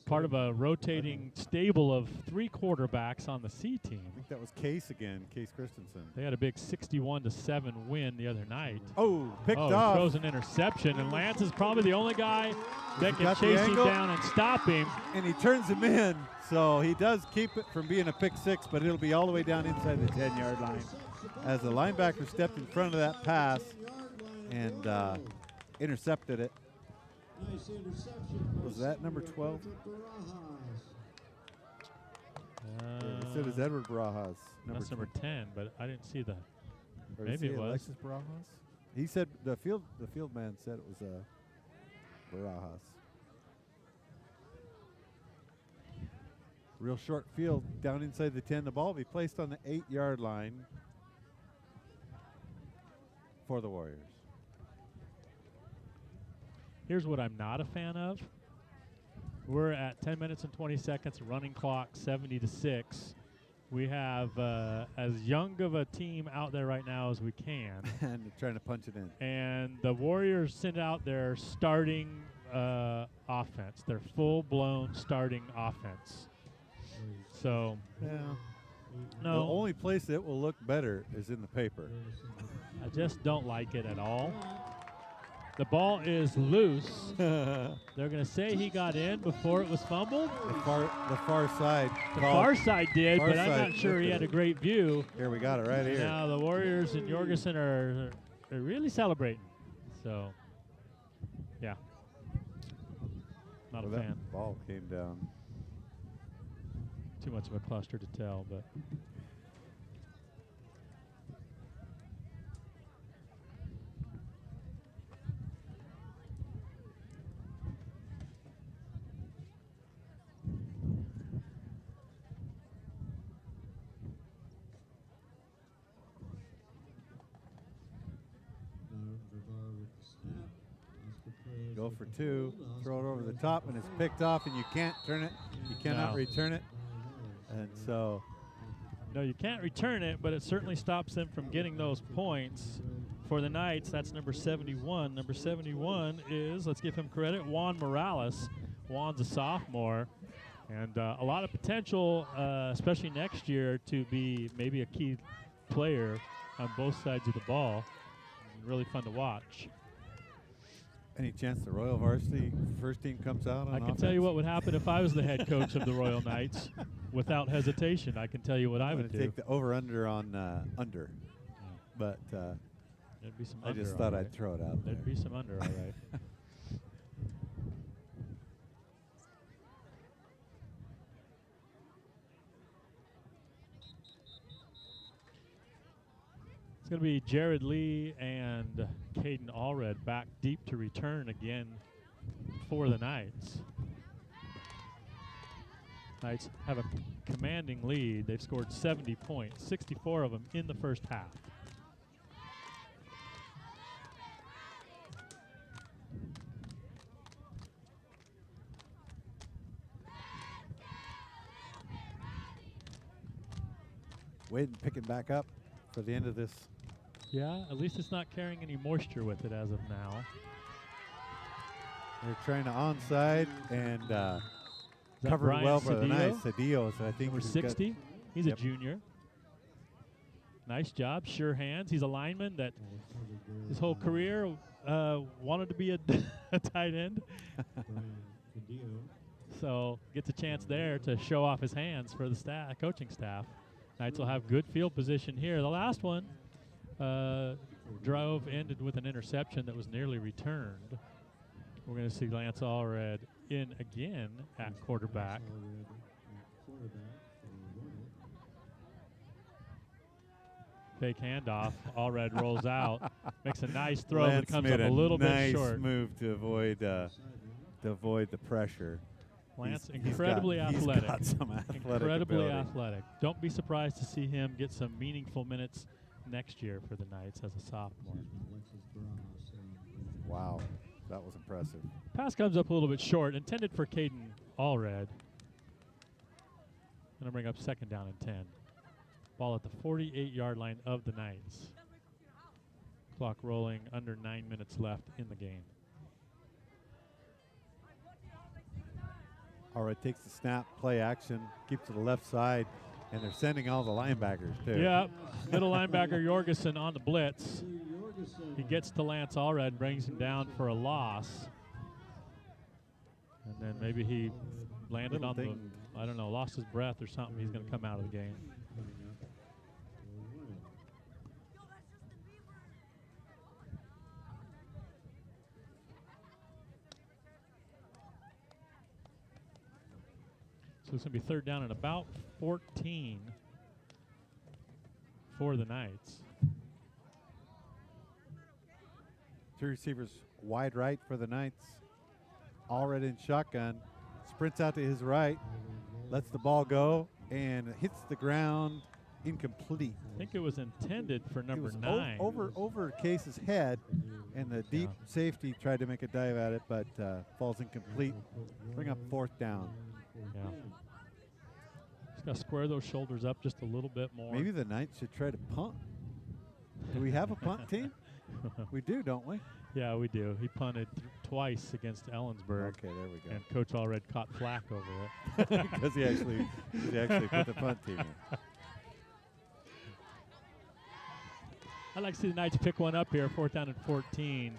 part of a rotating stable of 3 quarterbacks on the C team. I think that was Case again, Case Christensen. They had a big 61-7 win the other night. Oh, picked off. Throws an interception, and Lance is probably the only guy that can chase him down and stop him. And he turns him in, so he does keep it from being a pick 6, but it'll be all the way down inside the 10-yard line. As the linebacker stepped in front of that pass and intercepted it. Nice interception. Was that number 12? It said it's Edward Barajas. That's number 10, but I didn't see that. Or Maybe it was. Alexis Barajas? He said the field man said it was Barajas. Real short field down inside the 10. The ball will be placed on the 8-yard line for the Warriors. Here's what I'm not a fan of. We're at 10 minutes and 20 seconds, running clock 70-6. We have as young of a team out there right now as we can. And they're trying to punch it in. And the Warriors send out their starting offense, their full-blown starting offense. So, yeah. No. The only place it will look better is in the paper. I just don't like it at all. The ball is loose. They're going to say he got in before it was fumbled. The far side. The far side did, but I'm side not sure he had a great view. Here, we got it right here. Now the Warriors and Jorgensen are really celebrating. So, yeah. Not a fan. That ball came down. Too much of a cluster to tell, but. Go for two, throw it over the top, and it's picked off, and you can't turn it. You cannot return it. And so. No, you can't return it, but it certainly stops them from getting those points. For the Knights, that's number 71. Number 71 is, let's give him credit, Juan Morales. Juan's a sophomore, and a lot of potential, especially next year, to be maybe a key player on both sides of the ball. Really fun to watch. Any chance the Royal Varsity first team comes out on I can offense? tell you what would happen if I was the head coach of the Royal Knights. Without hesitation, I can tell you what I would do. Take the over-under on under. But There'd be some I under, just thought all I'd right. throw it out There'd there. be some under, all right. It's going to be Jared Lee and Caden Allred back deep to return again for the Knights. Knights have a commanding lead. They've scored 70 points, 64 of them in the first half. Wade picking back up for the end of this. Yeah, at least it's not carrying any moisture with it as of now. They're trying to onside and covered Brian well for the Cedillo? Knights. Cedillo, so I think Number he's 60. He's Yep. a junior. Nice job, sure hands. He's a lineman that his whole career wanted to be a, a tight end. So gets a chance there to show off his hands for the coaching staff. Knights will have good field position here. The last one ended with an interception that was nearly returned. We're going to see Lance Allred in again at quarterback. Fake handoff. Allred rolls out, makes a nice throw, Lance but comes made up a little nice bit short. move to avoid the pressure. Lance, He's incredibly got athletic. some athletic Incredibly ability. athletic. Don't be surprised to see him get some meaningful minutes next year for the Knights as a sophomore. Wow, that was impressive. Pass comes up a little bit short, intended for Caden Allred. Gonna bring up second down and 10. Ball at the 48-yard line of the Knights. Clock rolling, under 9 minutes left in the game. Allred takes the snap, play action, keeps to the left side, and they're sending all the linebackers too. Yeah, middle linebacker Jorgensen on the blitz. He gets to Lance Allred, brings him down for a loss. And then maybe he landed on the, I don't know, lost his breath or something. He's going to come out of the game. So it's going to be third down and about 14 for the Knights. Two receivers wide right for the Knights. Allred in shotgun, sprints out to his right, lets the ball go, and hits the ground incomplete. I think it was intended for number It was 9. over Case's head, and the deep safety tried to make a dive at it, but falls incomplete. Bring up 4th down. Yeah. Just got to square those shoulders up just a little bit more. Maybe the Knights should try to punt. Do we have a punt team? We do, don't we? Yeah, we do. He punted twice against Ellensburg. Okay, there we go. And Coach Allred caught flack over it. Because he actually put the punt team in. I'd like to see the Knights pick one up here, 4th down and 14.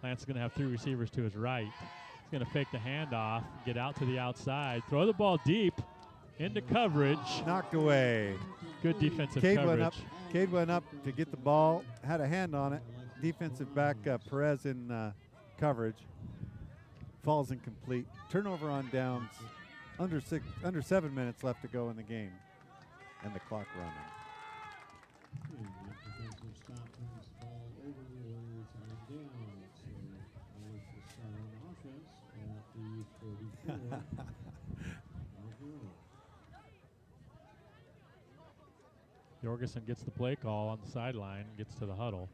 Lance is going to have 3 receivers to his right. He's going to fake the handoff, get out to the outside, throw the ball deep into coverage. Knocked away. Good defensive Cade coverage. Cade went up to get the ball, had a hand on it. Defensive back Perez in coverage. Falls incomplete. Turnover on downs. Under 7 minutes left to go in the game. And the clock running. Jorgensen gets the play call on the sideline, gets to the huddle.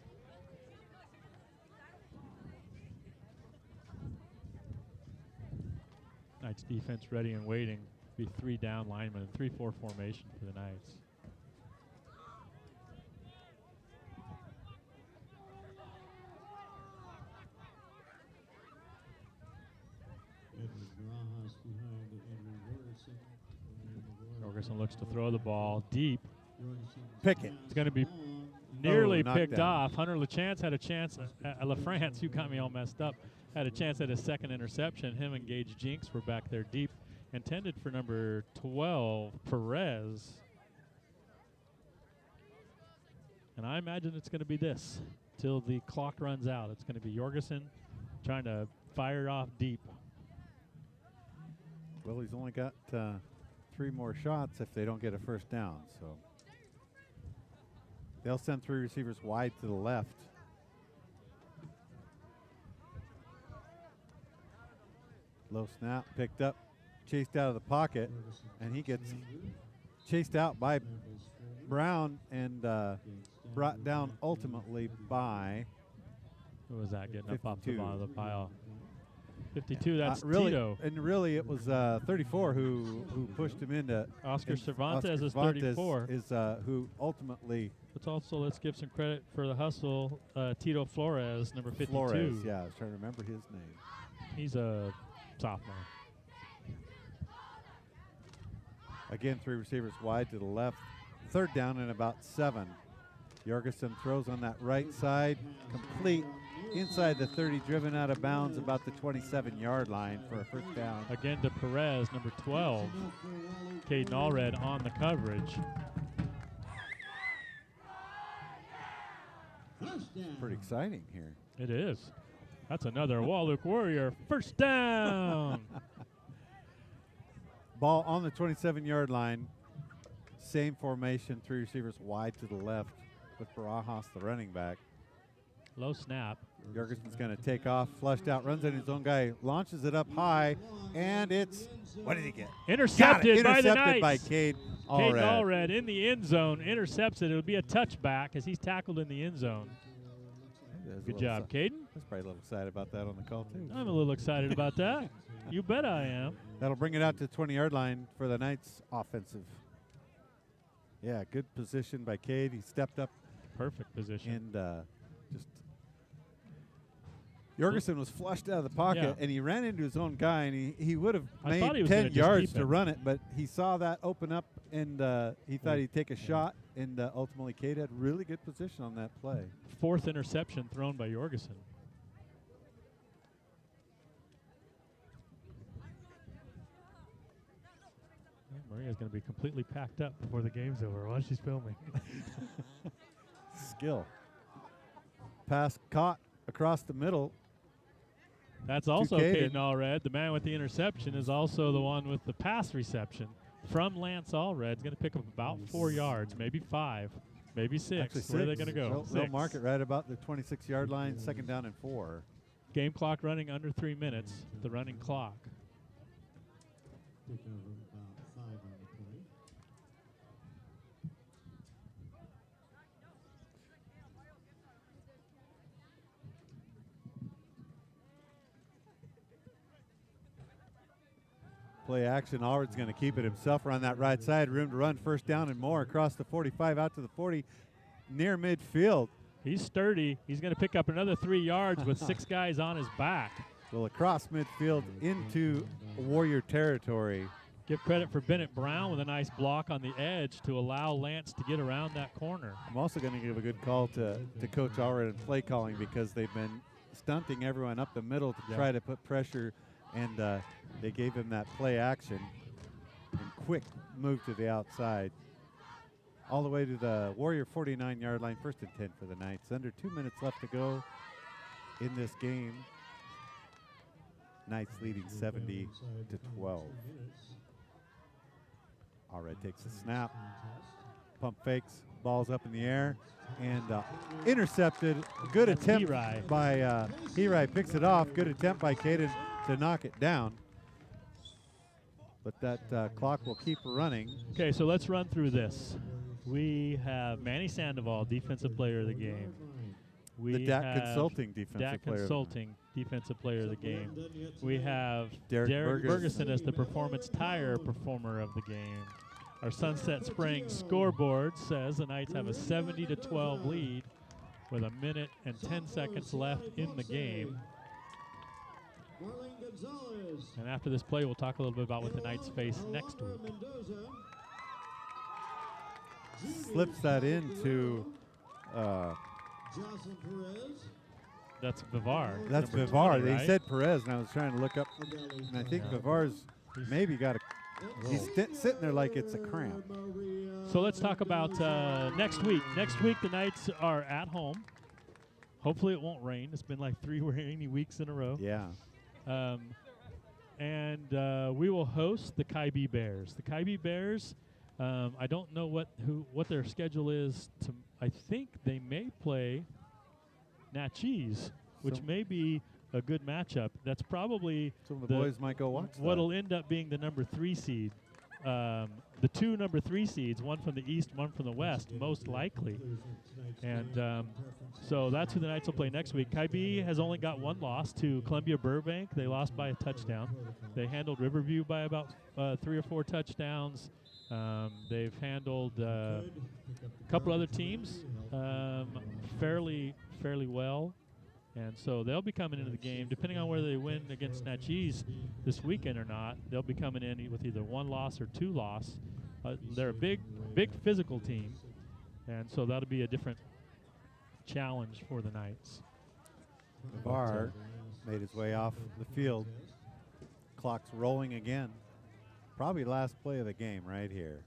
Knights defense ready and waiting. Be 3 down linemen, 3-4 formation for the Knights. Jorgensen looks to throw the ball deep. Pick it. It's going to be nearly knocked picked down. off. Hunter LaChance had a chance. LaFrance, you got me all messed up, had a chance at his 2nd interception. Him and Gage Jinks were back there deep. Intended for number 12, Perez. And I imagine it's going to be this till the clock runs out. It's going to be Jorgensen trying to fire off deep. Well, he's only got 3 more shots if they don't get a 1st down. So they'll send 3 receivers wide to the left. Low snap, picked up, chased out of the pocket, and he gets chased out by Brown and brought down ultimately by. Who was that getting 52. up off the bottom of the pile? 52, that's really, Tito. And really it was 34 who pushed him into. Oscar Cervantes Oscar is Cervantes 34. Is who ultimately. But also, let's give some credit for the hustle. Tito Flores, number 52. Flores, yeah, I was trying to remember his name. He's a sophomore. Again, 3 receivers wide to the left. 3rd down and about 7. Jorgensen throws on that right side, complete inside the 30, driven out of bounds about the 27-yard line for a 1st down. Again to Perez, number 12. Caden Allred on the coverage. Pretty exciting here. It is. That's another Wahluke Warrior 1st down. Ball on the 27-yard line. Same formation, 3 receivers wide to the left with Barajas, the running back. Low snap. Jorgensen's going to take off, flushed out, runs in his own guy, launches it up high, and it's, what did he get? Intercepted by the Knights. Intercepted by Cade Caden Allred. Allred in the end zone, intercepts it. It'll be a touchback as he's tackled in the end zone. Good job, Caden. I was probably a little excited about that on the call, too. I'm a little excited about that. You bet I am. That'll bring it out to the 20-yard line for the Knights offensive. Yeah, good position by Cade. He stepped up. Perfect position. And just Jorgensen was flushed out of the pocket, and he ran into his own guy, and he would have made 10 yards to run it, but he saw that open up, and he thought he'd take a shot, and ultimately Cade had really good position on that play. 4th interception thrown by Jorgensen. Maria's going to be completely packed up before the game's over while she's filming. Skill. Pass caught across the middle. That's also Caden Allred. The man with the interception is also the one with the pass reception from Lance Allred. He's going to pick up about 4 yards, maybe 5, maybe 6. Actually, Where are they going to go? They'll mark it right about the 26-yard line, 2nd down and 4. Game clock running under 3 minutes, the running clock. Play action. Allred's going to keep it himself around that right side. Room to run, first down and more across the 45 out to the 40 near midfield. He's sturdy. He's going to pick up another 3 yards with 6 guys on his back. Well, across midfield into Warrior territory. Give credit for Bennett Brown with a nice block on the edge to allow Lance to get around that corner. I'm also going to give a good call to Coach Allred in play calling because they've been stunting everyone up the middle to try to put pressure, and they gave him that play action and quick move to the outside. All the way to the Warrior 49-yard line, 1st and 10 for the Knights. Under 2 minutes left to go in this game. Knights leading 70-12. Allred takes a snap, pump fakes, ball's up in the air, and intercepted. Good attempt by Herai, picks it off. Good attempt by Caden to knock it down. But that clock will keep running. Okay, so let's run through this. We have Manny Sandoval, Defensive Player of the Game. We The DAC have Consulting Defensive Player. Defensive Player of the Game. We have Derek Bergeson as the Performance Tire Performer of the Game. Our Sunset Springs scoreboard says the Knights have a 70-12 lead with 1 minute and 10 seconds left in the game. And after this play, we'll talk a little bit about what the Knights face next week. Slips that into that's Vivar. That's number Vivar. 20, They right? said Perez, and I was trying to look up, and I think Vivar's maybe got a. He's sitting there like it's a cramp. So let's talk about next week. Next week, the Knights are at home. Hopefully, it won't rain. It's been like 3 rainy weeks in a row. Yeah. And we will host the Kaibi Bears. The Kaibi Bears. I don't know what their schedule is. I think they may play Natchez, which may be a good matchup. That's probably some of the boys might go watch what'll end up being the number 3 seed. The 2 number 3 seeds, one from the east, one from the west, most likely. And so that's who the Knights will play next week. Kaibi has only got 1 loss to Columbia Burbank. They lost by a touchdown. They handled Riverview by about 3 or 4 touchdowns. They've handled a couple other teams fairly well. And so they'll be coming into the game, depending on whether they win against Natchez this weekend or not. They'll be coming in with either 1 loss or 2 loss. They're a big physical team, and so that'll be a different challenge for the Knights. Vivar made his way off the field. Clock's rolling again. Probably last play of the game right here.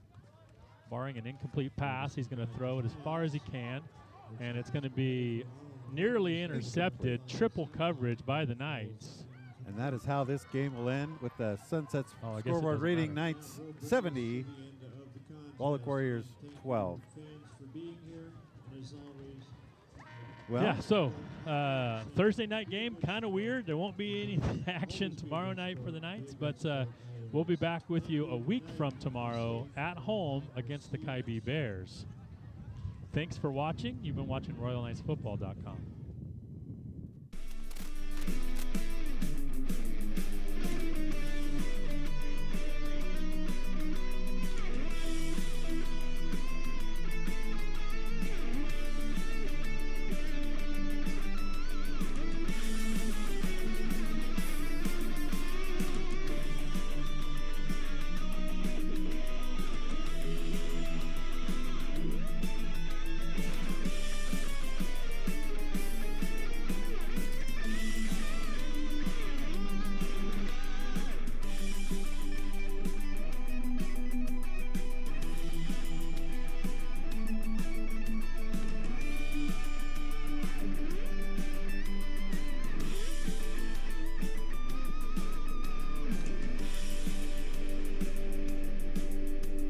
Barring an incomplete pass, he's going to throw it as far as he can, and it's going to be nearly intercepted. Triple coverage by the Knights. And that is how this game will end with the Sunsets scoreboard reading. Knights 70, Wahluke Warriors 12. Well, yeah, so Thursday night game, kind of weird. There won't be any action tomorrow night for the Knights, but we'll be back with you a week from tomorrow at home against the Kaibi Bears. Thanks for watching. You've been watching RoyalKnightsFootball.com.